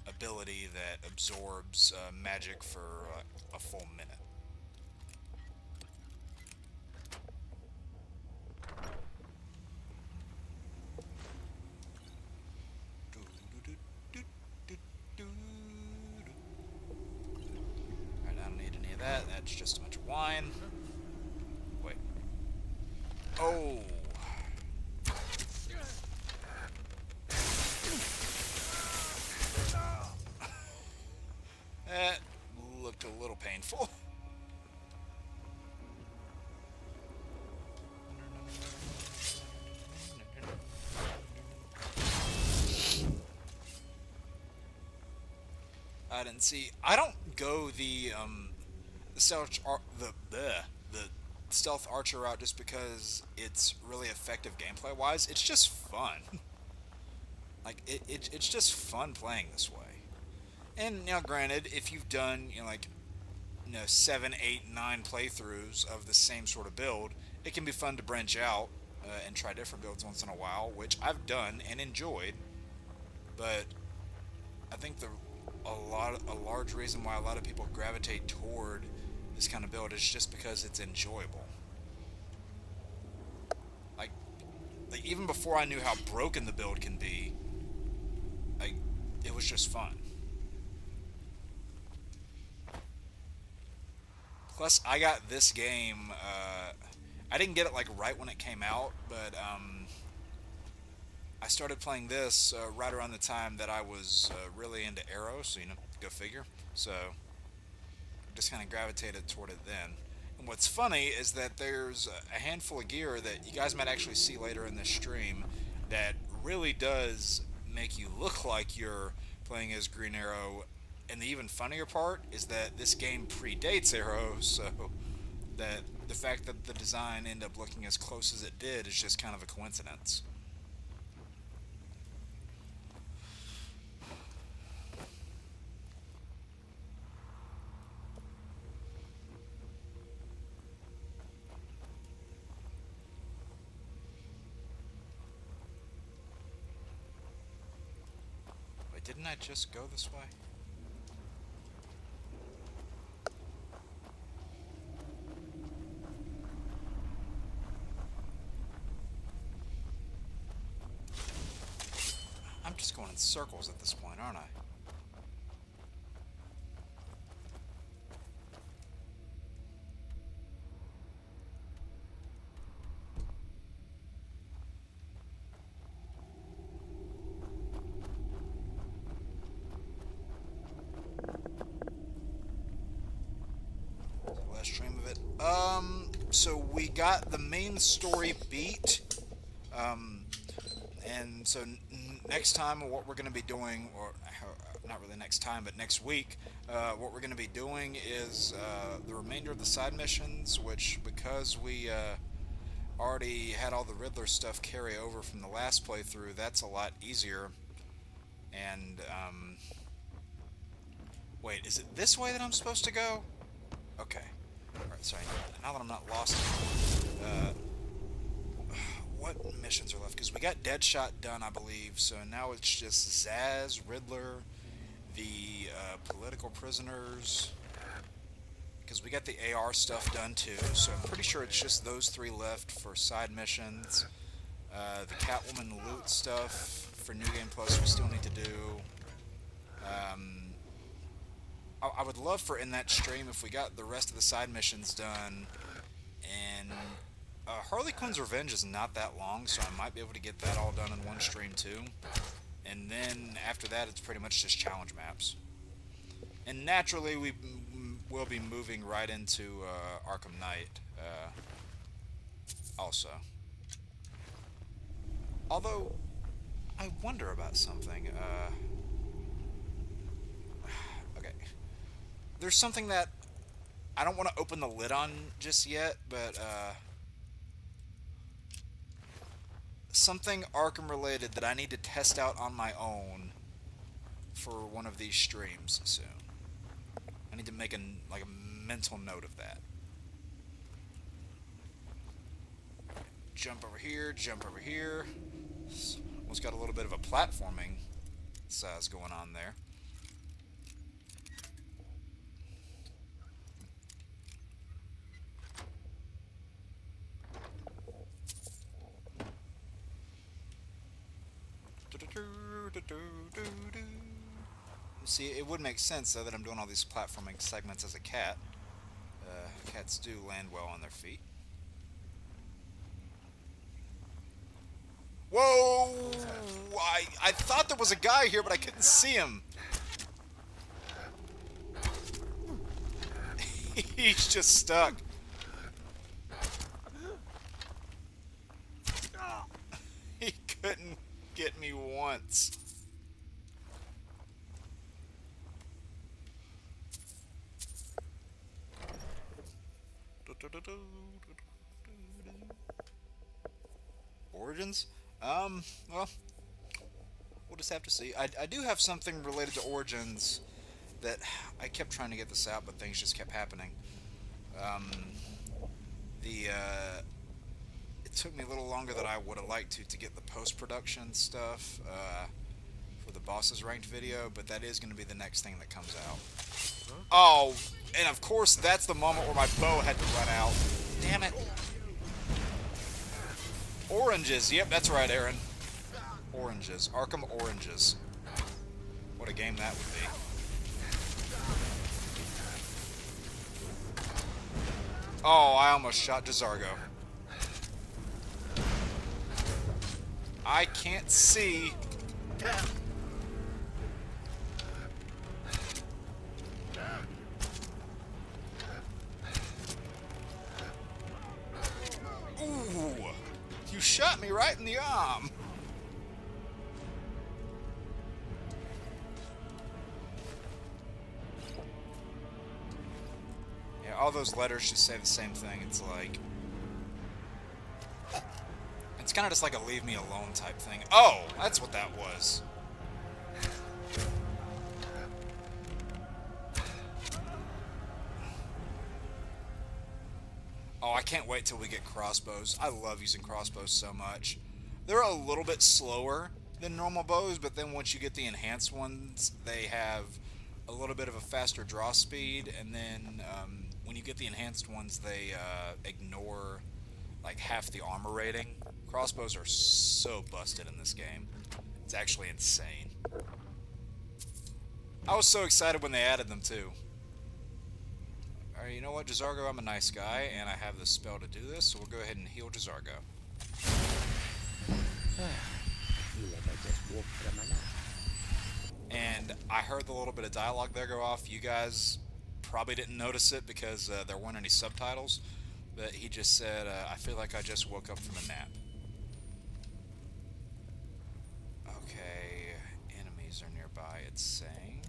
ability that absorbs magic for a full minute. just a bunch of wine. Wait. Oh. That looked a little painful. I didn't see. I don't go the stealth archer route just because it's really effective gameplay wise. It's just fun. Like it's just fun playing this way. And now, granted, if you've done 7, 8, 9 playthroughs of the same sort of build, it can be fun to branch out and try different builds once in a while, which I've done and enjoyed. But I think a large reason why a lot of people gravitate toward this kind of build is just because it's enjoyable. Like even before I knew how broken the build can be, it was just fun. Plus, I got this game, I didn't get it right when it came out, but I started playing this right around the time that I was really into Arrow, so go figure. So just kind of gravitated toward it then. And what's funny is that there's a handful of gear that you guys might actually see later in this stream that really does make you look like you're playing as Green Arrow. And the even funnier part is that this game predates Arrow, so that the fact that the design ended up looking as close as it did is just kind of a coincidence. Wait, didn't I just go this way? I'm just going in circles at this point, aren't I? Last stream of it. So we got the main story beat. And so next time, what we're going to be doing, or not really next time, but next week, what we're going to be doing is the remainder of the side missions, which, because we already had all the Riddler stuff carry over from the last playthrough, that's a lot easier. And, wait, is it this way that I'm supposed to go? Okay. Alright, sorry, now that I'm not lost what missions are left? Because we got Deadshot done, I believe, so now it's just Zaz, Riddler, the political prisoners, because we got the AR stuff done too, so I'm pretty sure it's just those 3 left for side missions. The Catwoman loot stuff for New Game Plus we still need to do. I would love for in that stream if we got the rest of the side missions done, and Harley Quinn's Revenge is not that long, so I might be able to get that all done in one stream too. And then after that, it's pretty much just challenge maps. And naturally, we will be moving right into Arkham Knight also. Although, I wonder about something. Okay. There's something that I don't want to open the lid on just yet, but something Arkham related that I need to test out on my own for one of these streams soon. I need to make a mental note of that. Jump over here, jump over here. Almost got a little bit of a platforming size going on there. See, it would make sense though that I'm doing all these platforming segments as a cat. Cats do land well on their feet. Whoa! I thought there was a guy here, but I couldn't see him. He's just stuck. He couldn't get me once. Origins? Well, we'll just have to see. I do have something related to Origins that I kept trying to get this out, but things just kept happening. It took me a little longer than I would have liked to get the post-production stuff for the bosses ranked video, but that is going to be the next thing that comes out. Oh, and of course that's the moment where my bow had to run out. Damn it. Oranges. Yep, that's right, Aaron. Oranges. Arkham Oranges. What a game that would be. Oh, I almost shot Desargo. I can't see. Ooh, you shot me right in the arm. Yeah, all those letters just say the same thing. It's like, it's kind of just like a leave me alone type thing. Oh, that's what that was. Oh, I can't wait till we get crossbows. I love using crossbows so much. They're a little bit slower than normal bows, but then once you get the enhanced ones, they have a little bit of a faster draw speed, and then when you get the enhanced ones, they ignore like half the armor rating. Crossbows are so busted in this game. It's actually insane. I was so excited when they added them too. Alright, you know what, Desargo, I'm a nice guy, and I have the spell to do this, so we'll go ahead and heal Desargo. And I heard the little bit of dialogue there go off. You guys probably didn't notice it because there weren't any subtitles, but he just said, I feel like I just woke up from a nap. Okay, enemies are nearby, it's saying.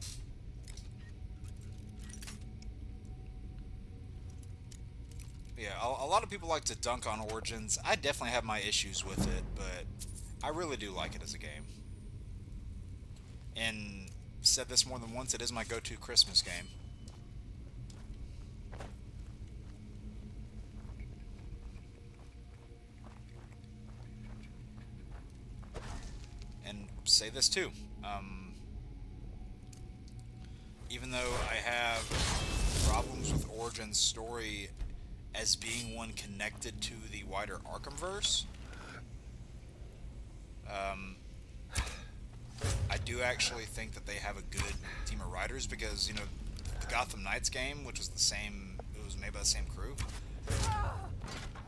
Yeah, a lot of people like to dunk on Origins. I definitely have my issues with it, but I really do like it as a game. And said this more than once, it is my go-to Christmas game. And say this too. Even though I have problems with Origins' story as being one connected to the wider Arkhamverse, I do actually think that they have a good team of writers because, you know, the Gotham Knights game, which was the same, it was made by the same crew.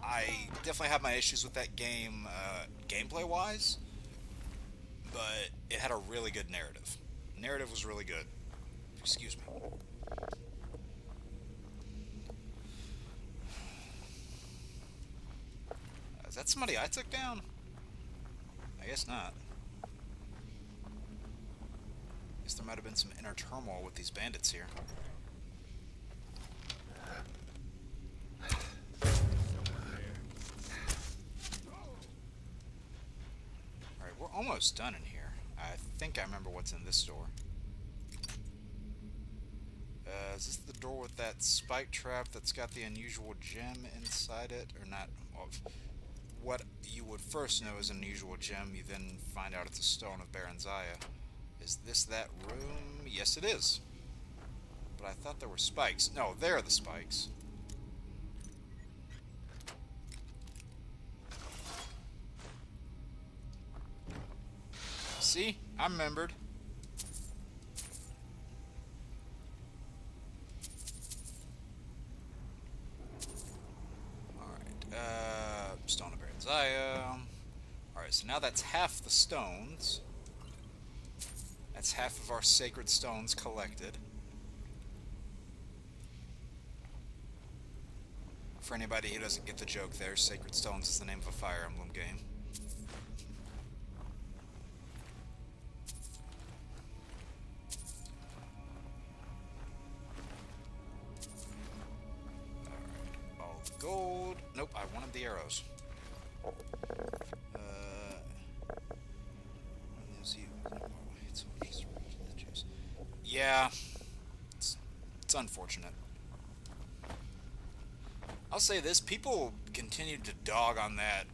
I definitely have my issues with that game gameplay-wise, but it had a really good narrative. The narrative was really good. Excuse me. Is that somebody I took down? I guess not. Guess there might have been some inner turmoil with these bandits here. Alright, we're almost done in here. I think I remember what's in this door. Is this the door with that spike trap that's got the unusual gem inside it? Or not? Well, what you would first know is an unusual gem, you then find out it's a stone of Baronzaya. Is this that room? Yes, it is. But I thought there were spikes. No, there are the spikes. See? I remembered. Isaiah. Alright, so now that's half the stones. That's half of our sacred stones collected. For anybody who doesn't get the joke there, Sacred Stones is the name of a Fire Emblem game. Alright, all the gold. Nope, I wanted the arrows. Yeah, it's unfortunate. I'll say this, people continued to dog on that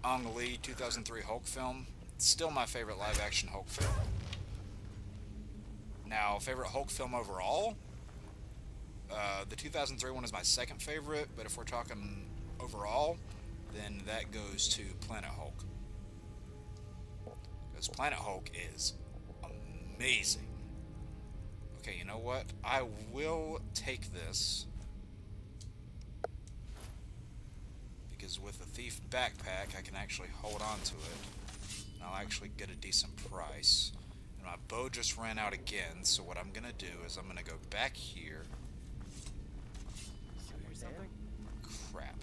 Ang Lee 2003 Hulk film. It's still my favorite live-action Hulk film. Now, favorite Hulk film overall? The 2003 one is my second favorite, but if we're talking overall, then that goes to Planet Hulk. Because Planet Hulk is amazing. Okay, you know what? I will take this. Because with a thief backpack, I can actually hold on to it. And I'll actually get a decent price. And my bow just ran out again, so what I'm gonna do is I'm gonna go back here. Crap.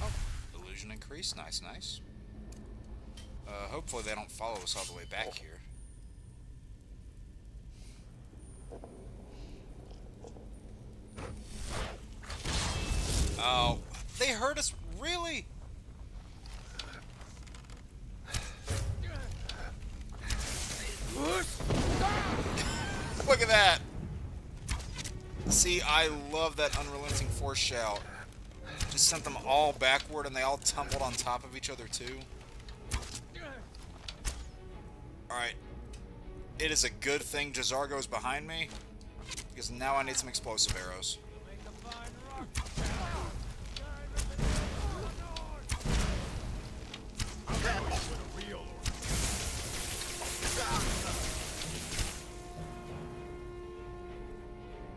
Oh, illusion increase. Nice, nice. Hopefully they don't follow us all the way back here. Oh, they hurt us? Really? Look at that! See, I love that unrelenting force shout. Just sent them all backward and they all tumbled on top of each other too. Alright. It is a good thing Jazargo's behind me, because now I need some explosive arrows.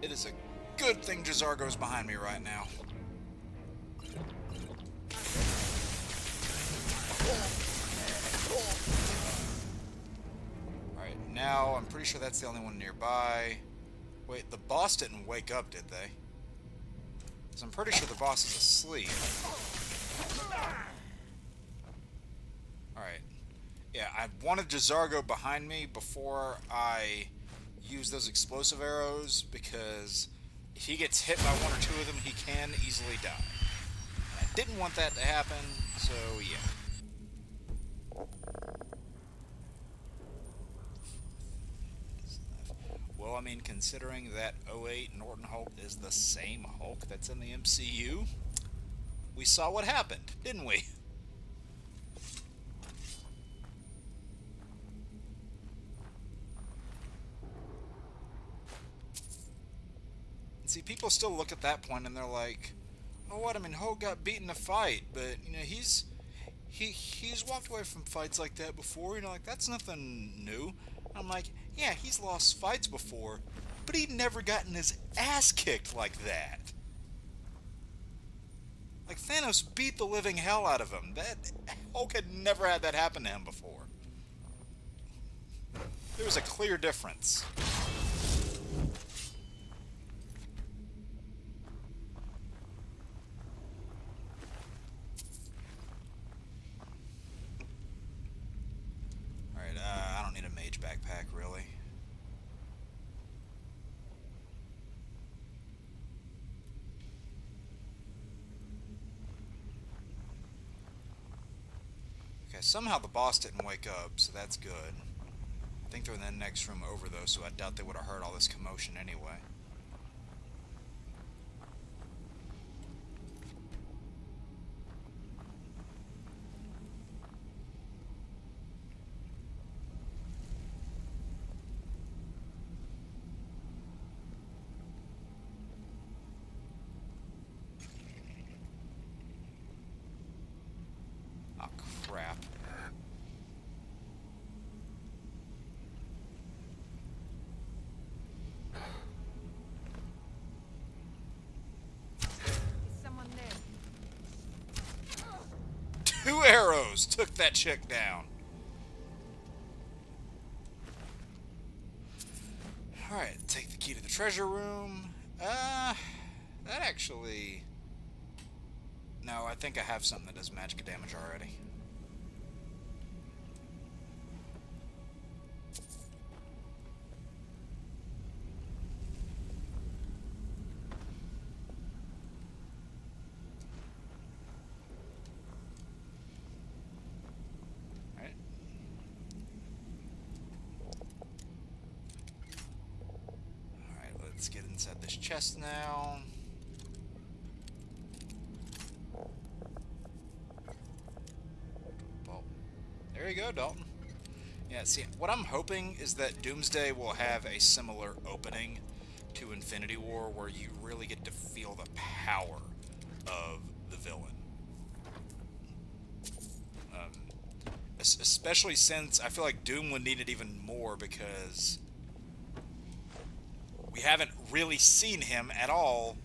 It is a good thing Jazargo's behind me right now. Alright, now I'm pretty sure that's the only one nearby. Wait, the boss didn't wake up, did they? Because I'm pretty sure the boss is asleep. Alright. Yeah, I wanted Jazargo behind me before I use those explosive arrows, because if he gets hit by one or two of them, he can easily die. And I didn't want that to happen, so yeah. Well, I mean, considering that 08 Norton Hulk is the same Hulk that's in the MCU, we saw what happened, didn't we? And see, people still look at that point and they're like, oh, what? I mean, Hulk got beat in a fight, but, you know, he's walked away from fights like that before, you know, like, that's nothing new. I'm like, yeah, he's lost fights before, but he'd never gotten his ass kicked like that. Like, Thanos beat the living hell out of him. That Hulk had never had that happen to him before. There was a clear difference. Alright, I don't need a mage backpack, really. Okay, somehow the boss didn't wake up, so that's good. I think they're in the next room over, though, so I doubt they would have heard all this commotion anyway. Oh, crap. almost took that chick down. Alright, take the key to the treasure room. That actually... No, I think I have something that does magic damage already. Let's get inside this chest now. There you go, Dalton. Yeah, see, what I'm hoping is that Doomsday will have a similar opening to Infinity War, where you really get to feel the power of the villain. Especially since I feel like Doom would need it even more, because we haven't really seen him at all,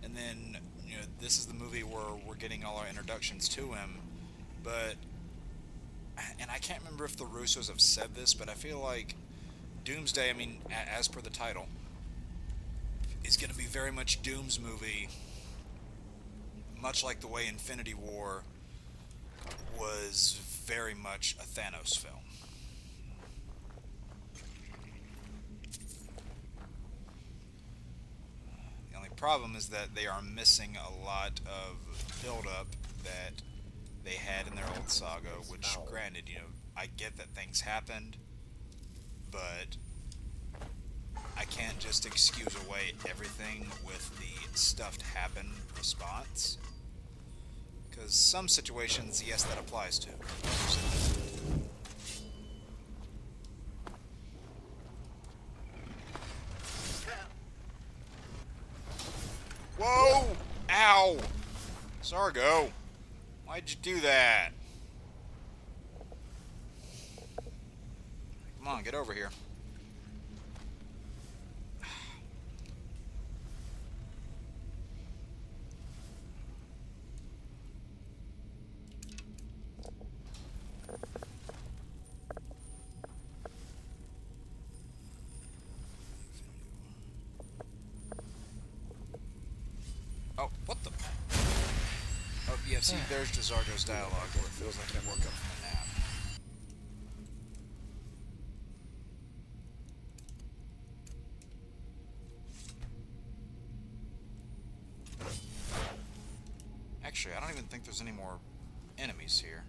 and then, you know, this is the movie where we're getting all our introductions to him. But, and I can't remember if the Russos have said this, but I feel like Doomsday, I mean, as per the title, is going to be very much Doom's movie, much like the way Infinity War was very much a Thanos film. Problem is that they are missing a lot of build-up that they had in their old saga, which, granted, you know, I get that things happened, but I can't just excuse away everything with the stuff happen response, because some situations, yes, that applies to. Whoa! Ow! Sargo! Why'd you do that? Come on, get over here. Oh, what the? Oh, yeah, see, there's Jazargo's dialogue, where it feels like I woke up from a nap. Actually, I don't even think there's any more enemies here.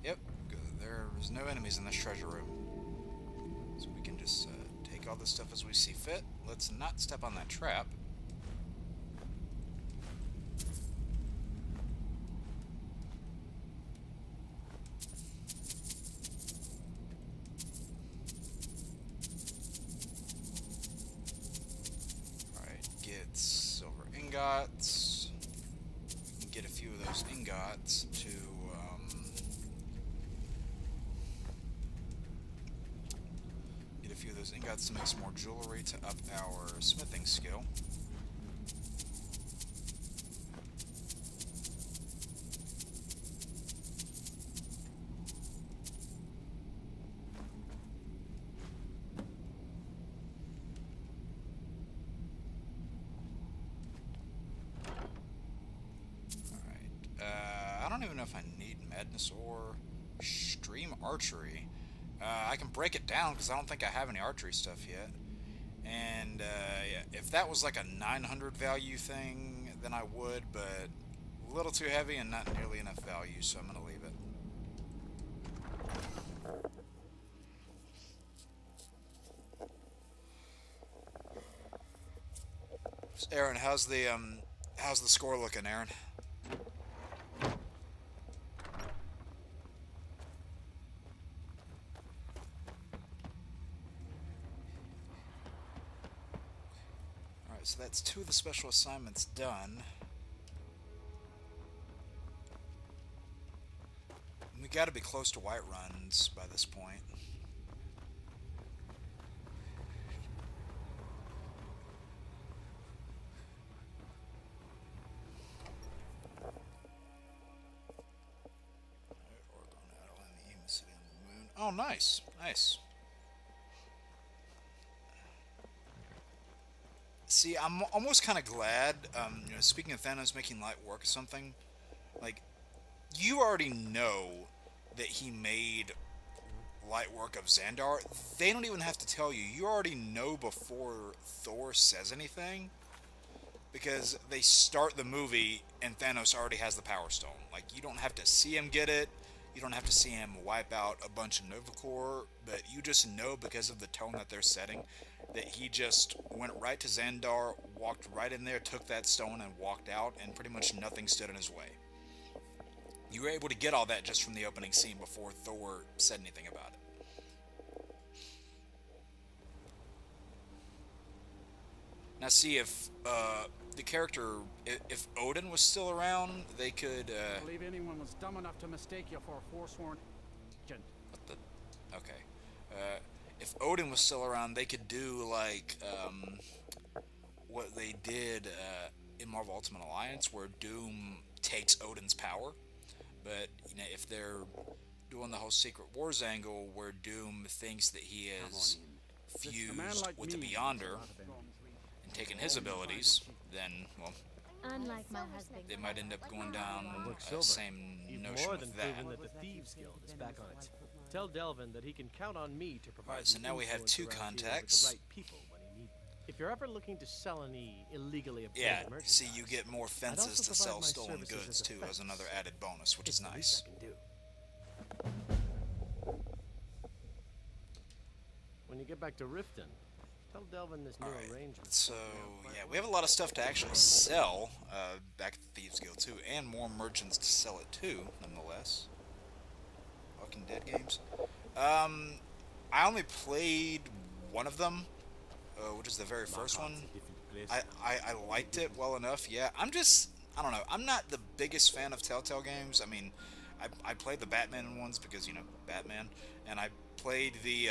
Yep, there's no enemies in this treasure room. So we can just take all this stuff as we see fit. Let's not step on that trap. Alright, get silver ingots. We can get a few of those ingots to ingots to make some more jewelry to up our smithing skill. Alright, I don't even know if I need madness or stream archery. I can break it down because I don't think I have any archery stuff yet. And yeah, if that was like a 900 value thing, then I would, but a little too heavy and not nearly enough value, so I'm going to leave it. So Aaron, how's the score looking, Aaron? So that's 2 of the special assignments done. We got to be close to Whiteruns by this point. Oh, nice. Nice. See, I'm almost kind of glad, speaking of Thanos making light work or something, like, you already know that he made light work of Xandar. They don't even have to tell you. You already know before Thor says anything, because they start the movie and Thanos already has the Power Stone. Like, you don't have to see him get it, you don't have to see him wipe out a bunch of Nova Corps, but you just know because of the tone that they're setting that he just went right to Xandar, walked right in there, took that stone, and walked out, and pretty much nothing stood in his way. You were able to get all that just from the opening scene before Thor said anything about it. Now see, if the character, if Odin was still around, they could... I believe anyone was dumb enough to mistake you for a forsworn agent. What the... Okay. If Odin was still around, they could do, like, what they did in Marvel Ultimate Alliance, where Doom takes Odin's power. But, you know, if they're doing the whole Secret Wars angle, where Doom thinks that he is fused with the Beyonder and taking his abilities, then, well, Unlike my husband. they might end up going down the same notion more than with that. proven that the Thieves Guild is back on its feet. Tell Delvin that he can count on me to provide. Alright, so now we have influence 2 around here contacts. with the right people when he needs them. If you're ever looking to sell any illegally obtained Yeah, merchandise, see, you get more fences also to sell provide my stolen services goods as a too, as fence. another added bonus, which is It's the nice. least I can do. When you get back to Riften, tell Delvin this new arrangement. So, yeah, we have a lot of stuff to actually sell back at the Thieves Guild too, and more merchants to sell it to, nonetheless. Walking Dead games. I only played one of them, which is the very first one. I liked it well enough, yeah. I don't know, I'm not the biggest fan of Telltale games. I mean, I played the Batman ones because, you know, Batman, and I played the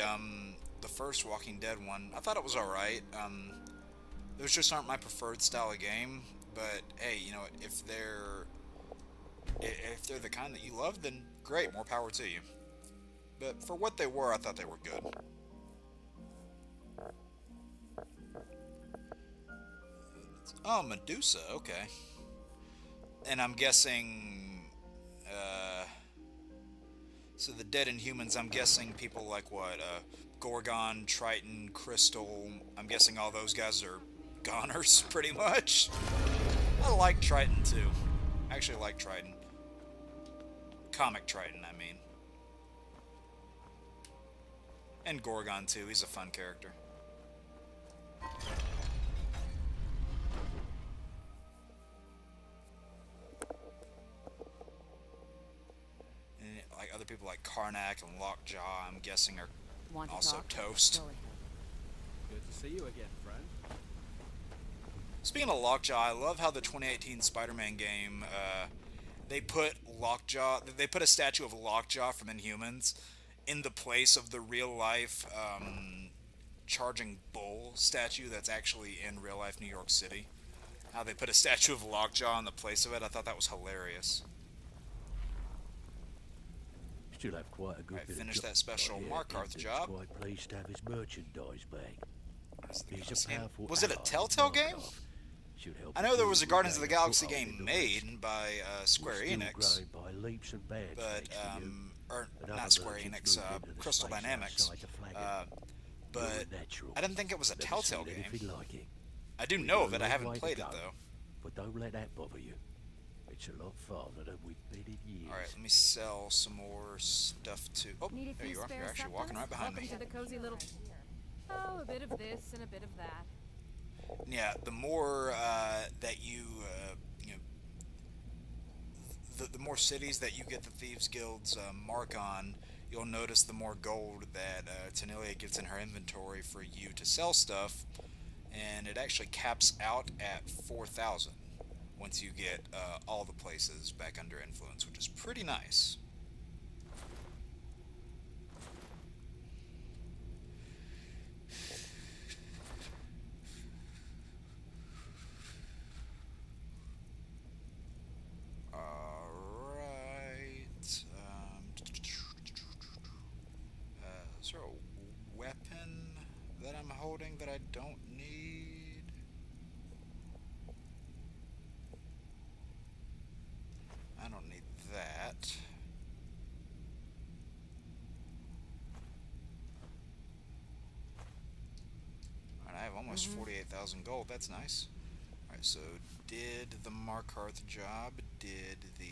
first Walking Dead one. I thought it was alright. Those just aren't my preferred style of game, but hey, you know, if they're the kind that you love, then great, more power to you. But for what they were, I thought they were good. Oh, Medusa, okay. And I'm guessing, so the Dead Inhumans, I'm guessing people like what, Gorgon, Triton, Crystal, I'm guessing all those guys are goners, pretty much. I like Triton, too. I actually like Triton. Comic Triton, I mean. And Gorgon, too. He's a fun character. And, like, other people like Karnak and Lockjaw, I'm guessing, are also toast. Good to see you again, friend. Speaking of Lockjaw, I love how the 2018 Spider-Man game, they put a statue of Lockjaw from Inhumans in the place of the real-life Charging Bull statue that's actually in real-life New York City. How they put a statue of Lockjaw in the place of it, I thought that was hilarious. Still have quite a good bit finished of that special Markarth job. Quite pleased to have his merchandise back. He's a powerful Was it a ally, Telltale game? Markarth. Should help I know there was a you Guardians of the gain a Galaxy foothold game in the made West. by Square We're still Enix, growing by leaps and bounds, but thanks to you. or Another not Square merchant's Enix, moved into the Crystal space Dynamics. outside the flag. But Natural. I didn't think it was a Never Telltale seen game. anything like it. I do We've know got of a it. I long haven't way to played it go, though. But don't let that bother you. It's a lot farther than we've been in years. All right, let me sell some more stuff too. Oh, there you are. You're actually walking right behind Welcome me. to the cozy little... Oh, a bit of this and a bit of that. Yeah, the more that you know, the more cities that you get the Thieves Guild's mark on, you'll notice the more gold that Tanilia gets in her inventory for you to sell stuff, and it actually caps out at 4,000 once you get all the places back under influence, which is pretty nice. scaffolding that I don't need. I don't need that. Alright, I have almost 48,000 gold. That's nice. Alright, so did the Markarth job, did the,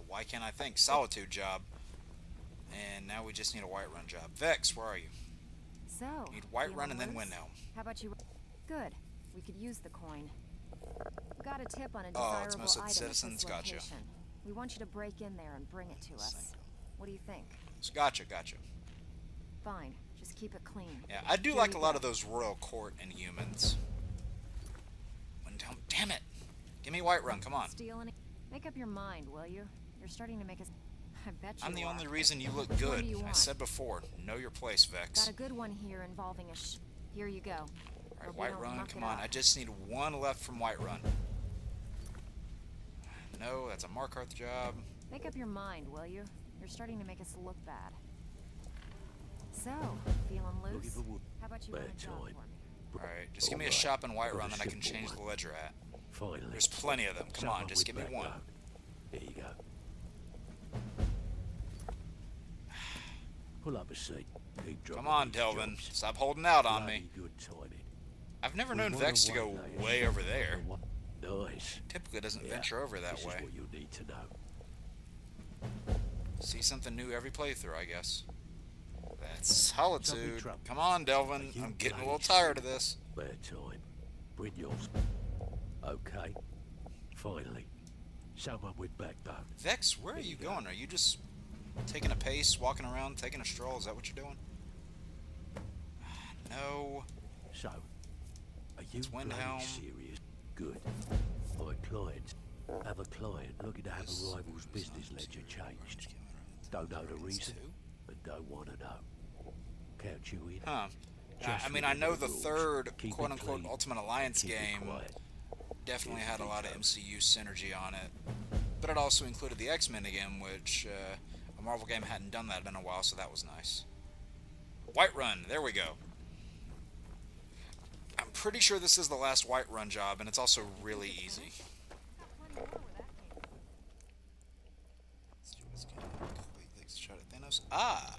why can't I think? Solitude job. And now we just need a Whiterun job. Vex, where are you? So, Need Whiterun and then Windhelm. How about you? Good. We could use the coin. Got a tip on a Oh, it's desirable mostly the item at citizens. this Gotcha. location. We want you to break in there and bring it to us. What do you think? Gotcha. Fine. Just keep it clean. Yeah, I do Here like you a lot go. of those royal court and humans. Windhelm, damn it! Give me Whiterun, come on. Steal any? Make up your mind, will you? You're starting to make us. I bet you I'm the are. only reason you look Which one good. do you I want? said before, know your place, Vex. Got a good one here involving a Here you go. Alright, Hope you don't Whiterun, muck come it on. up. I just need one left from Whiterun. No, that's a Markarth job. Make up your mind, will you? You're starting to make us look bad. So, feeling loose? How about you run a job for me? Alright, just give me a shop in Whiterun that I can change the ledger at. Finally. There's plenty of them. Come on, just give me one. There you go. Pull up a seat. Keep dropping Come on, these Delvin. jobs. Stop holding out on me. Bloody good timing. I've never We known wanna Vex to go wait, way over there. Nice. Typically doesn't Yeah, venture over that this way. is what you need to know. See something new every playthrough, I guess. That's solitude. trouble. Come on, Delvin. I'm getting a little tired of this. Spare time. Bring yours. Okay. Finally. Someone with backbone. Vex, where are you going? Are you just taking a pace, walking around, taking a stroll? Is that what you're doing? No. So, are you It's bloody Windhelm. serious? Good. My clients have a client looking to have a rival's business ledger changed. Don't know the reason, but don't want to know. Count you in. Huh. Just I mean, I know remember the the rules. third Keep it quote-unquote clean. Ultimate Alliance Keep it game quiet. definitely Here's had a the lot of details. MCU synergy on it. But it also included the X-Men again, which a Marvel game hadn't done that in a while, so that was nice. Whiterun, there we go. I'm pretty sure this is the last Whiterun job, and it's also really easy. Let's shot at Thanos. Ah!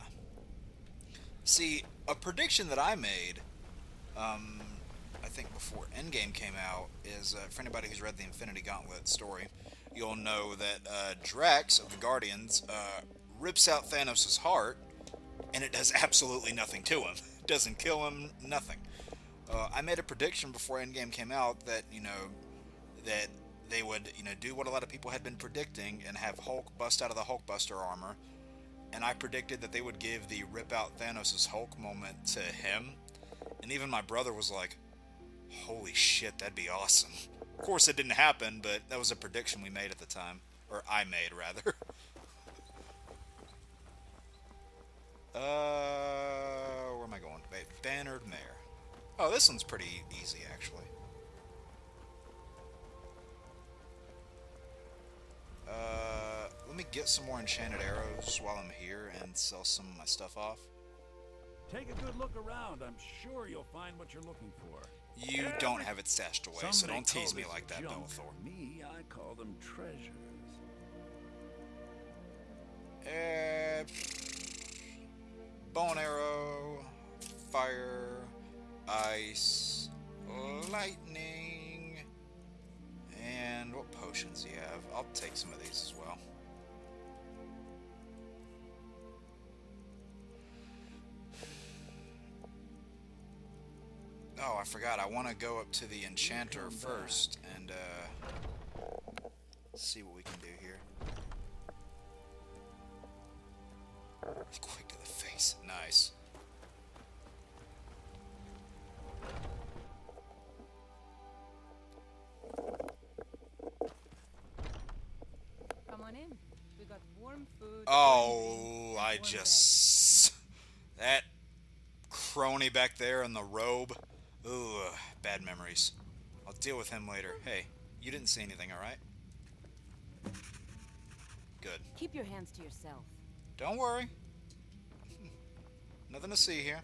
See, a prediction that I made, I think before Endgame came out, is for anybody who's read the Infinity Gauntlet story, you'll know that Drax of the Guardians rips out Thanos' heart, and it does absolutely nothing to him. It doesn't kill him, nothing. I made a prediction before Endgame came out that, that they would, do what a lot of people had been predicting and have Hulk bust out of the Hulkbuster armor. And I predicted that they would give the rip out Thanos' Hulk moment to him. And even my brother was like, holy shit, that'd be awesome. Of course it didn't happen, but that was a prediction we made at the time. Or I made, rather. Where am I going? Wait, Bannered Mare. Oh, this one's pretty easy, actually. Let me get some more enchanted arrows while I'm here and sell some of my stuff off. Take a good look around. I'm sure you'll find what you're looking for. You don't have it stashed away, Some so may don't tease call me this like that, junk. Bellathor. Me, I call them treasures. Bone arrow, fire, ice, lightning, and what potions do you have? I'll take some of these as well. Oh, I forgot. I want to go up to the enchanter first and see what we can do here. Quick to the face. Nice. Come on in. We got warm food. Oh, I just... That crony back there in the robe. Ugh, bad memories. I'll deal with him later. Hey, you didn't see anything, alright? good. Keep your hands to yourself. Don't worry. Nothing to see here.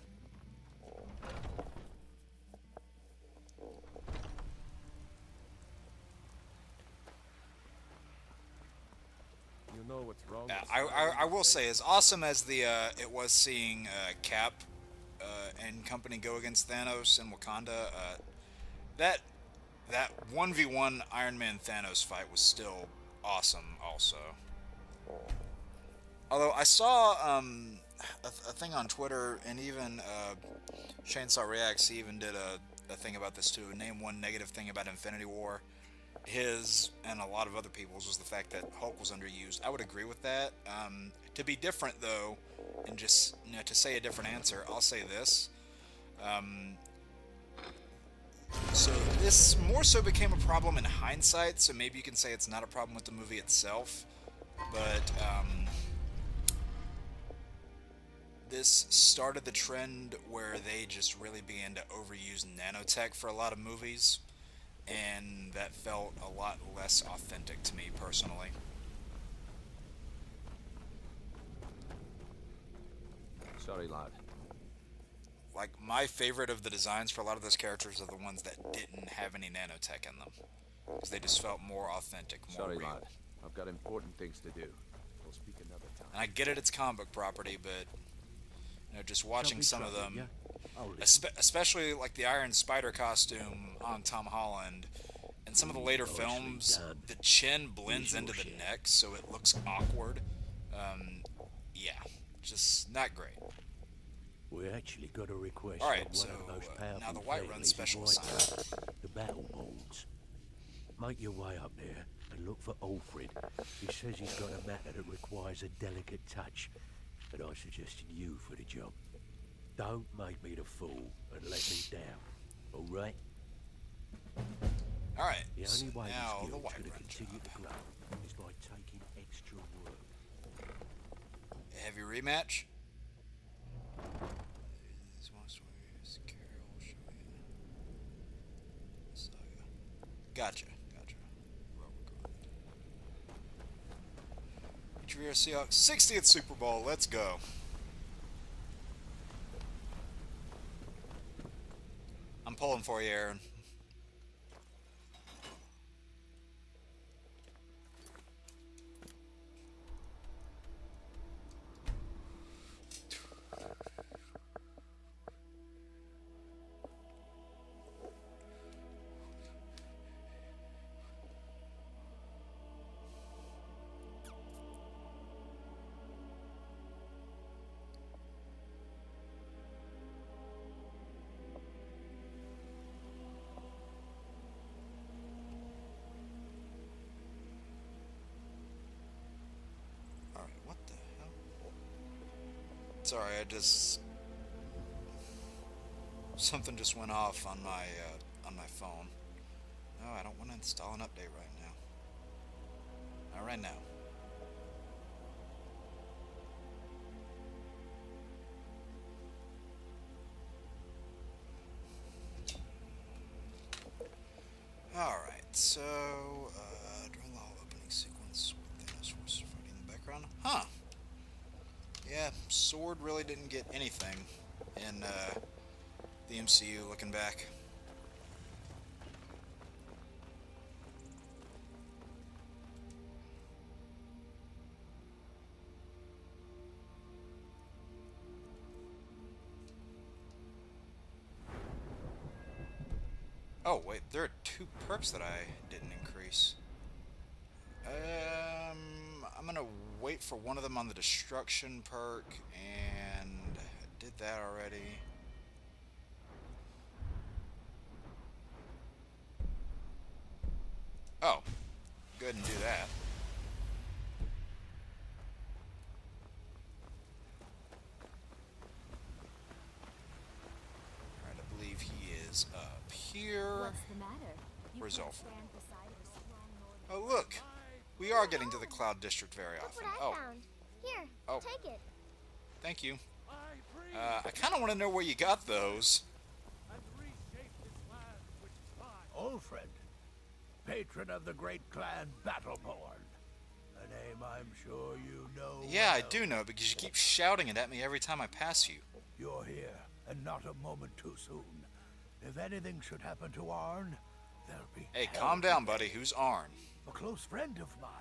You know what's wrong. I will say, as awesome as the it was seeing Cap and company go against Thanos in Wakanda, that 1v1 Iron Man Thanos fight was still awesome. Also, although I saw a thing on Twitter, and even Chainsaw Reacts even did a thing about this too. Name one negative thing about Infinity War. His and a lot of other people's was the fact that Hulk was underused. I would agree with that. To be different though, and just to say a different answer, I'll say this. So this more so became a problem in hindsight. So maybe you can say it's not a problem with the movie itself, but this started the trend where they just really began to overuse nanotech for a lot of movies. And that felt a lot less authentic to me personally. Sorry, lad. Like, my favorite of the designs for a lot of those characters are the ones that didn't have any nanotech in them. Because they just felt more authentic, more Sorry, real. lad. I've got important things to do. We'll speak another time. And I get it, it's comic book property, but just watching some of them, especially like the Iron Spider costume on Tom Holland, and some of the later films, the chin blends into the neck, so it looks awkward. Yeah, just not great. We actually got a request All right, from so one of the most powerful now the White Run special assignment. The battle molds. Make your way up there and look for Alfred. He says he's got a matter that requires a delicate touch, and I suggested you for the job. Don't make me the fool and let me down, all right? All right. The only way now this the guild's White going to Run continue job. to grow is by taking extra work. A heavy rematch. Gotcha. Detroit Seahawks 60th Super Bowl. Let's go. I'm pulling for you, Aaron. Sorry, something just went off on my phone. No, I don't want to install an update right now. Not right now. Alright, so, during the whole opening sequence with Thanos forces fighting in the background. Huh. Yeah, Sword really didn't get anything in the MCU looking back. Oh, wait, there are 2 perks that I didn't increase. I'm gonna wait for one of them on the destruction perk, and I did that already. Oh, go ahead and do that. Alright, I believe he is up here. What's the matter? Where's Alfred? Oh, look! We are getting to the Cloud District very often. Look what I found. Here, Oh. take it. Thank you. I kind of want to know where you got those. Alfred, patron of the great clan Battleborn, an name I'm sure you know. Yeah, I well. do know, because you keep shouting it at me every time I pass you. You're here, and not a moment too soon. If anything should happen to Arn, there'll be Hey, hell calm down, to pay. buddy. Who's Arn? A close friend of mine.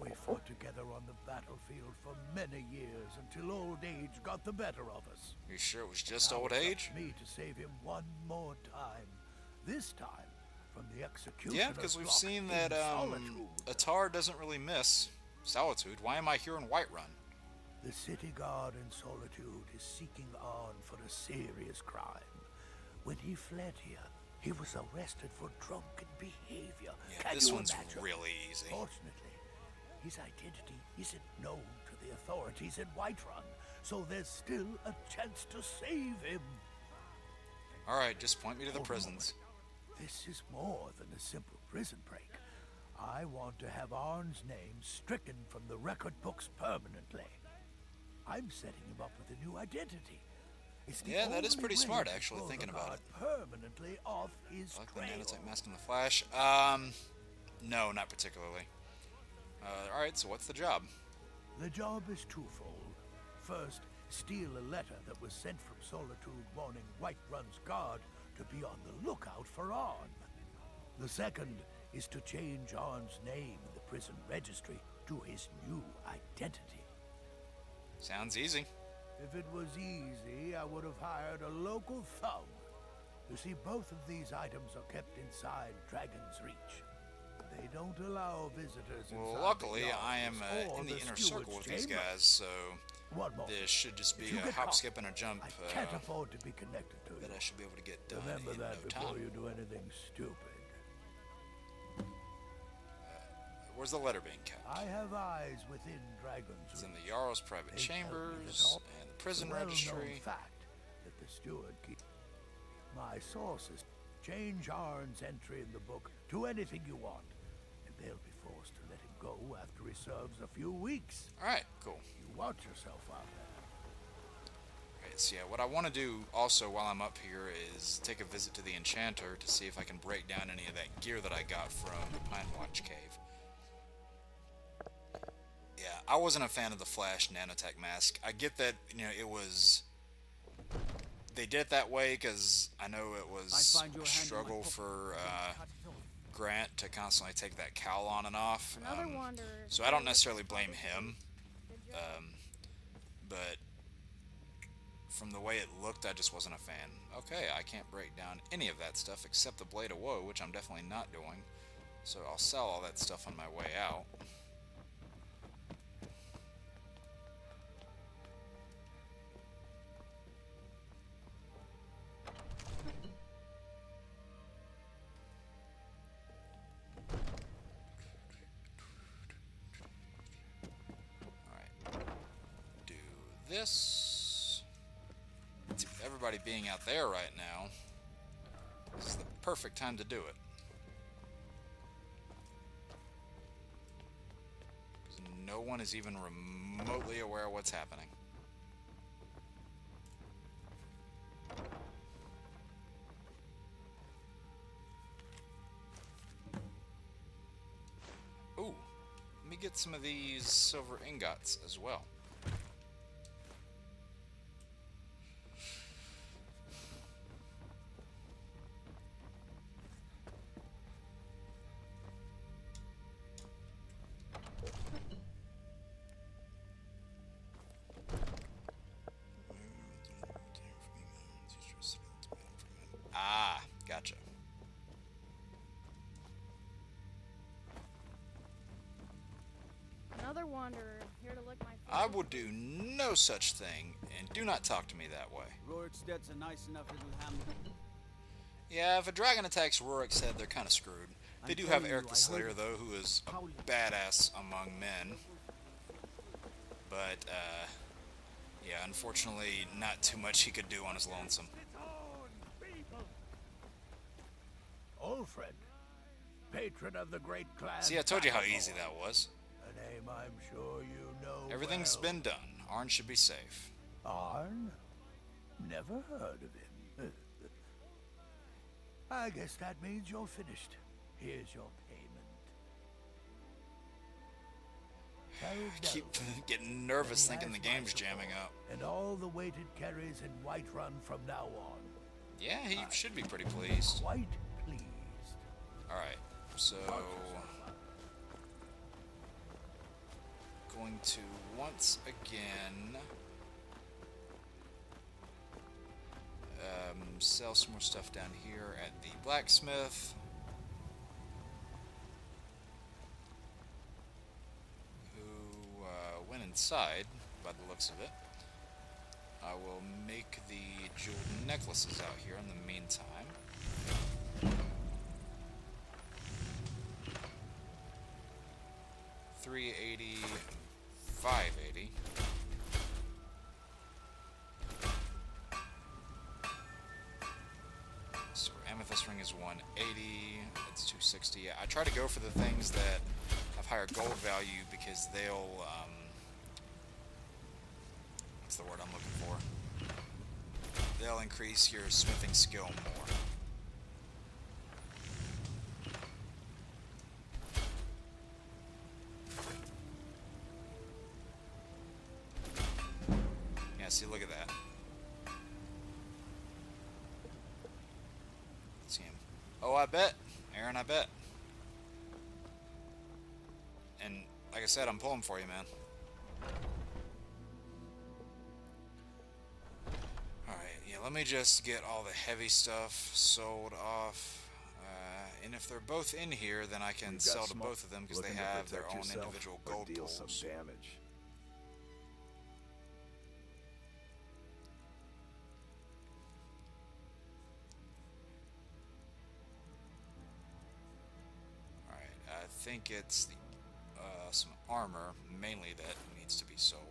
We fought together on the battlefield for many years until old age got the better of us. You sure it was just Now old it's up age? to me to save him one more time. This time from the execution. Yeah, because we've seen that Atar doesn't really miss Solitude. Why am I here in Whiterun? The city guard in Solitude is seeking Arn for a serious crime. When he fled here, he was arrested for drunken behavior. Yeah, Can this you one's imagine? really easy. Fortunately, his identity isn't known to the authorities in Whiterun, so there's still a chance to save him. Alright, just point me to the Hold a prisons. This is more than a simple prison break. I want to have Arn's name stricken from the record books permanently. I'm setting him up with a new identity. It's the Yeah, that is only pretty way smart, to actually, throw thinking the about guard it. permanently off his I like the trail. nanotech mask in the flash. No, not particularly. Alright, so what's the job? The job is twofold. First, steal a letter that was sent from Solitude warning Whiterun's guard to be on the lookout for Arn. The second is to change Arn's name in the prison registry to his new identity. Sounds easy. If it was easy, I would have hired a local thug. You see, both of these items are kept inside Dragon's Reach. They don't allow visitors inside. Well, luckily, the I am office or in the inner steward's circle with these chamber. guys, so One moment. this should just be If you a get hop, caught, skip, and a jump I can't afford to be connected to you. that I should be able to get done Remember in that no before time. you do anything stupid. Where's the letter being kept? I have eyes within Dragon's It's in Reach. the Jarl's private They tell me that chambers all- and the prison it's a well-known registry. fact that the steward keeps. My sources change Arn's entry in the book to anything you want, and they'll be forced to let him go after he serves a few weeks. Alright, cool. You watch yourself out there. Okay, so yeah, what I want to do also while I'm up here is take a visit to the Enchanter to see if I can break down any of that gear that I got from the Pine Watch Cave. Yeah, I wasn't a fan of the Flash nanotech mask. I get that, you know, it was... They did it that way because I know it was a struggle for Grant to constantly take that cowl on and off. So I don't necessarily blame him. But from the way it looked, I just wasn't a fan. Okay, I can't break down any of that stuff except the Blade of Woe, which I'm definitely not doing. So I'll sell all that stuff on my way out. This. With everybody being out there right now, this is the perfect time to do it. 'Cause no one is even remotely aware of what's happening. Ooh, let me get some of these silver ingots as well. Ah, gotcha. Another wanderer, here to lick my I will do no such thing, and do not talk to me that way. Roriksted's a nice enough little hamlet. Yeah, if a dragon attacks Rorikstead, they're kind of screwed. They do have Eric the Slayer, though, who is a badass among men. But, yeah, unfortunately, not too much he could do on his lonesome. Old friend, patron of the great clan. See, I told you how easy that was. A name I'm sure you know. Everything's well. been done. Arn should be safe. Arn? Never heard of him. I guess that means you're finished. Here's your payment. carried Keep Delvin, getting nervous then he thinking the has my game's jamming support, up. and all the weight it carries in Whiterun from now on. Yeah, he should be pretty pleased. Quite pleased. Alright, so... going to once again... sell some more stuff down here at the blacksmith. Who went inside, by the looks of it. I will make the jeweled necklaces out here in the meantime. $380, $580. So amethyst ring is 180. It's 260. I try to go for the things that have higher gold value because they'll what's the word I'm looking for? They'll increase your smithing skill more. Yeah, see, look at that. Let's see him. Oh, I bet. Aaron, I bet. And like I said, I'm pulling for you, man. Let me just get all the heavy stuff sold off, and if they're both in here, then I can sell to both of them because they have their own individual gold pools. Some damage. Alright, I think it's the, some armor, mainly, that needs to be sold.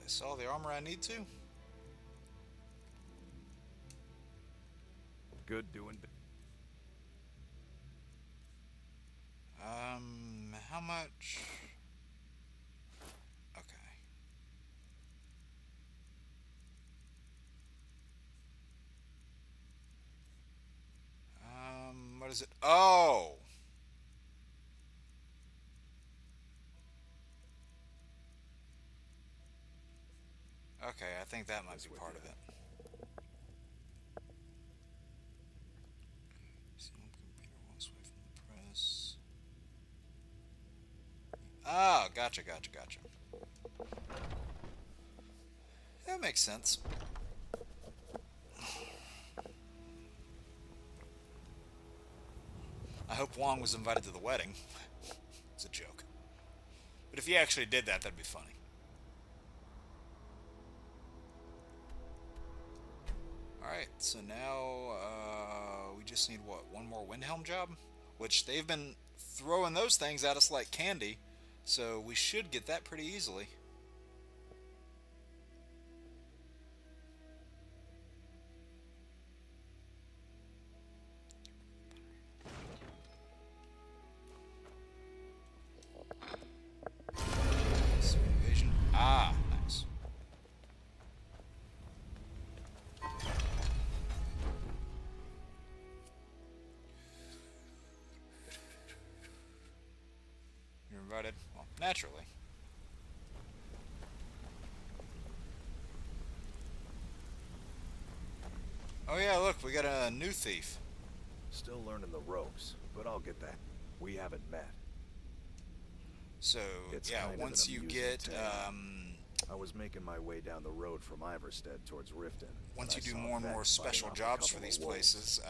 That's all the armor I need to. Good doing. How much? Okay. What is it? Oh! Okay, I think that might be part of it. Ah, gotcha. That makes sense. I hope Wong was invited to the wedding. It's a joke. But if he actually did that, that'd be funny. Alright, so now we just need, what, one more Windhelm job? Which they've been throwing those things at us like candy, so we should get that pretty easily. Evasion. Ah, nice. You're invited. Well, naturally. Oh yeah, look, we got a new thief. Still learning the ropes, but I'll get that. We haven't met. So, It's yeah, kind of once an you amusing get, tale. I was making my way down the road from Iverstead towards Riften. once you and I do saw more and Vex more fighting special off a jobs for couple these of wolves. places,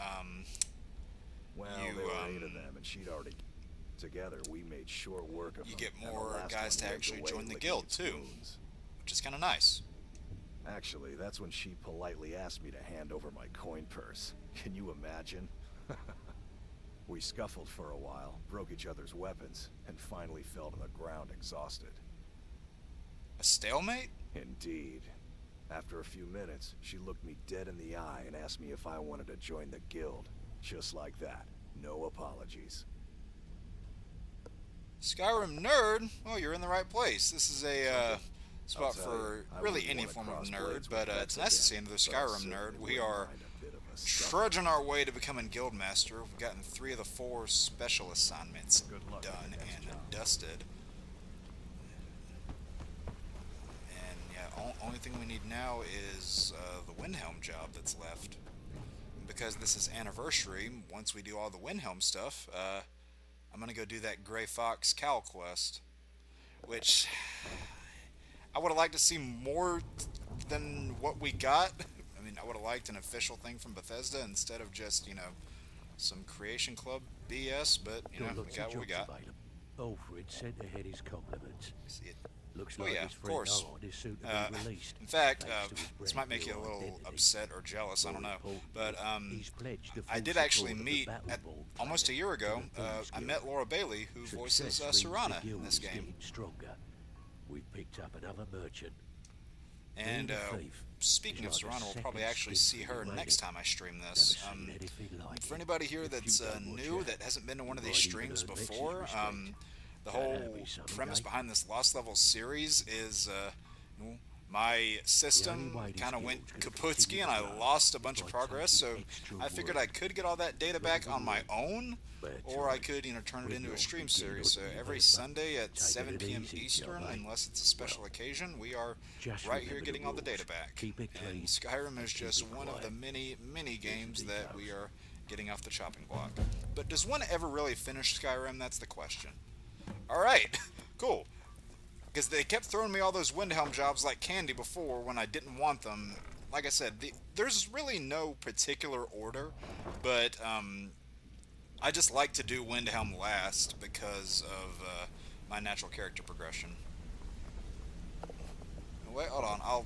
Well, you, there were 8 of them, and she'd already... Together, we made short work of you them, get and the more last guys one to led actually the way, join the licking guild, its too. wounds. Which is kind of nice. Actually, that's when she politely asked me to hand over my coin purse. Can you imagine? We scuffled for a while, broke each other's weapons, and finally fell to the ground exhausted. A stalemate? Indeed. After a few minutes, she looked me dead in the eye and asked me if I wanted to join the guild. Just like that. No apologies. Skyrim nerd? Oh, you're in the right place. This is a spot for really any form of nerd, but it's nice to see another Skyrim nerd. We are trudging our way to becoming Guildmaster. We've gotten 3 of the 4 special assignments done and dusted. And yeah, only thing we need now is the Windhelm job that's left. Because this is anniversary, once we do all the Windhelm stuff, I'm gonna go do that Grey Fox Cowl quest, which I would have liked to see more than what we got. I mean, I would have liked an official thing from Bethesda instead of just, you know, some Creation Club BS, but, you know, we got what we got. Alfred sent ahead his compliments. See it. Looks Oh like yeah, his of friend course. Odd is soon to be released. In fact, thanks to his this brand might make you a new little identity. upset or jealous, I don't know. But He's pledged the I full did actually support of the meet, Battle Board almost a year ago, player. I met Laura Bailey, who voices Success means the Serana in guild this is game. getting stronger. We've picked up another merchant. And Being a thief speaking of is like a Serana, we'll probably second actually stint see her for next the time I stream this. Never seen anything like For it. anybody here If that's you don't watch new, out, that hasn't been to one of these might even streams earn Vex's before, respect. the That'll whole be something, premise eh? behind this Lost Levels series is my system kind of went kaputski and I lost a bunch of progress, so I figured I could get all that data back on my own, or I could, you know, turn it into a stream series. So every Sunday at 7 p.m. Eastern, unless it's a special occasion, we are right here getting all the data back. And Skyrim is just one of the many, many games that we are getting off the chopping block. But does one ever really finish Skyrim? That's the question. Alright, cool. Because they kept throwing me all those Windhelm jobs like candy before when I didn't want them. Like I said, there's really no particular order, but I just like to do Windhelm last because of my natural character progression. Wait, hold on,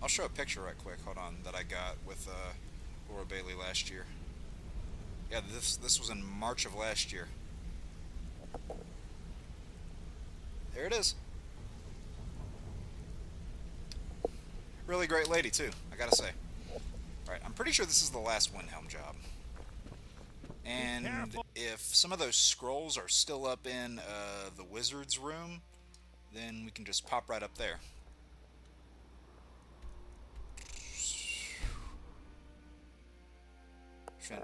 I'll show a picture right quick, hold on, that I got with Laura Bailey last year. Yeah, this was in March of last year. There it is. Really great lady, too, I gotta say. Alright, I'm pretty sure this is the last Windhelm job. And if some of those scrolls are still up in the wizard's room, then we can just pop right up there.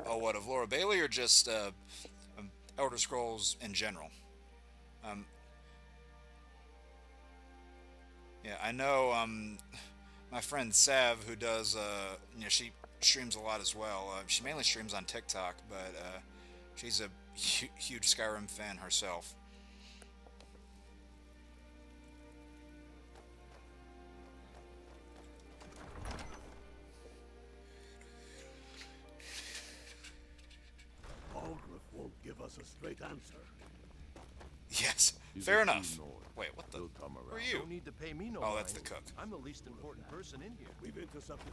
Oh, what, of Laura Bailey or just Elder Scrolls in general? Yeah, I know my friend Sav, who does, you know, she streams a lot as well. She mainly streams on TikTok, but she's a huge Skyrim fan herself. Algrith won't give us a straight answer. Yes, fair enough. Wait, what the? Who are you? Don't need to pay me no Oh, that's the mind. cook. I'm the least important person in here. We've intercepted.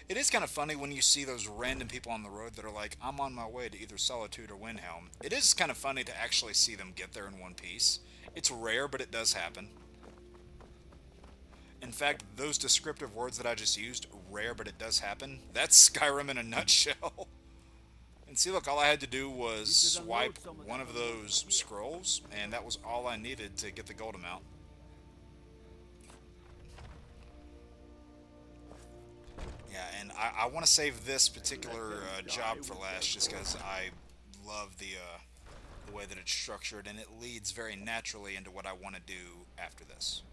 It is kind of funny when you see those random people on the road that are like, I'm on my way to either Solitude or Windhelm. It is kind of funny to actually see them get there in one piece. It's rare, but it does happen. In fact, those descriptive words that I just used, rare, but it does happen, that's Skyrim in a nutshell. And see, look, all I had to do was swipe one of those scrolls, and that was all I needed to get the gold amount. Yeah, and I want to save this particular job for last, just because I love the way that it's structured, and it leads very naturally into what I want to do after this.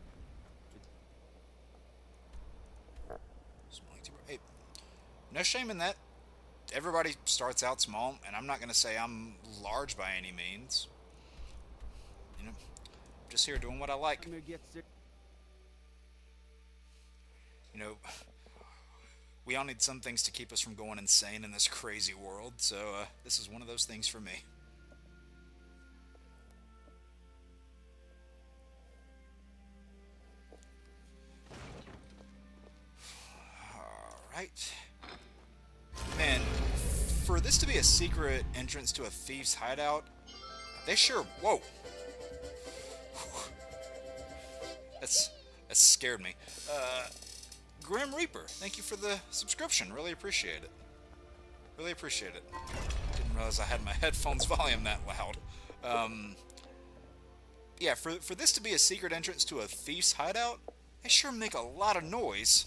Hey, no shame in that. Everybody starts out small, and I'm not going to say I'm large by any means. You know, I'm just here doing what I like. You know, we all need some things to keep us from going insane in this crazy world, so this is one of those things for me. Alright. Man, for this to be a secret entrance to a thief's hideout, they sure... Whoa! That scared me. Grim Reaper, thank you for the subscription. Really appreciate it. Really appreciate it. Didn't realize I had my headphones volume that loud. Yeah, for this to be a secret entrance to a thief's hideout, they sure make a lot of noise.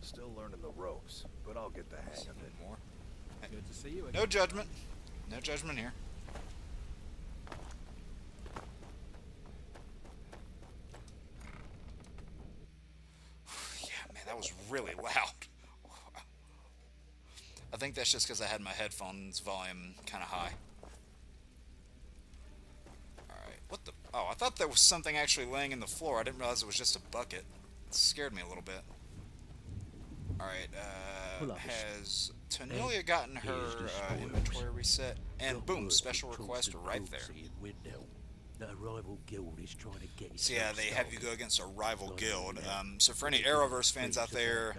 Still learning the ropes, but I'll get the hang of it. More. Good to see you again. No judgment. No judgment here. Yeah, man, that was really loud. I think that's just because I had my headphones volume kind of high. Alright, what the... Oh, I thought there was something actually laying in the floor. I didn't realize it was just a bucket. It scared me a little bit. Alright, has Tonelia gotten her inventory reset? And boom, special request right there. The rival guild is trying to get So yeah, they have you go against a rival guild. So for any Arrowverse fans out there,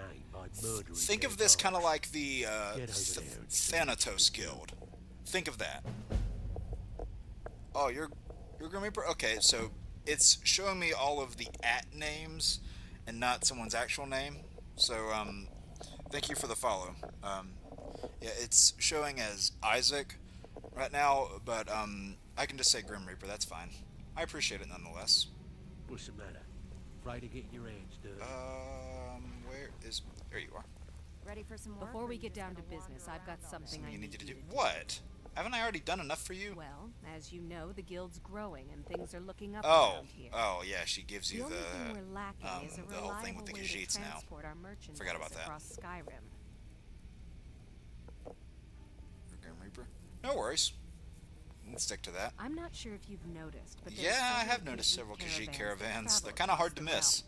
think of this kind of like the Thanatos Guild. Think of that. Oh, you're Grim Reaper? Okay, so it's showing me all of the names and not someone's actual name. So thank you for the follow. Yeah, it's showing as Isaac right now, but I can just say Grim Reaper, that's fine. I appreciate it nonetheless. What's the matter? Afraid of getting your hands dirty? Where is... There you are. Ready for some more? Before we get down to business, I've got something I need you to do. do. What? Haven't I already done enough for you? Well, as you know, the guild's growing and things are looking up around here. Oh, yeah, she gives you the only thing we're lacking is a the whole thing with the reliable way to Khajiits now. transport our merchandise Forgot about that. across Skyrim. Grim Reaper? No worries. Let's stick to that. I'm not sure if you've noticed, but yeah, I have noticed several Khajiit caravans. They're kind of hard to miss.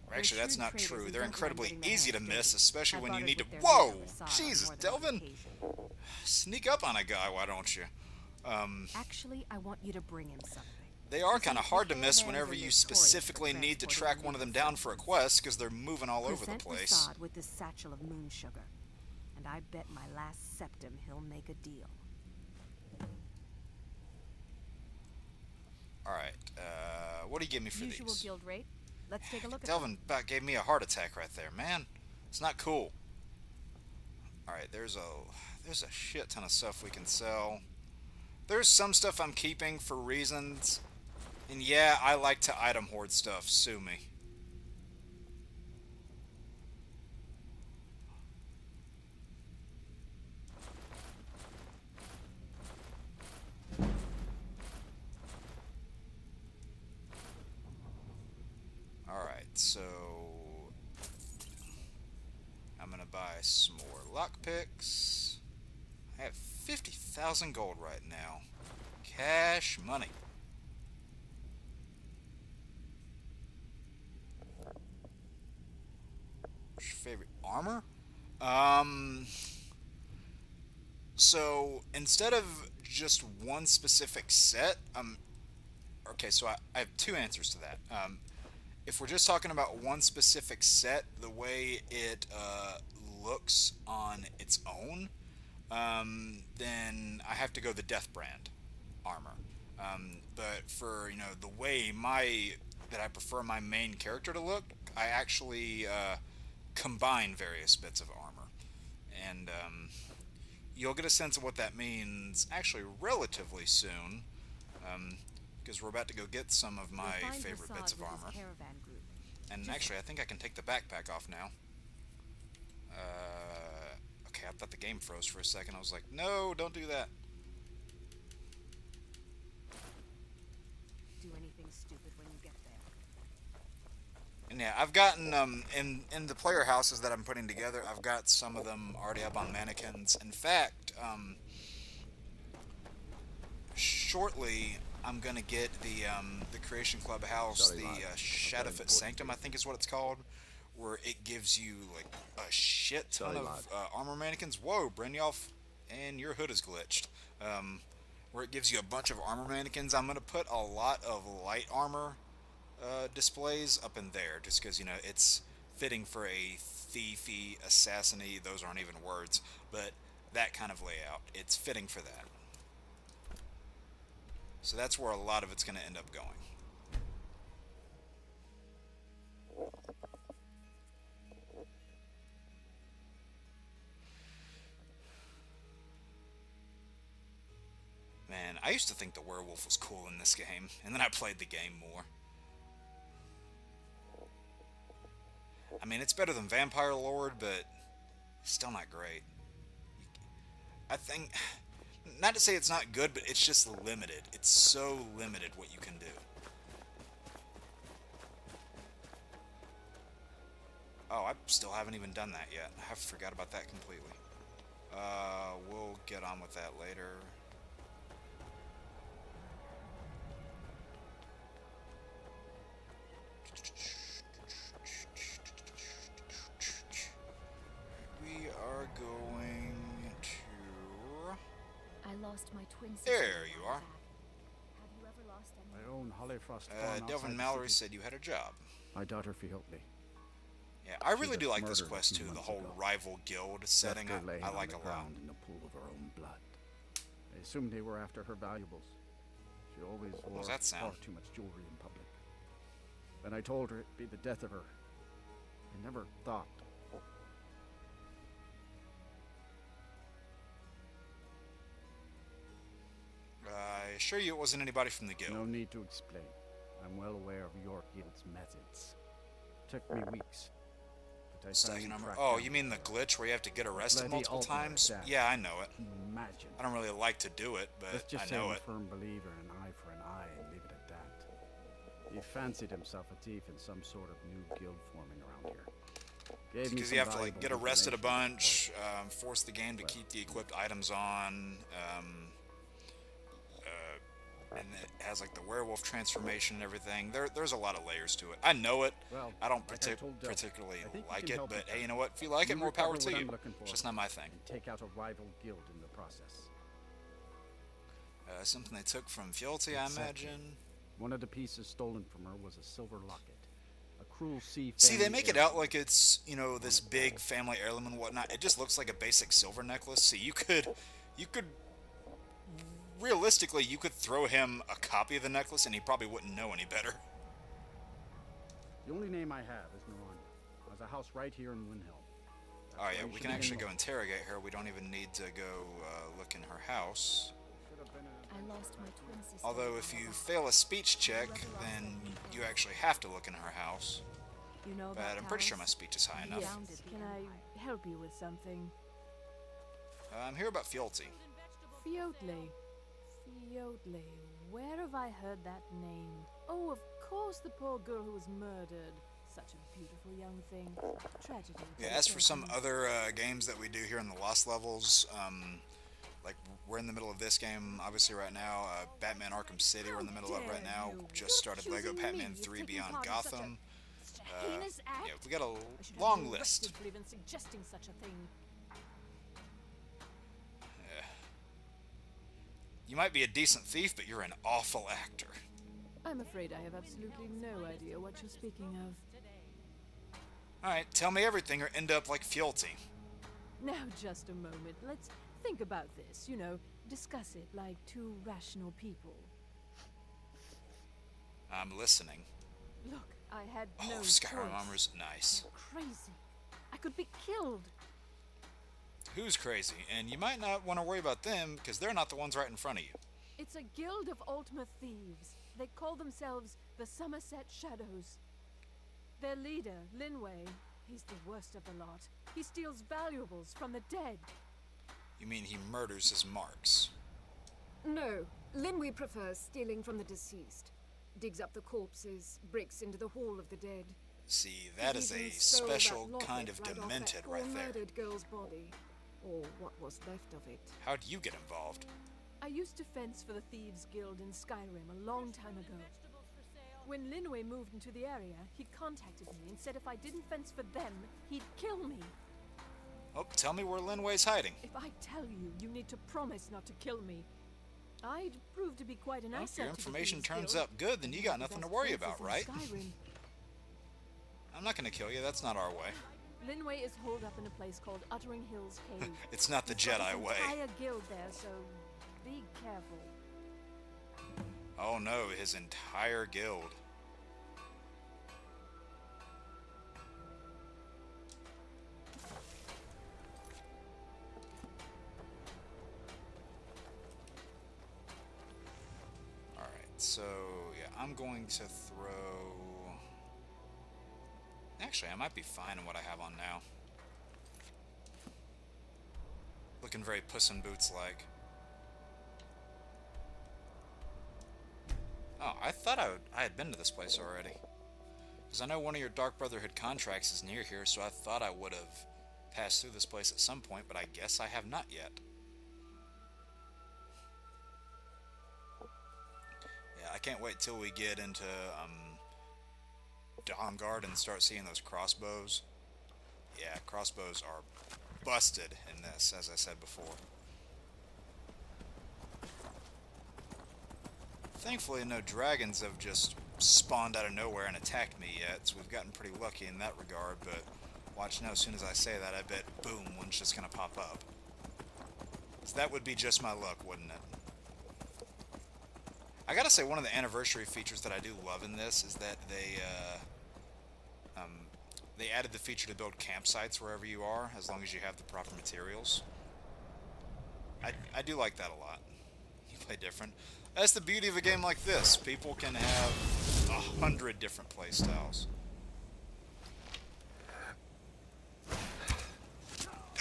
Or actually, that's not true. They're incredibly easy to miss, especially when you need to... Whoa! Jesus, Delvin! Sneak up on a guy, why don't you? Actually, I want you to bring him something. They are kind of hard to miss whenever you specifically need to track one of them down for a quest, because they're moving all over the place. Present with this satchel of moon sugar, and I bet my last septum he'll make a deal. Alright, what do you give me for Usual these? guild rate. Let's take a look at Delvin about gave me a heart attack right there, man. It's not cool. Alright, there's a shit ton of stuff we can sell. There's some stuff I'm keeping for reasons. And yeah, I like to item hoard stuff. Sue me. Alright, so I'm gonna buy some more lockpicks. I have 50,000 gold right now. Cash money. What's your favorite armor? So instead of just one specific set, okay, so I have two answers to that. If we're just talking about one specific set, the way it looks on its own, then I have to go the Death Brand armor. But for, you know, the way that I prefer my main character to look, I actually combine various bits of armor. And you'll get a sense of what that means actually relatively soon, because we're about to go get some of my favorite bits of armor. And actually, I think I can take the backpack off now. Okay, I thought the game froze for a second. I was like, no, don't do that. Do anything stupid when you get there. And yeah, I've gotten, in the player houses that I'm putting together, I've got some of them already up on mannequins. In fact, shortly, I'm gonna get the Creation Club house, the Shadowfoot Sanctum, I think is what it's called, where it gives you like a shit ton of armor mannequins. Whoa, Brynjolf, and your hood is glitched. Where it gives you a bunch of armor mannequins. I'm gonna put a lot of light armor displays up in there, just because, you know, it's fitting for a thiefy, assassin-y, those aren't even words, but that kind of layout. It's fitting for that. So that's where a lot of it's going to end up going. I used to think the werewolf was cool in this game, and then I played the game more. I mean, it's better than Vampire Lord, but still not great. I think, not to say it's not good, but it's just limited. It's so limited what you can do. Oh, I still haven't even done that yet. I forgot about that completely. We'll get on with that later. We are going to... I lost my twin sister. There you are. Have you ever lost any? I own Hollyfrost Farm Delvin outside Mallory the city. said you had a job. My daughter Fiotli. Yeah, I really She do was like this murdered quest a few too. The months whole ago. rival guild setting Left her laying I on like the a lot. ground in a pool of her own blood. I assumed they were after her valuables. She always wore does that sound? far too much jewelry in public. When I told her it'd be the death of her, I never thought. I assure you it wasn't anybody from the guild. No need to explain. I'm well aware of your guild's methods. Took me weeks. But I Stacking finally armor. tracked Oh, down you mean the glitch where you have to get arrested bloody multiple ultimate times? assassin. Yeah, I know it. Imagine. I don't really like to do it, Let's but just I say know I'm a it. firm believer in an eye for an eye and leave it at that. He fancied himself a thief in some sort of new guild forming around here. Gave me Because some you have to like valuable get arrested a information, bunch, force the game to keep the equipped items on, and it has like the werewolf transformation and everything. There's a lot of layers to it. I know it. Well, I don't like I told Del, particularly I think you like can it, help but with hey, that. you know what? If you like it, You more power recover to what you. I'm looking It's for just not my thing. and take out a rival guild in the process. Something they took from Fielty, I Exactly. imagine. One of the pieces stolen from her was a silver locket. A cruel sea. See, they family make it heirloom. out like it's, you know, this big family heirloom and whatnot. It just looks like a basic silver necklace. So you could, realistically, you could throw him a copy of the necklace and he probably wouldn't know any better. The only name I have is Miranda. There's a house right here in Windhelm. Oh yeah, we can actually go interrogate her. We don't even need to go look in her house. I lost my twin sister. Although if you fail a speech check, then you actually have to look in her house. You know But that I'm pretty sure house? my speech is high enough. Yes. Can I help you with something? I'm here about Fielty. Fiotli. Fiotli. Where have I heard that name? Oh, of course, the poor girl who was murdered. Such a beautiful young thing. Tragedy. Yeah, as for some other games that we do here in the Lost Levels, like we're in the middle of this game, obviously right now. Batman Arkham City we're in the middle of right now. Just started Lego Batman 3 Beyond Gotham. Yeah, we got a long list. For even suggesting such a thing. You might be a decent thief, but you're an awful actor. I'm afraid I have absolutely no idea what you're speaking of. Alright, tell me everything or end up like Fielty. Now, just a moment. Let's think about this, you know, discuss it like two rational people. I'm listening. Look, I had no Oh, choice. Skyrim armor's nice. I'm crazy. I could be killed. Who's crazy? And you might not want to worry about them, because they're not the ones right in front of you. It's a guild of ultimate thieves. They call themselves the Somerset Shadows. Their leader, Linway, he's the worst of the lot. He steals valuables from the dead. You mean he murders his marks? No, Linwe prefers stealing from the deceased. Digs up the corpses, breaks into the Hall of the Dead. See, that He is a even stole that special locket kind of right off that demented poor right there. murdered girl's body. Or what was left of it. How'd you get involved? I used to fence for the Thieves Guild in Skyrim a long time ago. When Linway moved into the area, he contacted me and said if I didn't fence for them, he'd kill me. Oh, tell me where Linway's hiding. If I tell you, you need to promise not to kill me. I'd prove to be quite an Well, if asset your to the information Thieves turns Guild. up good, then you got nothing to worry about, right? Skyrim. I'm not gonna kill you, that's not our way. Linway is holed up in a place called Uttering Hills Cave. It's not the He's got Jedi his way. entire guild there, so be careful. Oh no, his entire guild. so yeah, I'm going to throw... Actually, I might be fine in what I have on now. Looking very Puss in Boots-like. Oh, I thought I had been to this place already. Because I know one of your Dark Brotherhood contracts is near here, so I thought I would have passed through this place at some point, but I guess I have not yet. Yeah, I can't wait till we get into Dawnguard and start seeing those crossbows. Yeah, crossbows are busted in this, as I said before. Thankfully, no dragons have just spawned out of nowhere and attacked me yet, so we've gotten pretty lucky in that regard, but watch now, as soon as I say that, I bet, boom, one's just gonna pop up. So that would be just my luck, wouldn't it? I gotta say, one of the anniversary features that I do love in this is that they added the feature to build campsites wherever you are, as long as you have the proper materials. I do like that a lot. You play different. That's the beauty of a game like this. People can have 100 different playstyles.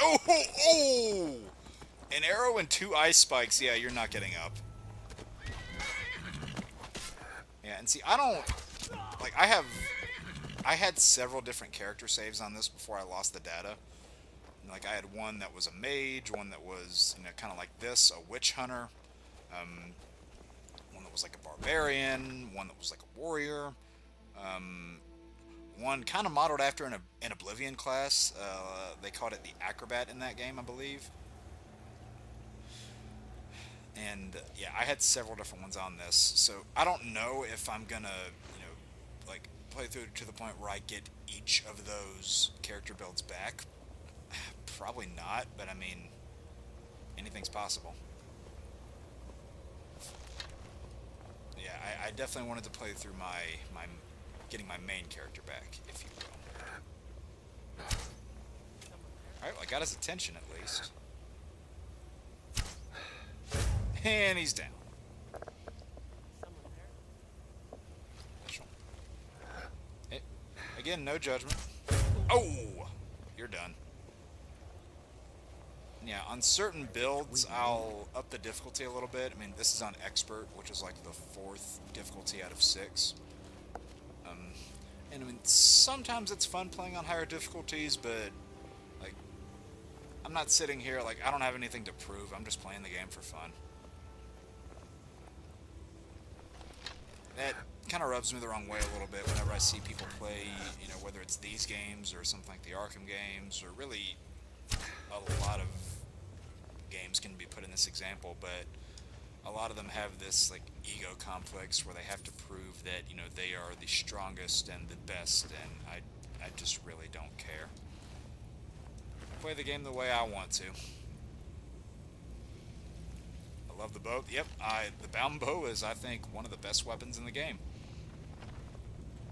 Oh! Oh! An arrow and 2 ice spikes. Yeah, you're not getting up. Yeah, and see, I don't... Like, I had several different character saves on this before I lost the data. Like, I had one that was a mage, one that was, you know, kind of like this, a witch hunter, one that was like a barbarian, one that was like a warrior, one kind of modeled after an Oblivion class. They called it the Acrobat in that game, I believe. And, yeah, I had several different ones on this, so I don't know if I'm gonna, you know, like, play through to the point where I get each of those character builds back. Probably not, but I mean, anything's possible. Yeah, I definitely wanted to play through my getting my main character back, if you will. Alright, well, I got his attention at least. And he's down. Hey, again, no judgment. Oh! You're done. Yeah, on certain builds, I'll up the difficulty a little bit. I mean, this is on Expert, which is like the 4th difficulty out of 6. And I mean, sometimes it's fun playing on higher difficulties, but, like, I'm not sitting here, like, I don't have anything to prove. I'm just playing the game for fun. That kind of rubs me the wrong way a little bit whenever I see people play, you know, whether it's these games or something like the Arkham games, or really a lot of games can be put in this example, but a lot of them have this, like, ego complex where they have to prove that, you know, they are the strongest and the best, and I just really don't care. Play the game the way I want to. I love the bow. Yep, the bound bow is, I think, one of the best weapons in the game.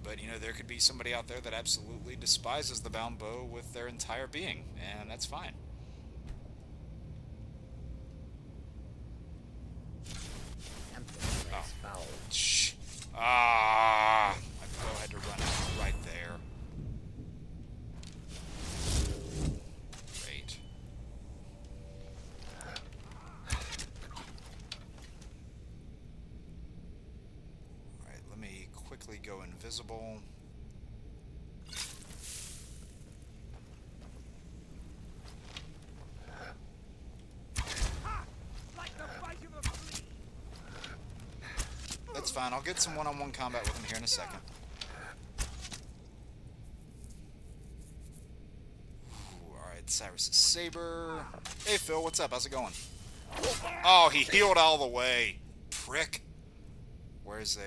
But, you know, there could be somebody out there that absolutely despises the bound bow with their entire being, and that's fine. Oh. Shh. Ah, my bow had to run out right there. Great. Alright, let me quickly go invisible. That's fine, I'll get some one-on-one combat with him here in a second. Alright, Cyrus' saber. Hey Phil, what's up? How's it going? Oh, he healed all the way. Prick. Where's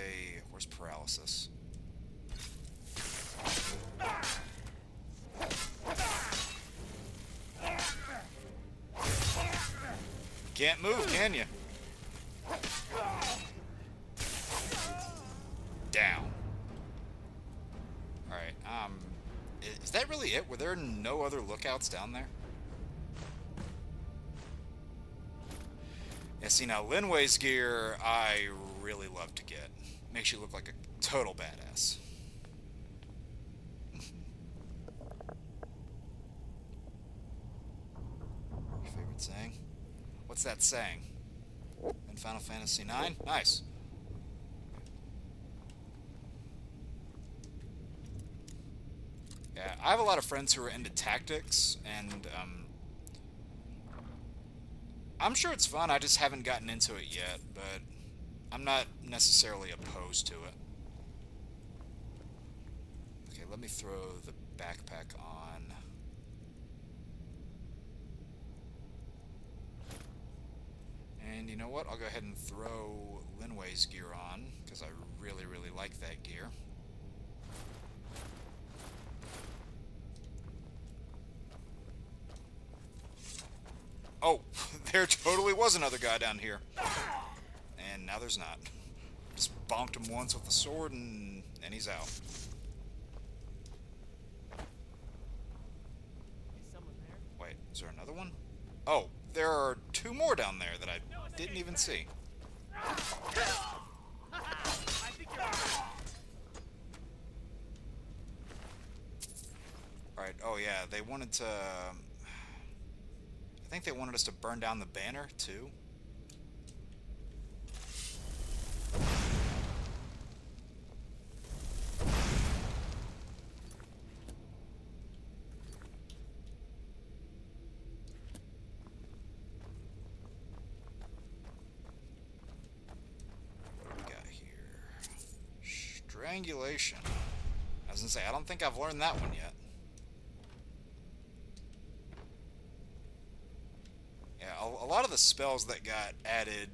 paralysis? Can't move, can you? Down. Alright, is that really it? Were there no other lookouts down there? Yeah, see, now, Linway's gear, I really love to get. Makes you look like a total badass. Your favorite saying? What's that saying? In Final Fantasy IX? Nice. Yeah, I have a lot of friends who are into tactics, and I'm sure it's fun. I just haven't gotten into it yet, but I'm not necessarily opposed to it. Okay, let me throw the backpack on. And you know what? I'll go ahead and throw Linway's gear on, because I really, really like that gear. Oh, there totally was another guy down here. And now there's not. Just bonked him once with the sword and he's out. Is someone there? Wait, is there another one? Oh, there are two more down there that I didn't even see. Alright, oh yeah, they wanted to... I think they wanted us to burn down the banner, too. What do we got here? Strangulation. I was gonna say, I don't think I've learned that one yet. A lot of the spells that got added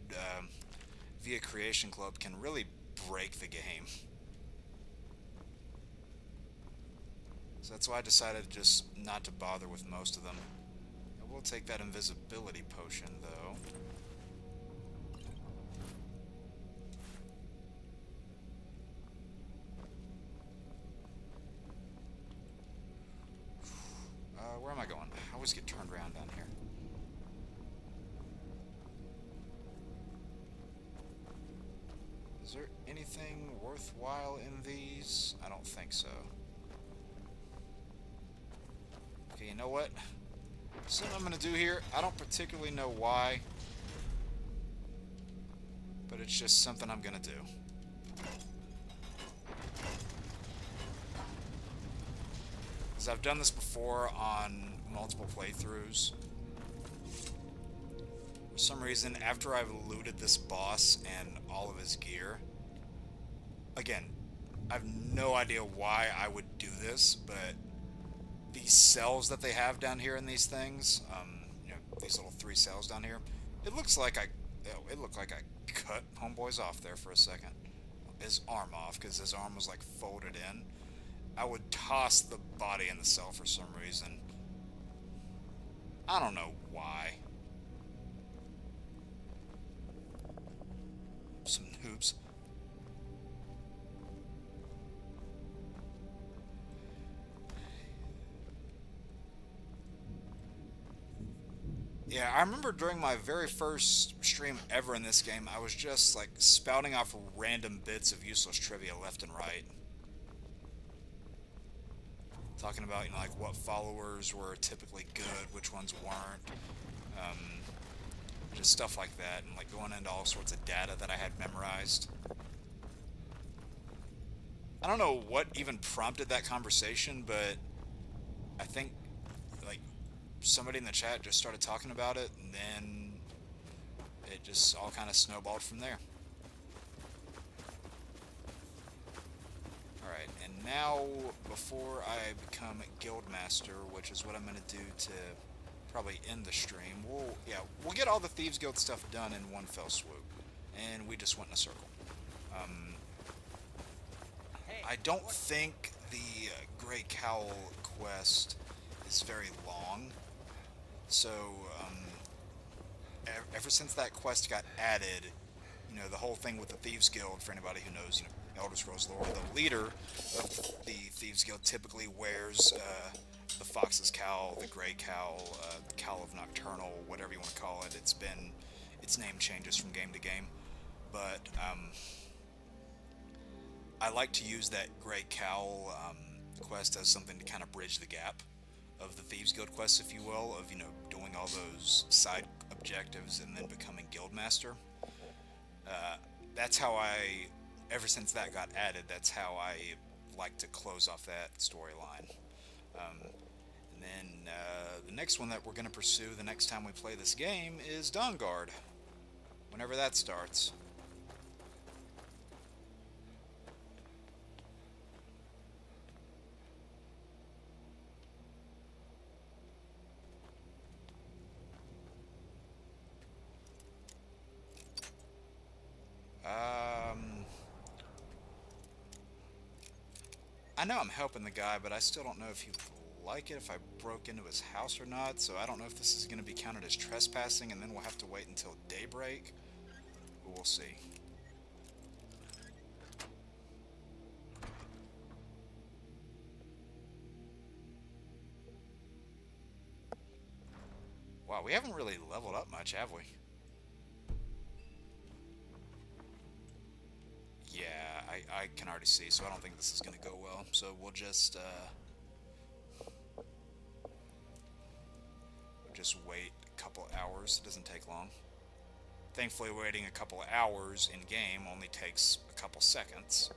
via Creation Club can really break the game. So that's why I decided just not to bother with most of them. I will take that invisibility potion, though. Where am I going? I always get turned around down here. Is there anything worthwhile in these? I don't think so. Okay, you know what? Something I'm gonna do here. I don't particularly know why, but it's just something I'm gonna do. Because I've done this before on multiple playthroughs. For some reason, after I've looted this boss and all of his gear, again, I have no idea why I would do this, but these cells that they have down here in these things, you know, these little 3 cells down here, it looked like I cut Homeboy's off there for a second. His arm off, because his arm was like folded in. I would toss the body in the cell for some reason. I don't know why. Some noobs. Yeah, I remember during my very first stream ever in this game, I was just like spouting off random bits of useless trivia left and right. Talking about, you know, like what followers were typically good, which ones weren't. Just stuff like that, and like going into all sorts of data that I had memorized. I don't know what even prompted that conversation, but I think like somebody in the chat just started talking about it, and then it just all kind of snowballed from there. Alright, and now before I become Guildmaster, which is what I'm going to do to probably end the stream, we'll get all the Thieves Guild stuff done in one fell swoop, and we just went in a circle. I don't think the Grey Cowl quest is very long, so ever since that quest got added, you know, the whole thing with the Thieves Guild, for anybody who knows, you know, Elder Scrolls lore, the leader of the Thieves Guild typically wears the Fox's Cowl, the Grey Cowl, the Cowl of Nocturnal, whatever you want to call it. Its name changes from game to game. but I like to use that Grey Cowl quest as something to kind of bridge the gap of the Thieves Guild quests, if you will, of, you know, doing all those side objectives and then becoming Guildmaster. That's how ever since that got added, that's how I like to close off that storyline. And then the next one that we're going to pursue the next time we play this game is Dawnguard, whenever that starts. I know I'm helping the guy, but I still don't know if he would like it if I broke into his house or not, so I don't know if this is going to be counted as trespassing, and then we'll have to wait until daybreak. But we'll see. Wow, we haven't really leveled up much, have we? Yeah, I can already see, so I don't think this is going to go well. So we'll just wait a couple hours. It doesn't take long. Thankfully, waiting a couple hours in-game only takes a couple seconds.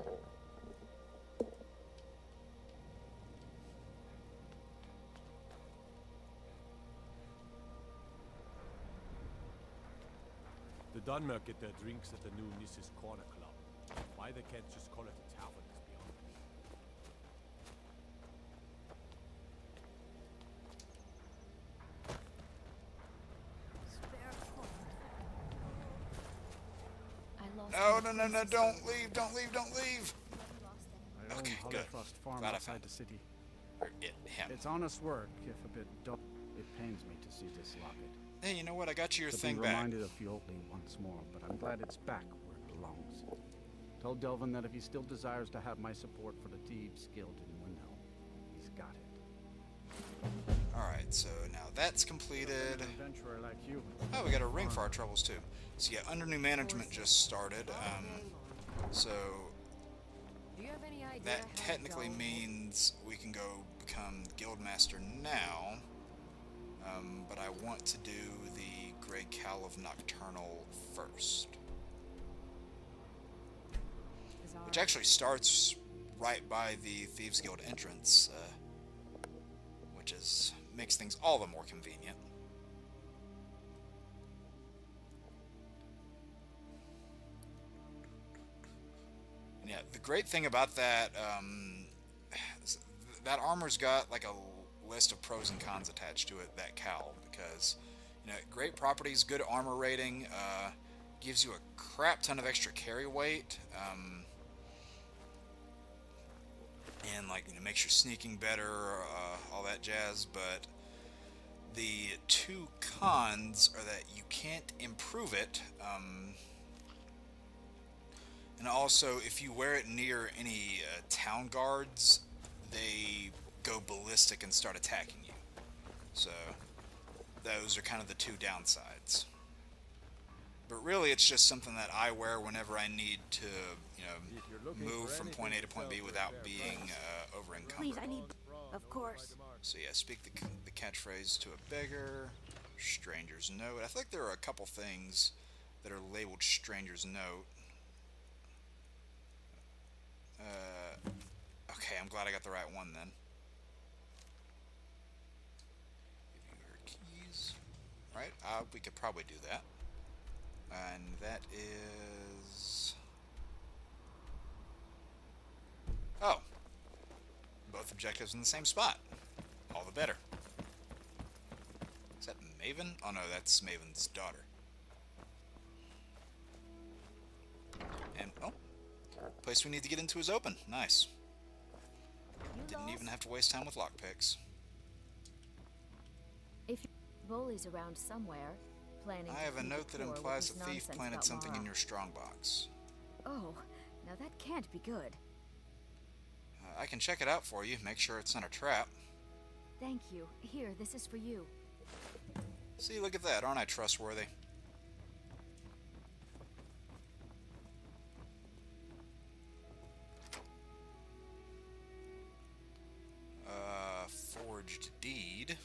The Dunmer get their drinks at the new Nissa's Corner Club. Why they can't just call it a tavern is beyond me. No, don't leave, don't leave, don't leave! Okay, good. Farm Glad I outside found the city. him. It's honest work, if a bit dull. It pains me to see this locket. Hey, you know what? I got you your to thing be back. reminded of Fiotli once more, but I'm glad it's back where it belongs. Told Delvin that if he still desires to have my support for the Thieves Guild in Windhelm, he's got it. Alright, so now that's completed. An adventurer like you. Oh, we got a ring for our troubles too. So yeah, under new management just started. So that technically means we can go become Guildmaster now. But I want to do the Grey Cowl of Nocturnal first. Which actually starts right by the Thieves Guild entrance, which makes things all the more convenient. And yeah, the great thing about that, that armor's got like a list of pros and cons attached to it, that cowl, because, you know, great properties, good armor rating, gives you a crap ton of extra carry weight, and, like, you know, makes your sneaking better, all that jazz. But the two cons are that you can't improve it, and also if you wear it near any town guards, they go ballistic and start attacking you. So those are kind of the two downsides. But really, it's just something that I wear whenever I need to, you know, move from point A to point B without being over encumbered. Please, I need... Of course. So yeah, speak the catchphrase to a beggar. Stranger's note. I feel like there are a couple things that are labeled Stranger's note. Okay, I'm glad I got the right one then. Give you her keys. Right, we could probably do that. And that is... Oh. Both objectives in the same spot. All the better. Is that Maven? Oh no, that's Maven's daughter. And, oh. Place we need to get into is open. Nice. Didn't even have to waste time with lockpicks. If Bully's around somewhere, planning I have a note that implies a thief planted something in your strongbox. Oh, now that can't be good. I can check it out for you, make sure it's not a trap. Thank you. Here, this is for you. See, look at that. Aren't I trustworthy? forged deed.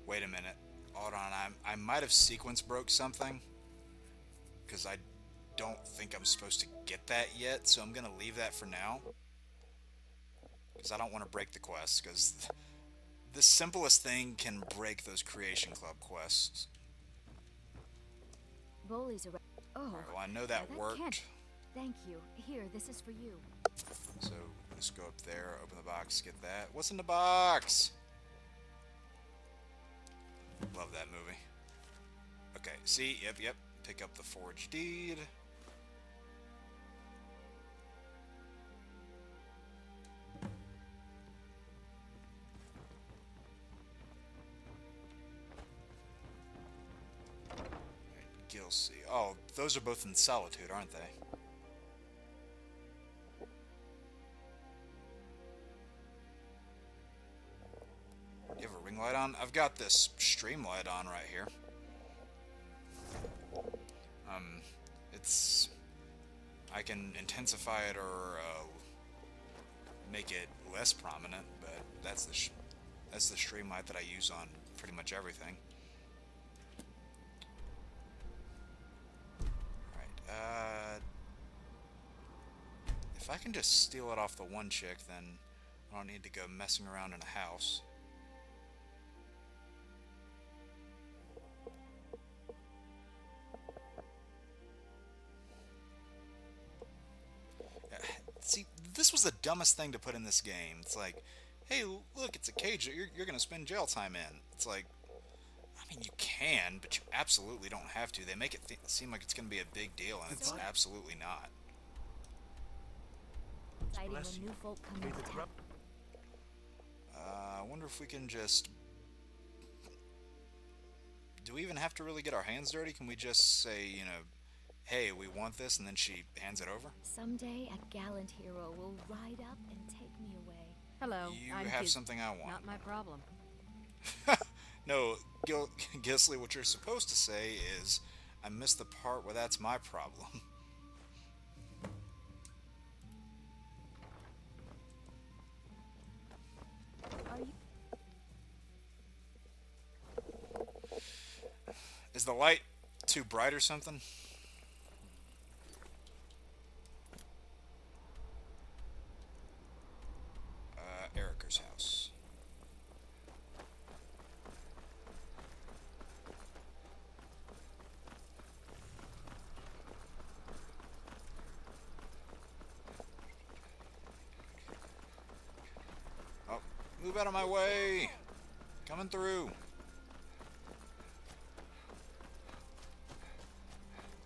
Wait a minute. Hold on. I might have sequence broke something, because I don't think I'm supposed to get that yet, so I'm going to leave that for now. Because I don't want to break the quest, because the simplest thing can break those Creation Club quests. Bullies around. Oh, Alright, well, I know that worked. Can't. Thank you. Here, this is for you. So, let's go up there, open the box, get that. What's in the box? Love that movie. Okay, see, yep. Pick up the forged deed. Gilsey. Oh, those are both in Solitude, aren't they? You have a ring light on? I've got this stream light on right here. I can intensify it or make it less prominent, but that's the stream light that I use on pretty much everything. Alright, if I can just steal it off the one chick, then I don't need to go messing around in a house. See, this was the dumbest thing to put in this game. It's like, hey, look, it's a cage that you're going to spend jail time in. It's like, I mean, you can, but you absolutely don't have to. They make it seem like it's going to be a big deal, and it's absolutely not. Bless you. New folk coming to town. I wonder if we can just... Do we even have to really get our hands dirty? Can we just say, you know, hey, we want this, and then she hands it over? Someday a gallant hero will ride up and take me away. Hello, You I'm have something I want. Not my problem. No, Gisley, what you're supposed to say is, I missed the part where that's my problem. Are you... Is the light too bright or something? Erica's house. Oh, move out of my way! Coming through.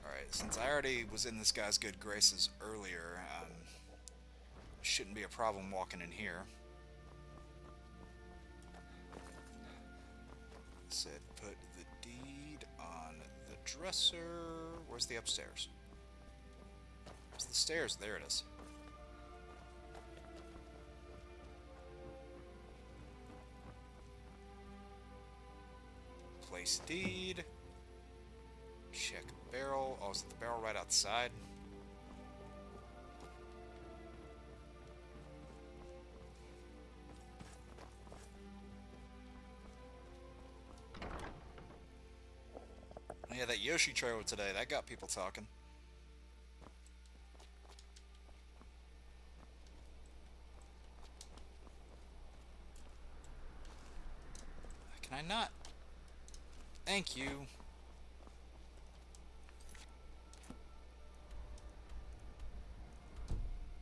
Alright, since I already was in this guy's good graces earlier, shouldn't be a problem walking in here. Said put the deed on the dresser. Where's the upstairs? Where's the stairs? There it is. Place deed. Check barrel. Oh, is it the barrel right outside? Yeah, that Yoshi trailer today, that got people talking. Can I not? Thank you.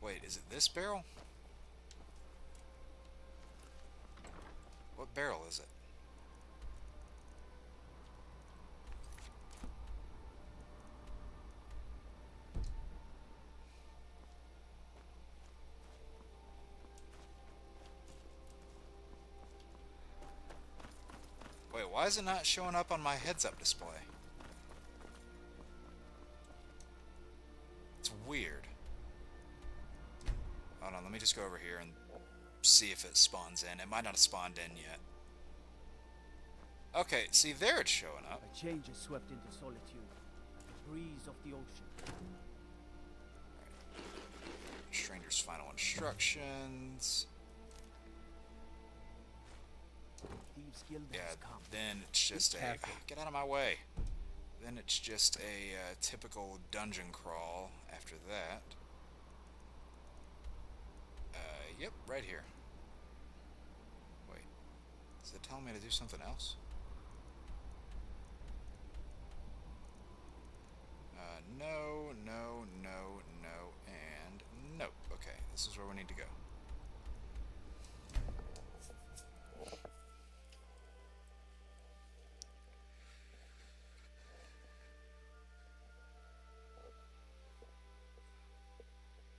Wait, is it this barrel? What barrel is it? Wait, why is it not showing up on my heads-up display? It's weird. Hold on, let me just go over here and see if it spawns in. It might not have spawned in yet. Okay, see, there it's showing up. A change has swept into Solitude, like a breeze of the ocean. Stranger's final instructions. Yeah, then it's just a... Get out of my way. Then it's just a typical dungeon crawl after that. Yep, right here. Wait, is it telling me to do something else? No, no, no, no, and no. Okay, this is where we need to go.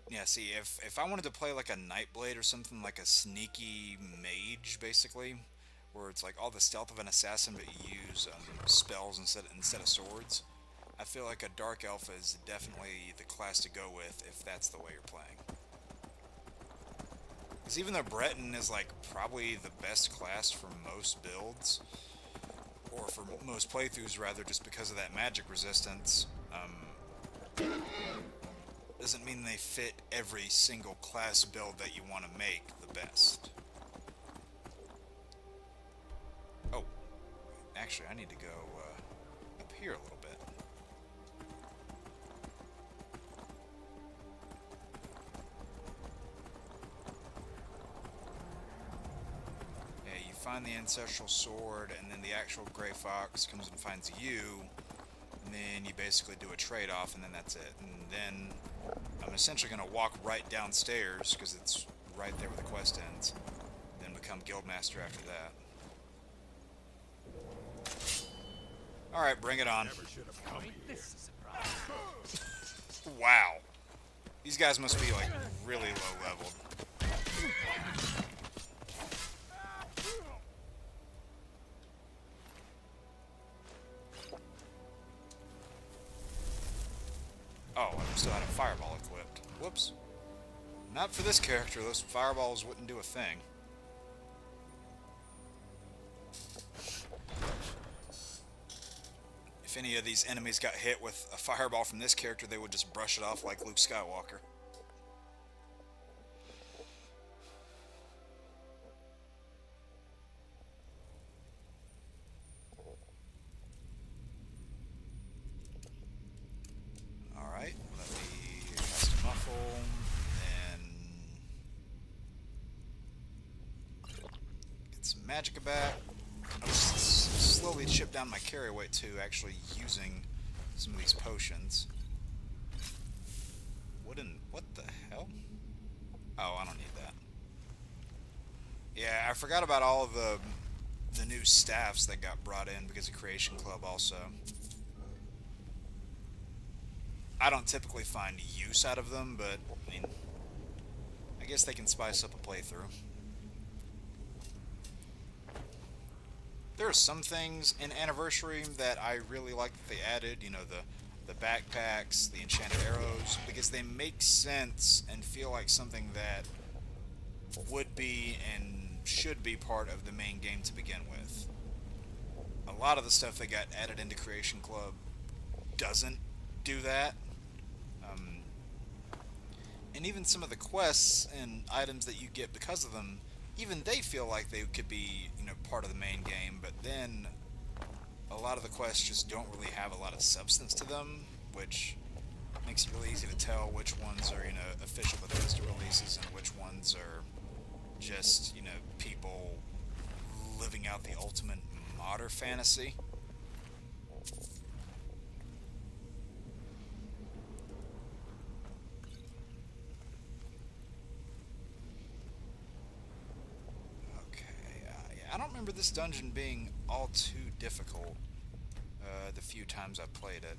Yeah, see, if I wanted to play like a Nightblade or something, like a sneaky mage, basically, where it's like all the stealth of an assassin, but you use spells instead of swords, I feel like a Dark Elf is definitely the class to go with if that's the way you're playing. Because even though Breton is like probably the best class for most builds, or for most playthroughs rather, just because of that magic resistance, doesn't mean they fit every single class build that you want to make the best. Oh, actually I need to go up here a little bit. Yeah, you find the ancestral sword, and then the actual Grey Fox comes and finds you, and then you basically do a trade-off, and then that's it. And then I'm essentially going to walk right downstairs, because it's right there where the quest ends, then become Guildmaster after that. Alright, bring it on. Wow. These guys must be, like, really low leveled. Oh, I still had a fireball equipped. Whoops. Not for this character, those fireballs wouldn't do a thing. If any of these enemies got hit with a fireball from this character, they would just brush it off like Luke Skywalker. Alright, let me cast a muffle, and then get some magicka back. I'll just slowly chip down my carry weight too, actually using some of these potions. What the hell? Oh, I don't need that. Yeah, I forgot about all of the new staffs that got brought in because of Creation Club also. I don't typically find use out of them, but I mean, I guess they can spice up a playthrough. There are some things in Anniversary that I really like that they added, you know, the backpacks, the enchanted arrows, because they make sense and feel like something that would be and should be part of the main game to begin with. A lot of the stuff that got added into Creation Club doesn't do that. And even some of the quests and items that you get because of them, even they feel like they could be, you know, part of the main game, but then a lot of the quests just don't really have a lot of substance to them, which makes it really easy to tell which ones are, you know, official Bethesda releases and which ones are just, you know, people living out the ultimate modder fantasy. I don't remember this dungeon being all too difficult the few times I played it.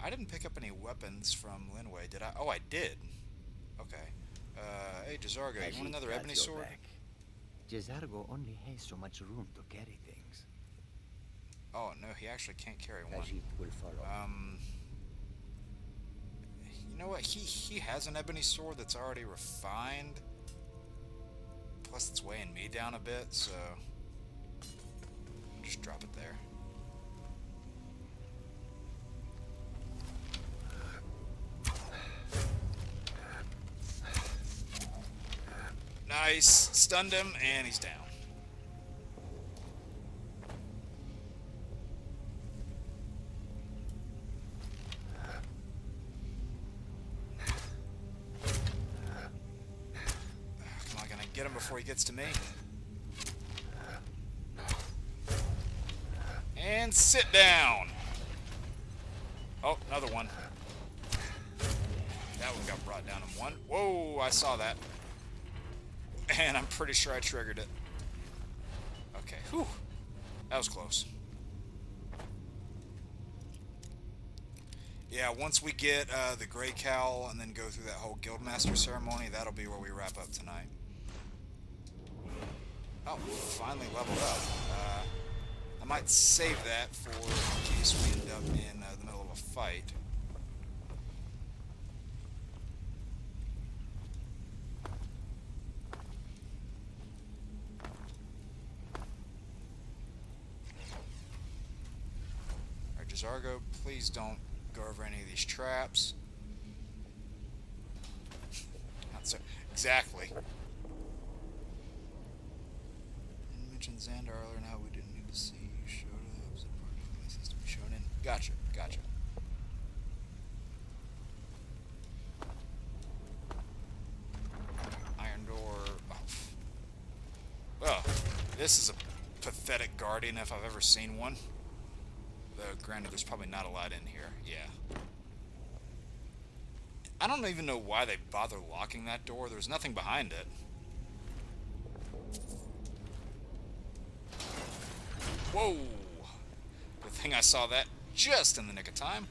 I didn't pick up any weapons from Linway, did I? Oh, I did. Okay. Hey, Jazargo, you want another ebony sword? Jazargo only has so much room to carry things. Oh, no, he actually can't carry one. Will follow. You know what? He has an ebony sword that's already refined. Plus, it's weighing me down a bit, so I'll just drop it there. Nice. Stunned him, and he's down. Am I gonna get him before he gets to me? And sit down. Oh, another one. That one got brought down in one. Whoa, I saw that. And I'm pretty sure I triggered it. Okay, whew. That was close. Yeah, once we get the Grey Cowl and then go through that whole Guildmaster ceremony, that'll be where we wrap up tonight. Oh, finally leveled up. I might save that for in case we end up in the middle of a fight. Alright, Jazargo, please don't go over any of these traps. Not so exactly. You mentioned Xandar earlier, now we didn't need to see you showed up. Was it part of the system shown in? Gotcha, gotcha. Iron door. Oh. Well, this is a pathetic guardian if I've ever seen one. Though, granted, there's probably not a lot in here. Yeah. I don't even know why they bother locking that door. There's nothing behind it. Whoa! Good thing I saw that just in the nick of time.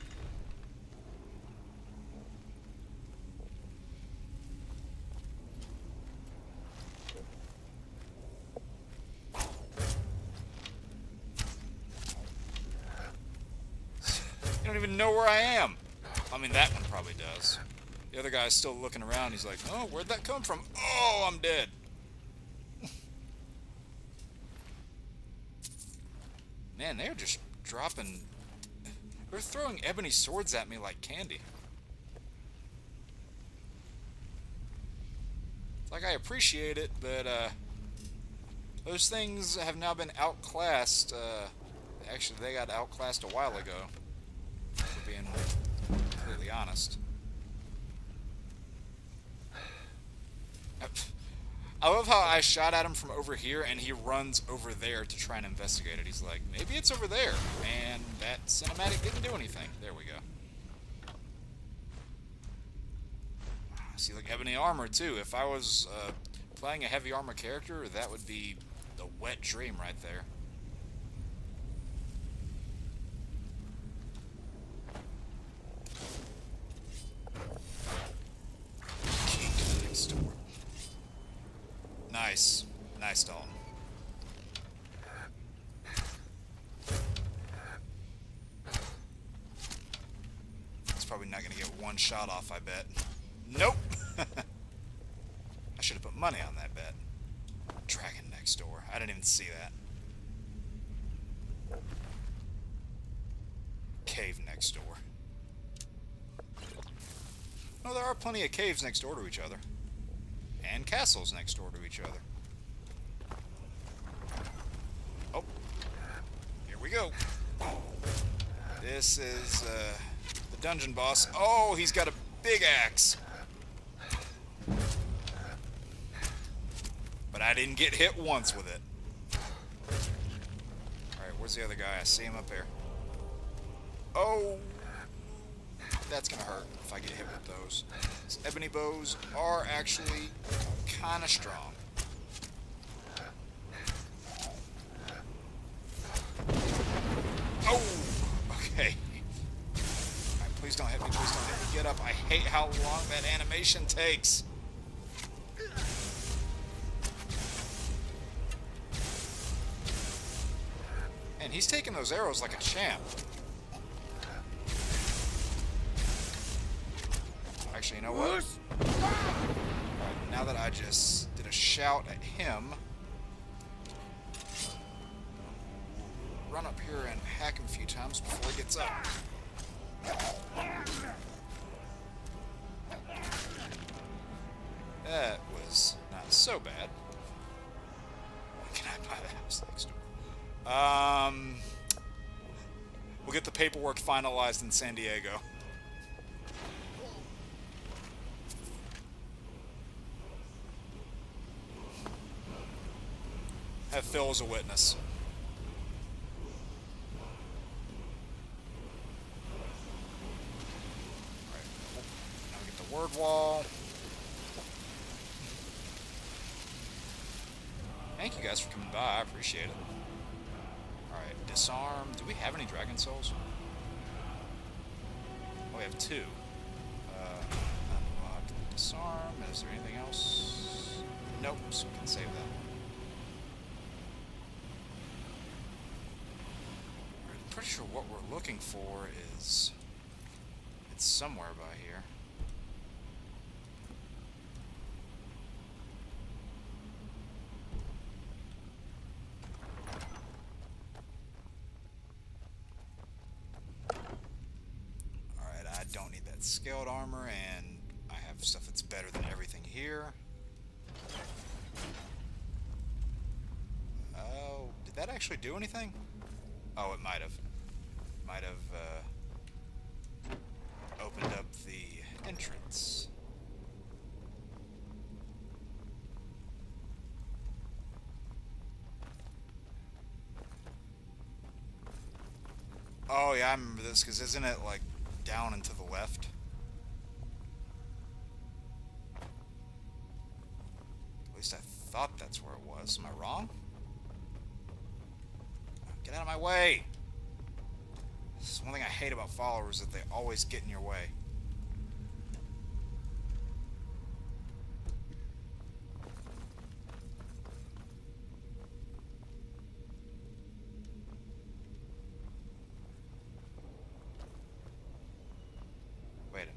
You don't even know where I am. I mean, that one probably does. The other guy's still looking around. He's like, oh, where'd that come from? Oh, I'm dead. Man, they're just dropping... They're throwing ebony swords at me like candy. It's like, I appreciate it, but, those things have now been outclassed. Actually, they got outclassed a while ago. For being completely honest. I love how I shot at him from over here and he runs over there to try and investigate it. He's like, maybe it's over there. And that cinematic didn't do anything. There we go. I see, like, ebony armor too. If I was playing a heavy armor character, that would be the wet dream right there. Nice. Nice, Dalton. It's probably not going to get one shot off, I bet. Nope! I should have put money on that bet. Dragon next door. I didn't even see that. Cave next door. No, there are plenty of caves next door to each other. And castles next door to each other. Oh. Here we go. This is the dungeon boss. Oh, he's got a big axe. But I didn't get hit once with it. Alright, where's the other guy? I see him up there. Oh. That's gonna hurt if I get hit with those. These ebony bows are actually kind of strong. Oh! Okay. Alright, please don't hit me, please don't hit me. Get up. I hate how long that animation takes. And he's taking those arrows like a champ. Actually, you know what? Right, now that I just did get a shout at him. Run up here and hack him a few times before he gets up. That was not so bad. Can I buy the house next door? We'll get the paperwork finalized in San Diego. Have Phil as a witness. Alright, now we get the word wall. Thank you guys for coming by, I appreciate it. Alright, disarm. Do we have any dragon souls? Oh, we have 2. Unlock, disarm. Is there anything else? Nope, so we can save that. I'm pretty sure what we're looking for is... it's somewhere by here. Don't need that scaled armor, and I have stuff that's better than everything here. Oh, did that actually do anything? Oh, it might have. Might have opened up the entrance. Oh yeah, I remember this, because isn't it like down and to the left? At least I thought that's where it was. Am I wrong? Get out of my way! This is one thing I hate about followers, that they always get in your way. Wait a minute.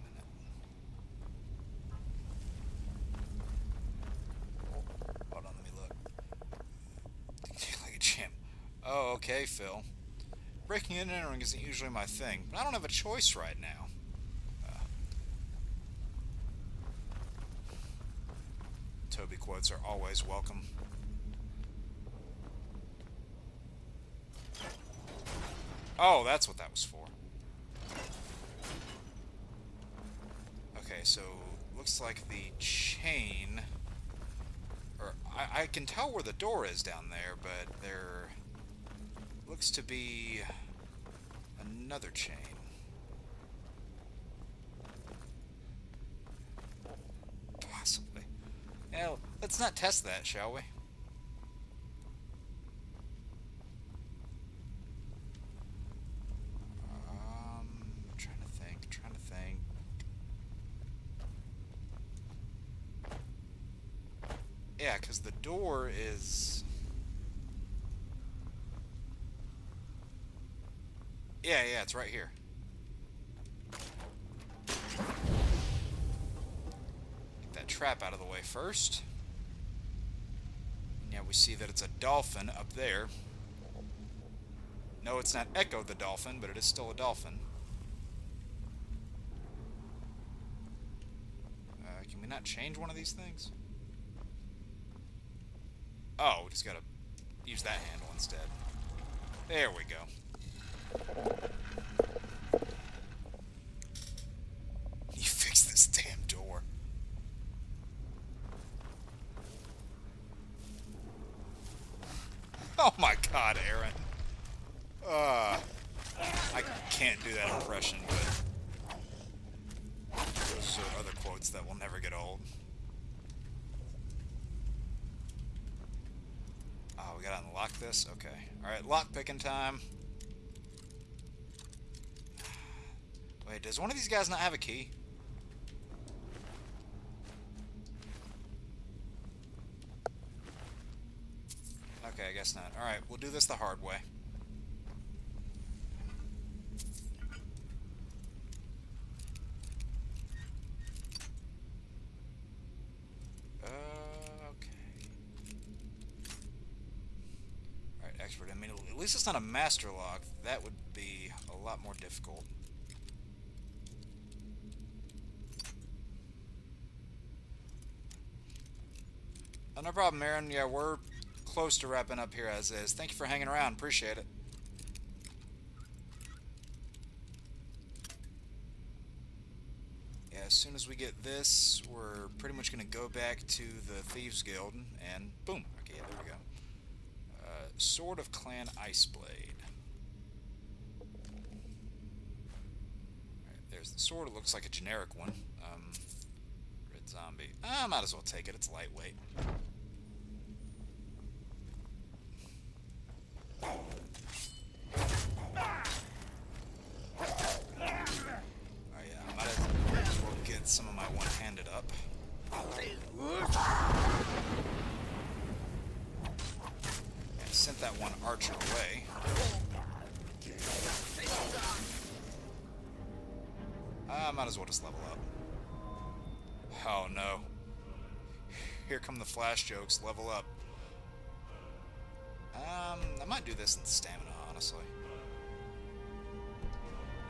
Hold on, let me look. Like a gym. Oh, okay, Phil. Breaking and entering isn't usually my thing, but I don't have a choice right now. Toby quotes are always welcome. Oh, that's what that was for. Okay, so looks like the chain, or I can tell where the door is down there, but there looks to be another chain. Possibly. Yeah, let's not test that, shall we? Trying to think. Yeah, because the door is... Yeah, it's right here. Get that trap out of the way first. Yeah, we see that it's a dolphin up there. No, it's not Echo the dolphin, but it is still a dolphin. Can we not change one of these things? Oh, we just gotta use that handle instead. There we go. You fix this damn door. Oh my god, Aaron. I can't do that impression, but those are other quotes that will never get old. Oh, we gotta unlock this? Okay. Alright, lock picking time. Wait, does one of these guys not have a key? Okay, I guess not. Alright, we'll do this the hard way. Okay. least it's not a master lock. That would be a lot more difficult. Oh, no problem, Aaron. Yeah, we're close to wrapping up here as is. Thank you for hanging around. Appreciate it. Yeah, as soon as we get this, we're pretty much going to go back to the Thieves Guild, and boom. Okay, yeah, there we go. Sword of Clan Iceblade. Alright, there's the sword. It looks like a generic one. Red zombie. I might as well take it. It's lightweight. Oh yeah, I might as well get some of my one-handed up. Yeah, sent that one archer away. I might as well just level up. Oh no. Here come the flash jokes. Level up. I might do this in stamina, honestly.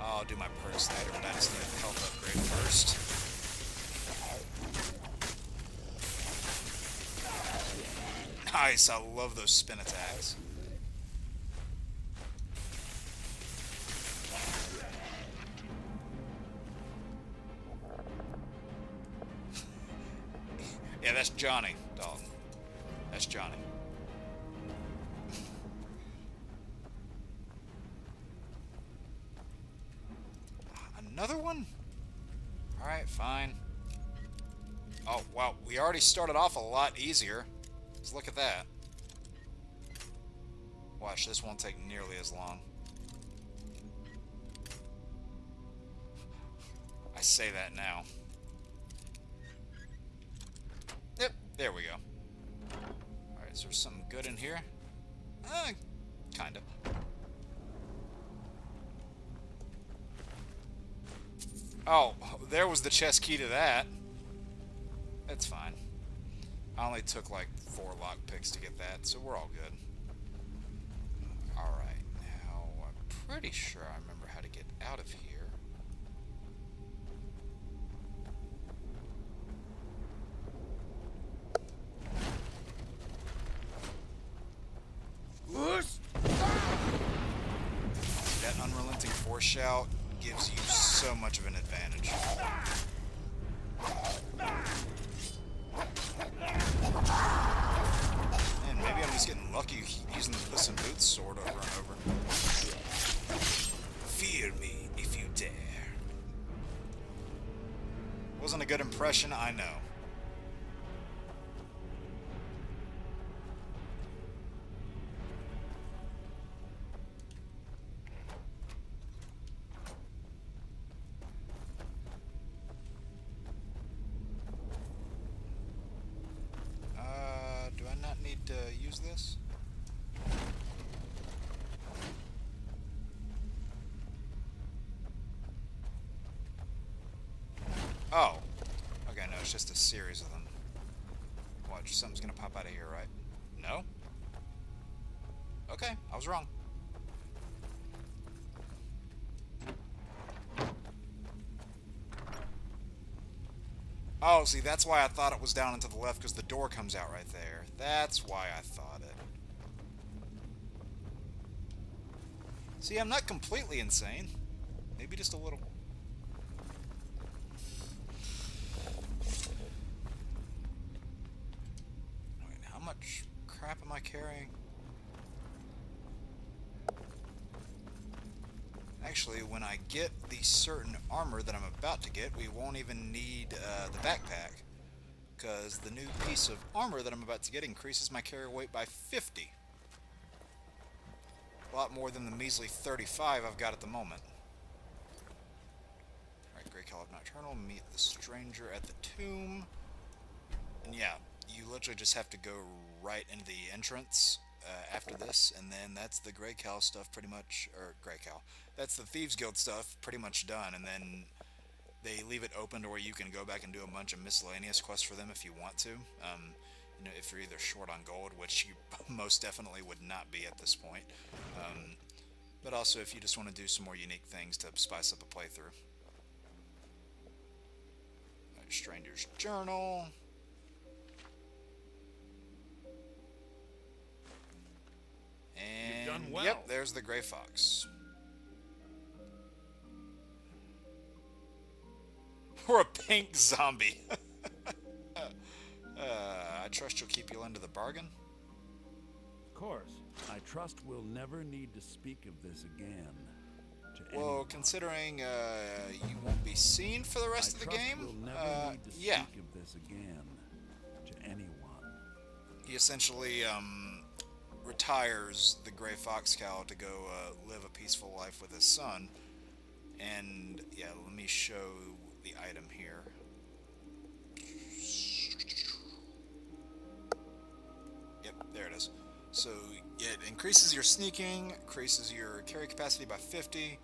I'll do my perks later, but I just need a health upgrade first. Nice, I love those spin attacks. Yeah, that's Johnny, dog. That's Johnny. Another one? Alright, fine. Oh, wow. We already started off a lot easier. Let's look at that. Watch, this won't take nearly as long. I say that now. Yep, there we go. Alright, is there something good in here? Kind of. Oh, there was the chest key to that. That's fine. I only took like 4 lockpicks to get that, so we're all good. Alright, now I'm pretty sure I remember how to get out of here. That unrelenting force shout gives you so much of an advantage. And maybe I'm just getting lucky using the Puss in Boots sword over and over. Fear me if you dare. Wasn't a good impression, I know. Do I not need to use this? Oh. Okay, no, it's just a series of them. Watch, something's gonna pop out of here, right? No? Okay, I was wrong. Oh, see, that's why I thought it was down and to the left, because the door comes out right there. That's why I thought it. See, I'm not completely insane. Maybe just a little. Wait, how much crap am I carrying? Actually, when I get the certain armor that I'm about to get, we won't even need the backpack, because the new piece of armor that I'm about to get increases my carry weight by 50. A lot more than the measly 35 I've got at the moment. Alright, Grey Call of Nocturnal, meet the stranger at the tomb. And yeah, you literally just have to go right into the entrance after this, and then that's the Grey Cal stuff pretty much, or Grey Cal, that's the Thieves Guild stuff pretty much done, and then they leave it open to where you can go back and do a bunch of miscellaneous quests for them if you want to. you know, if you're either short on gold, which you most definitely would not be at this point, but also if you just want to do some more unique things to spice up a playthrough. Stranger's Journal. And You've done well. Yep, there's the Gray Fox. Or a pink zombie. I trust you'll keep you into the bargain. Of course. I trust we'll never need to speak of this again. Well, considering you won't be seen for the rest of the game, we'll never need to yeah. speak of this again to anyone. He essentially retires the Gray Fox cow to go live a peaceful life with his son. And yeah, let me show the item here. Yep, there it is. So it increases your sneaking, increases your carry capacity by 50.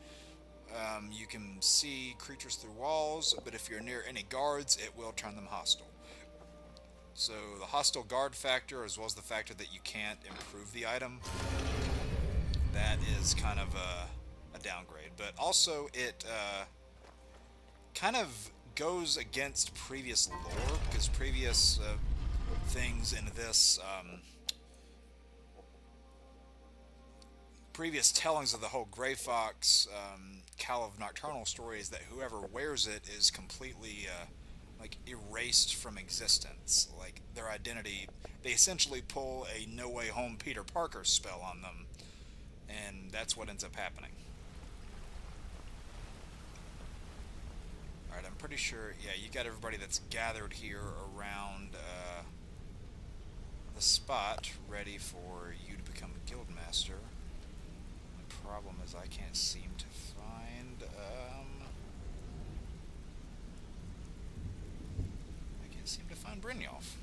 You can see creatures through walls, but if you're near any guards, it will turn them hostile. So the hostile guard factor, as well as the factor that you can't improve the item, that is kind of a downgrade. But also it kind of goes against previous lore, because previous things in this previous tellings of the whole Gray Fox Cowl of Nocturnal story is that whoever wears it is completely like erased from existence. Like their identity, they essentially pull a No Way Home Peter Parker spell on them, and that's what ends up happening. Alright, I'm pretty sure, yeah, you got everybody that's gathered here around the spot ready for you to become a guild master. The problem is I can't seem to find Brynjolf.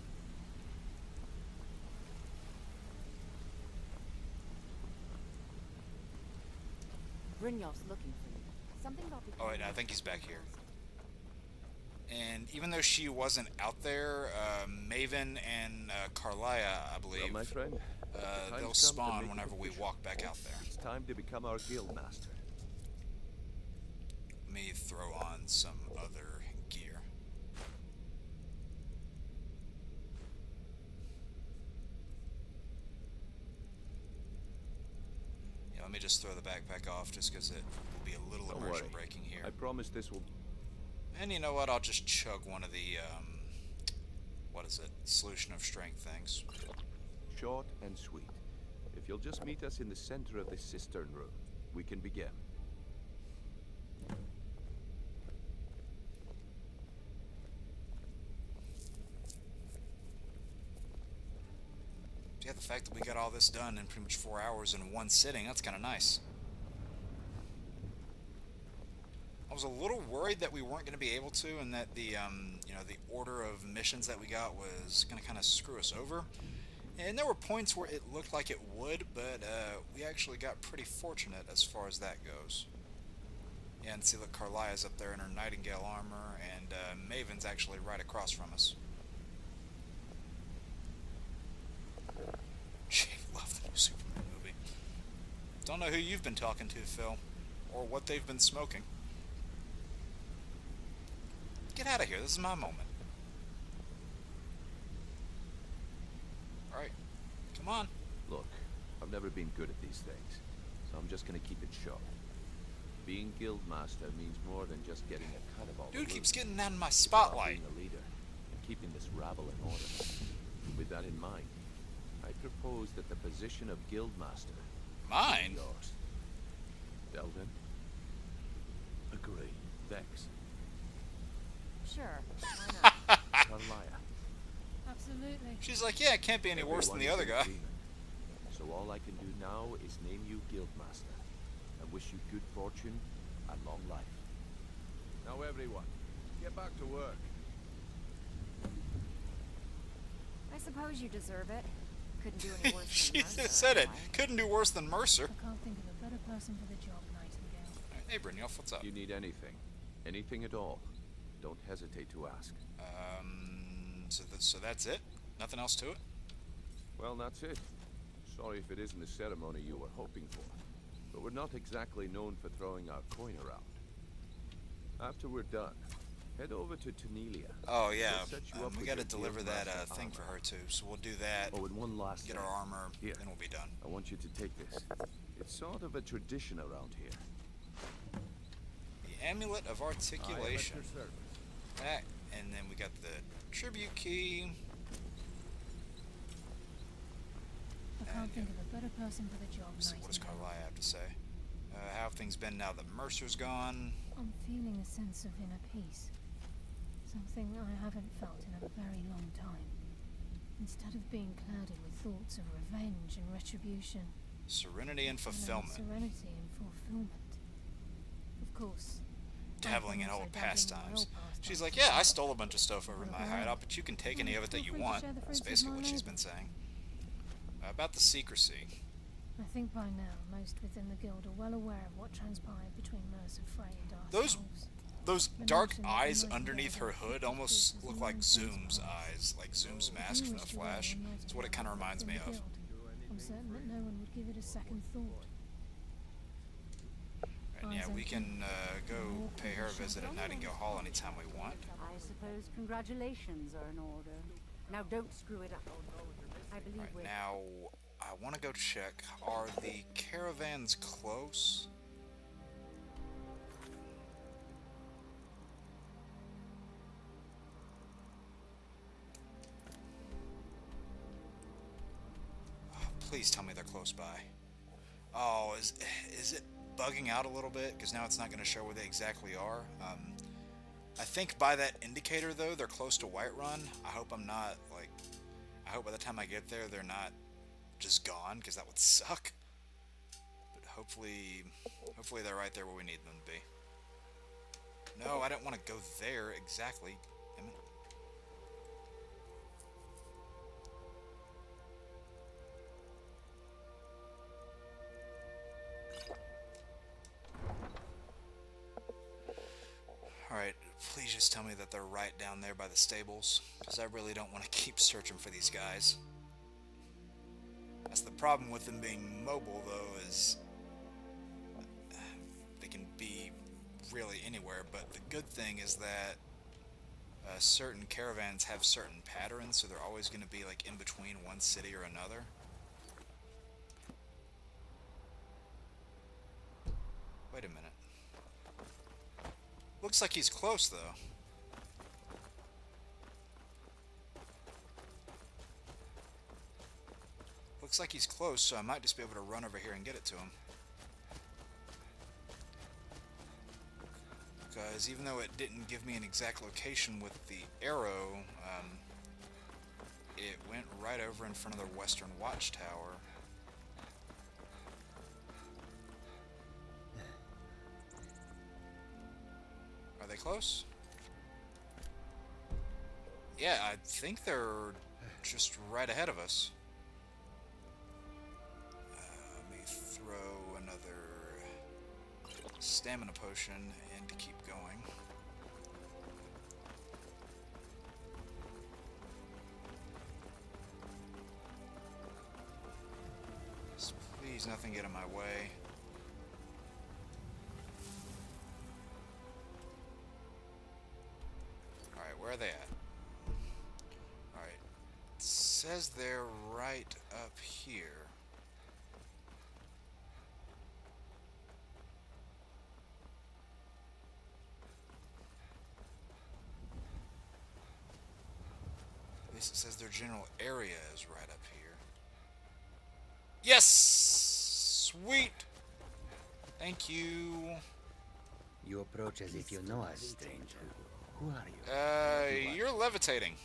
Brynjolf's looking for you. Something about the... Oh wait, I think he's back here. And even though she wasn't out there, Maven and Carlia, I believe, well, my friend, they'll spawn whenever we walk back out there. It's time to become our guild master. Let me throw on some other gear. Yeah, let me just throw the backpack off just because it will be a little immersion breaking here. I promise this will... And you know what? I'll just chug one of the, what is it? Solution of strength things. Short and sweet. If you'll just meet us in the center of this cistern room, we can begin. Yeah, the fact that we got all this done in pretty much 4 hours in one sitting, that's kind of nice. I was a little worried that we weren't going to be able to, and that the, you know, the order of missions that we got was going to kind of screw us over. And there were points where it looked like it would, but we actually got pretty fortunate as far as that goes. Yeah, and see, look, Carlia's up there in her Nightingale armor, and Maven's actually right across from us. She loved the new Superman movie. Don't know who you've been talking to, Phil, or what they've been smoking. Get out of here, this is my moment. Alright, come on. Look, I've never been good at these things, so I'm just gonna keep it short. Being guild master means more than just getting a cut of all the Dude loot. keeps getting out of my spotlight. Being a leader and keeping this rabble in order. With that in mind, I propose that the position of guild master Mine? be yours. Delvin? Agree. Vex? Sure, why not? Carlia? Absolutely. She's like, yeah, it can't be any worse than the other guy. So all I can do now is name you guild master and wish you good fortune and long life. Now everyone, get back to work. I suppose you deserve it. Couldn't do any worse She than Mercer, just said it. anyway. Couldn't do worse than Mercer. I can't think of a better person for the job, Nightingale. Hey, Brynjolf, what's up? If you need anything, anything at all, don't hesitate to ask. So that's it? Nothing else to it? Well, that's it. Sorry if it isn't the ceremony you were hoping for, but we're not exactly known for throwing our coin around. After we're done, head over to Tanelia. Oh yeah, We'll set you up we with got to your deliver that Guildmaster thing for armor. her too. So we'll do that. Oh, and one last Get thing. our armor, Here. then we'll be done. I want you to take this. It's sort of a tradition around here. The Amulet of Articulation. That, and then we got the tribute key. I can't think of a better person for the job. So what does Carlisle have to say? How have things been now that Mercer's gone? I'm feeling a sense of inner peace. Something I haven't felt in a very long time. Instead of being clouded with thoughts of revenge and retribution. Serenity and I know fulfillment. Serenity and fulfillment. Of course. Dabbling in old pastimes. She's like, yeah, I stole a bunch of stuff over my hideout, but you can take any of it that you want. That's basically what she's been saying. About the secrecy. I think by now, most within the guild are well aware of what transpired between Mercer Frey and ourselves. Those dark eyes underneath her hood almost look like Zoom's eyes, like Zoom's mask from The Flash. That's what it kind of reminds me of. I'm certain that no one would give it a second thought. And yeah, we can go pay her a visit at Nightingale Hall anytime we want. I suppose congratulations are in order. Now don't screw it up. I believe Right, now, I want to go check. Are the caravans close? Oh, please tell me they're close by. Oh, is it bugging out a little bit? Because now it's not going to show where they exactly are. I think by that indicator, though, they're close to Whiterun. I hope I'm not, like... I hope by the time I get there, they're not just gone, because that would suck. But hopefully they're right there where we need them to be. No, I don't want to go there exactly. Damn it. Alright, please just tell me that they're right down there by the stables, because I really don't want to keep searching for these guys. That's the problem with them being mobile, though, is they can be really anywhere, but the good thing is that certain caravans have certain patterns, so they're always going to be like in between one city or another. Wait a minute. Looks like he's close, though. Looks like he's close, so I might just be able to run over here and get it to him. Because even though it didn't give me an exact location with the arrow, it went right over in front of the Western Watchtower. Are they close? Yeah, I think they're just right ahead of us. Let me throw another stamina potion in to keep going. Just please nothing get in my way. Alright, where are they at? Alright. It says they're right up here. At least it says their general area is right up here. Yes! Sweet! Thank you. You approach as if you know us, stranger. Who are you? You're levitating.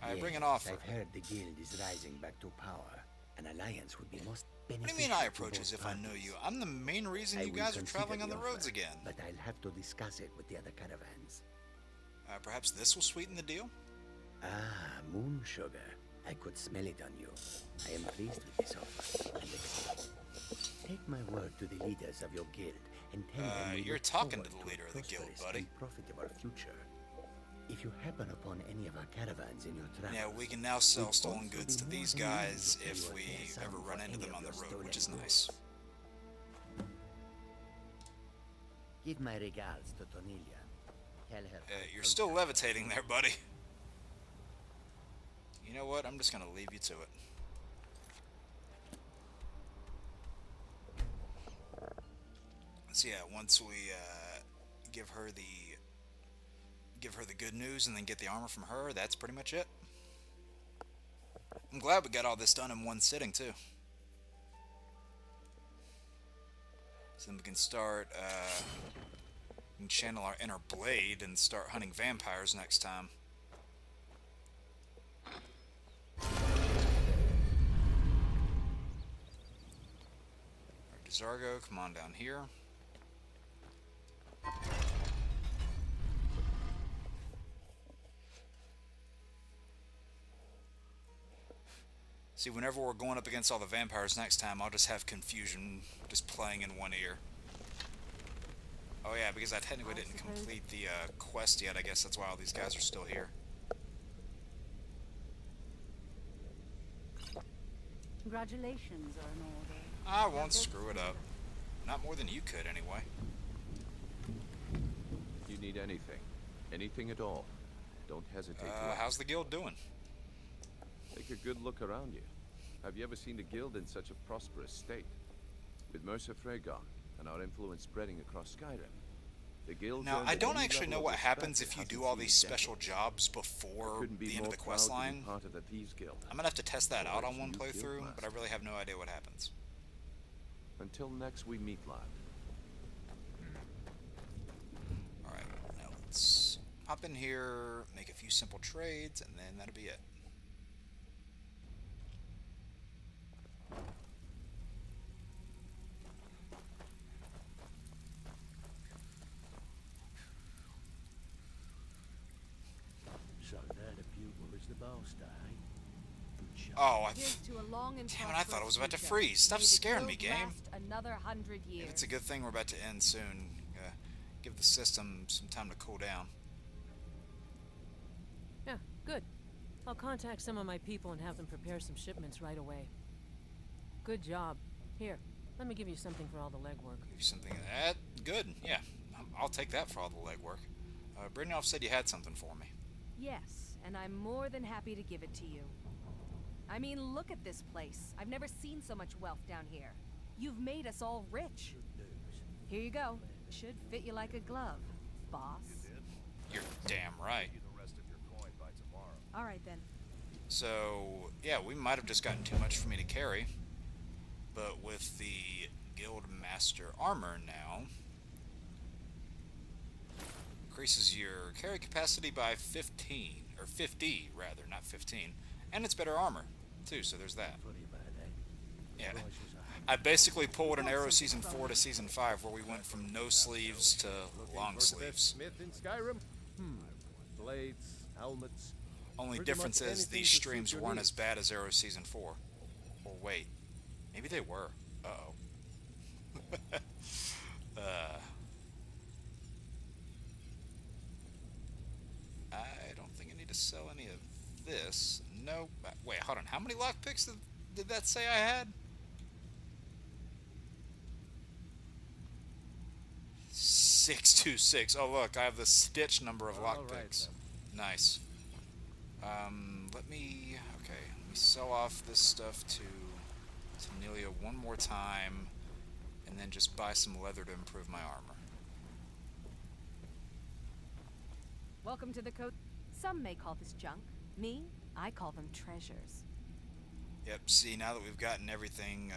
I bring an offer. I've heard the guild is rising back to power. An alliance would be most beneficial. What do you mean I approach as if I know you? I'm the main reason you guys are traveling on the roads again. But I'll have to discuss it with the other caravans. Perhaps this will sweeten the deal? Ah, moon sugar. I could smell it on you. I am pleased with this offer and accept. Take my word to the leaders of your guild and tell them you're talking to the leader of the guild, buddy. Profitable future. If you happen upon any of our caravans in your travels, yeah, we can now sell stolen goods to these guys if we ever run into them on the road, which is nice. Give my regards to Tonilia. Tell her. You're still levitating there, buddy. You know what? I'm just gonna leave you to it. So yeah, once we give her the good news and then get the armor from her, that's pretty much it. I'm glad we got all this done in one sitting too. So then we can start we can channel our inner blade and start hunting vampires next time. Alright, Zargo, come on down here. See, whenever we're going up against all the vampires next time, I'll just have confusion just playing in one ear. Oh yeah, because I technically didn't complete the quest yet. I guess that's why all these guys are still here. Congratulations are in order. I won't screw it up. Not more than you could, anyway. You need anything. Anything at all. Don't hesitate to ask. How's the guild doing? Take a good look around you. Have you ever seen the guild in such a prosperous state? With Mercer Fregon and our influence spreading across Skyrim, the guild. Now, I don't actually know what happens if you do all these special jobs before the end of the quest line. I'm gonna have to test that out on one playthrough, but I really have no idea what happens. Until next we meet, lad. Alright, now let's hop in here, make a few simple trades, and then that'll be it. So they're the pupil is the master, eh? Oh, Damn it, I thought it was about to freeze. Stop scaring me, game. Another 100 years. If it's a good thing we're about to end soon, give the system some time to cool down. Yeah, good. I'll contact some of my people and have them prepare some shipments right away. Good job. Here, let me give you something for all the legwork. Give you something that good. Yeah, I'll take that for all the legwork. Brynjolf said you had something for me. Yes, and I'm more than happy to give it to you. I mean, look at this place. I've never seen so much wealth down here. You've made us all rich. Here you go. Should fit you like a glove, boss. You're damn right. All right then. So, yeah, we might have just gotten too much for me to carry. But with the Guild Master armor now, increases your carry capacity by 15, or 50 rather, not 15, and it's better armor too. So there's that. Yeah, I basically pulled an Arrow Season 4 to Season 5, where we went from no sleeves to long sleeves. Smith in Skyrim? Blades, helmets. Only difference is these streams weren't as bad as Arrow Season 4. Or wait, maybe they were. Uh-oh. I don't think I need to sell any of this. No. Wait, hold on. How many lockpicks did that say I had? 626. Oh, look, I have the stitch number of lockpicks. Nice. Let me sell off this stuff to Nelia one more time, and then just buy some leather to improve my armor. Welcome to the coast. Some may call this junk. Me, I call them treasures. Yep, see, now that we've gotten everything,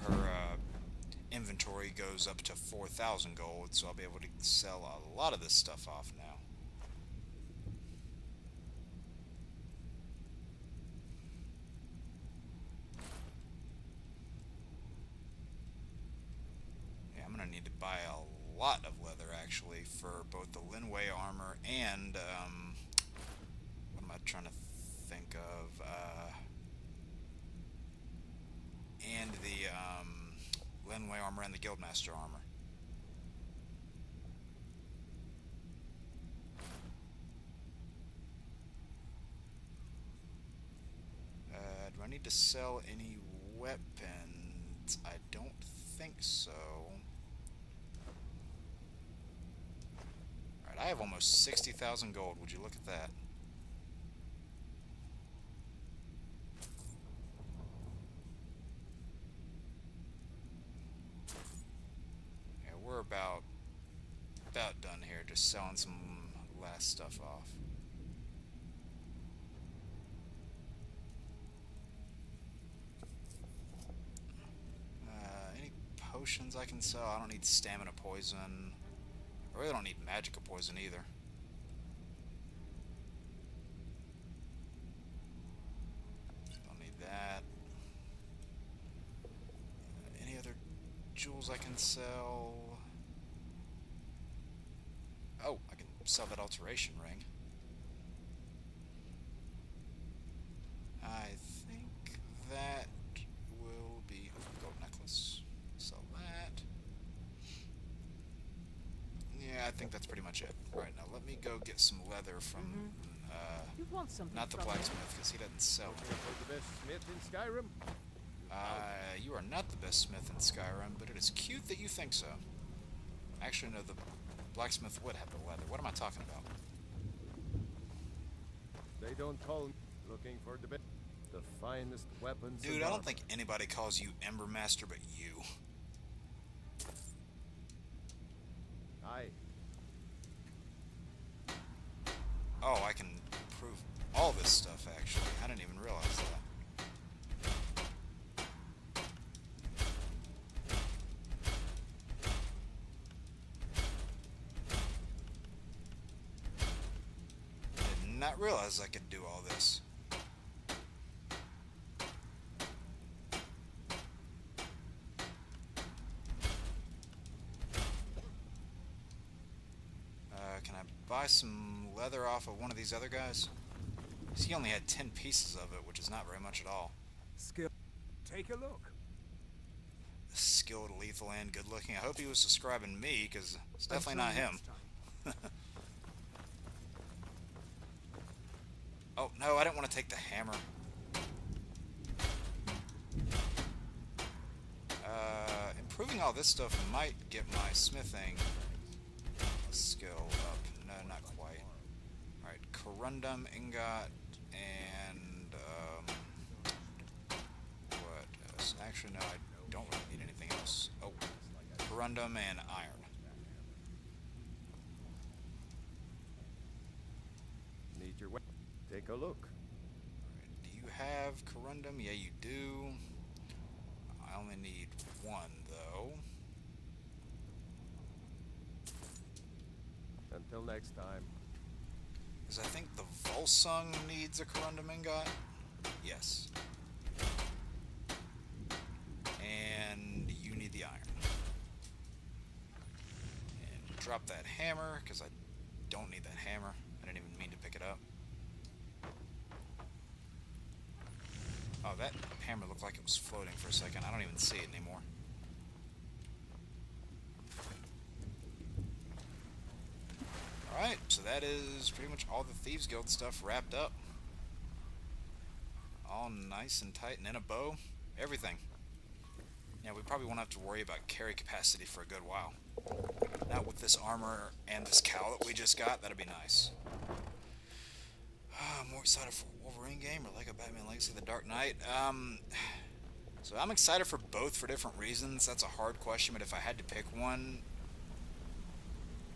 her inventory goes up to 4,000 gold, so I'll be able to sell a lot of this stuff off now. Yeah, I'm gonna need to buy a lot of leather, actually, for both the Linway armor and, what am I trying to think of, and the, Linway armor and the Guildmaster armor. to sell any weapons? I don't think so. Alright, I have almost 60,000 gold. Would you look at that? Yeah, we're about done here, just selling some last stuff off. Any potions I can sell? I don't need stamina poison. I really don't need magica poison either. Don't need that. Any other jewels I can sell? Oh, I can sell that alteration ring. I think that will be a gold necklace. Sell that. Yeah, I think that's pretty much it. Right, now let me go get some leather from, You want something not the from me? blacksmith, because he doesn't sell it. The best smith in Skyrim? You are not the best smith in Skyrim, but it is cute that you think so. Actually, no, the blacksmith would have the leather. What am I talking about? They don't call me looking for the finest weapons. Dude, I don't think anybody calls you Ember Master but you. Aye. Oh, I can prove all this stuff, actually. I didn't even realize that. Did not realize I could do all this. Can I buy some leather off of one of these other guys? 'Cause he only had 10 pieces of it, which is not very much at all. Skill. Take a look. Skilled, lethal, and good looking. I hope he was describing me, because it's definitely not him. Oh, no, I didn't want to take the hammer. Improving all this stuff might get my smithing skill up. No, not quite. Alright, corundum, ingot, and, what else? Actually, no, I don't really need anything else. Oh, corundum and iron. Need your weapon. Take a look. Alright, do you have corundum? Yeah, you do. I only need one, though. Until next time. Because I think the Volsung needs a corundum ingot. Yes. And you need the iron. And drop that hammer, because I don't need that hammer. I didn't even mean to pick it up. Oh, that hammer looked like it was floating for a second. I don't even see it anymore. Alright, so that is pretty much all the Thieves Guild stuff wrapped up. All nice and tight and in a bow. Everything. Yeah, we probably won't have to worry about carry capacity for a good while. Not with this armor and this cowl that we just got. That'd be nice. I'm more excited for a Wolverine game or Lego Batman Legacy The Dark Knight. So I'm excited for both for different reasons. That's a hard question, but if I had to pick one,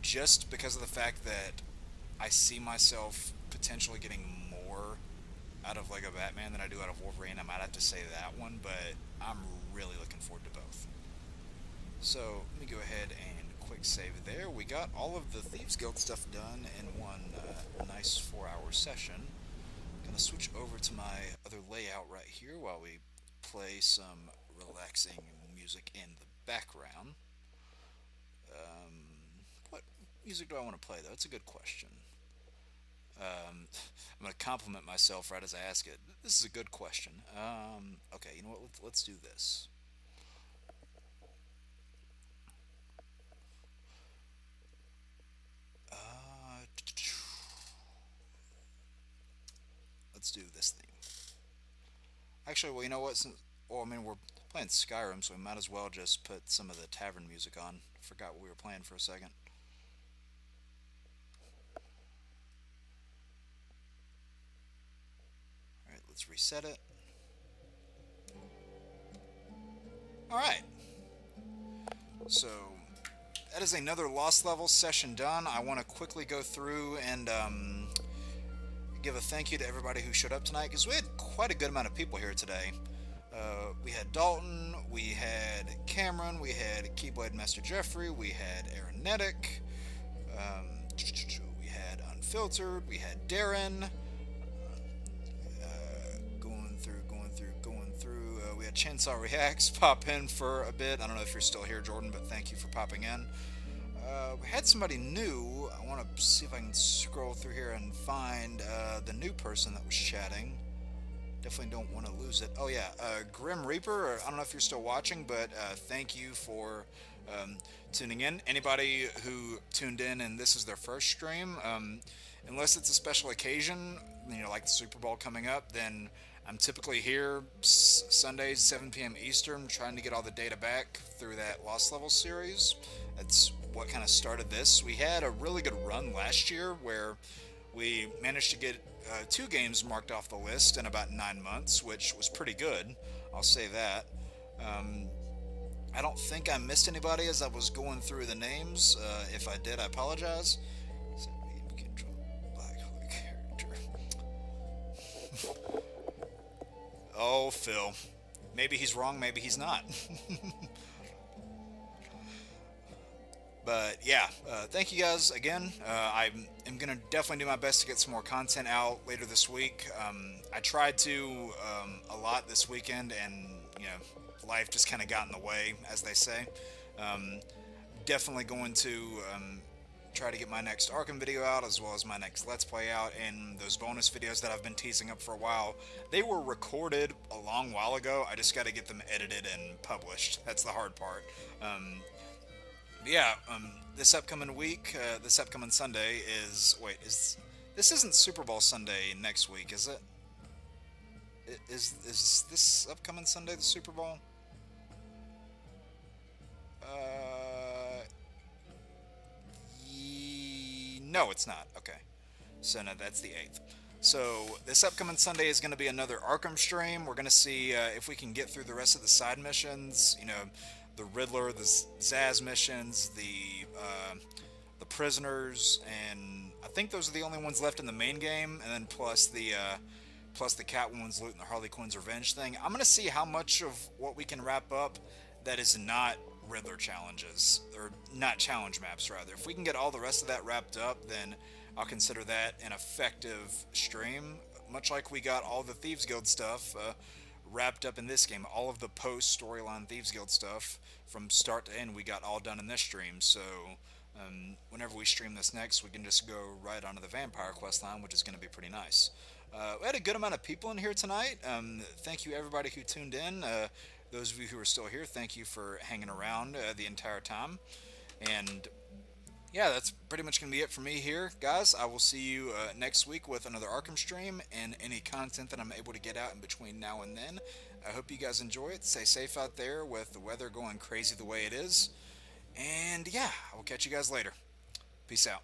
just because of the fact that I see myself potentially getting more out of Lego Batman than I do out of Wolverine, I might have to say that one, but I'm really looking forward to both. So let me go ahead and quick save there. We got all of the Thieves Guild stuff done in one nice 4-hour session. Gonna switch over to my other layout right here while we play some relaxing music in the background. What music do I want to play, though? It's a good question. I'm going to compliment myself right as I ask it. This is a good question. Okay, you know what? Let's do this. Let's do this thing. Actually, well, you know what? Well, I mean, we're playing Skyrim, so we might as well just put some of the tavern music on. Forgot what we were playing for a second. Alright, let's reset it. Alright. So, that is another Lost Level session done. I want to quickly go through and give a thank you to everybody who showed up tonight, because we had quite a good amount of people here today. We had Dalton, we had Cameron, we had Keyblade Master Jeffrey, we had Aaron Nedick, we had Unfiltered, we had Darren, going through, we had Chainsaw Reacts pop in for a bit. I don't know if you're still here, Jordan, but thank you for popping in. We had somebody new. I want to see if I can scroll through here and find the new person that was chatting. Definitely don't want to lose it. Oh yeah, Grim Reaper, I don't know if you're still watching, but thank you for tuning in. Anybody who tuned in and this is their first stream, unless it's a special occasion, you know, like the Super Bowl coming up, then I'm typically here Sundays, 7 p.m. Eastern, trying to get all the data back through that Lost Level series. That's what kind of started this. We had a really good run last year where we managed to get 2 games marked off the list in about 9 months, which was pretty good. I'll say that. I don't think I missed anybody as I was going through the names. If I did, I apologize. Oh, Phil. Maybe he's wrong, maybe he's not. But yeah, thank you guys again. I am going to definitely do my best to get some more content out later this week. I tried to a lot this weekend, and you know, life just kind of got in the way, as they say. Definitely going to try to get my next Arkham video out, as well as my next Let's Play out, and those bonus videos that I've been teasing up for a while. They were recorded a long while ago. I just got to get them edited and published. That's the hard part. Yeah, this upcoming week, this upcoming Sunday is... Wait, this isn't Super Bowl Sunday next week, is it? Is this upcoming Sunday the Super Bowl? No, it's not. Okay. So, no, that's the 8th. So, this upcoming Sunday is going to be another Arkham stream. We're going to see if we can get through the rest of the side missions. You know, the Riddler, the Zaz missions, the prisoners, and I think those are the only ones left in the main game, and then plus the Catwoman's loot and the Harley Quinn's revenge thing. I'm gonna see how much of what we can wrap up that is not Riddler challenges, or not challenge maps rather. If we can get all the rest of that wrapped up, then I'll consider that an effective stream, much like we got all the Thieves Guild stuff wrapped up in this game. All of the post-storyline Thieves Guild stuff from start to end we got all done in this stream, so whenever we stream this next, we can just go right onto the Vampire quest line, which is going to be pretty nice. We had a good amount of people in here tonight. Thank you everybody who tuned in. Those of you who are still here, thank you for hanging around the entire time. And yeah, that's pretty much going to be it for me here, guys. I will see you next week with another Arkham stream and any content that I'm able to get out in between now and then. I hope you guys enjoy it. Stay safe out there with the weather going crazy the way it is. And yeah, I will catch you guys later. Peace out.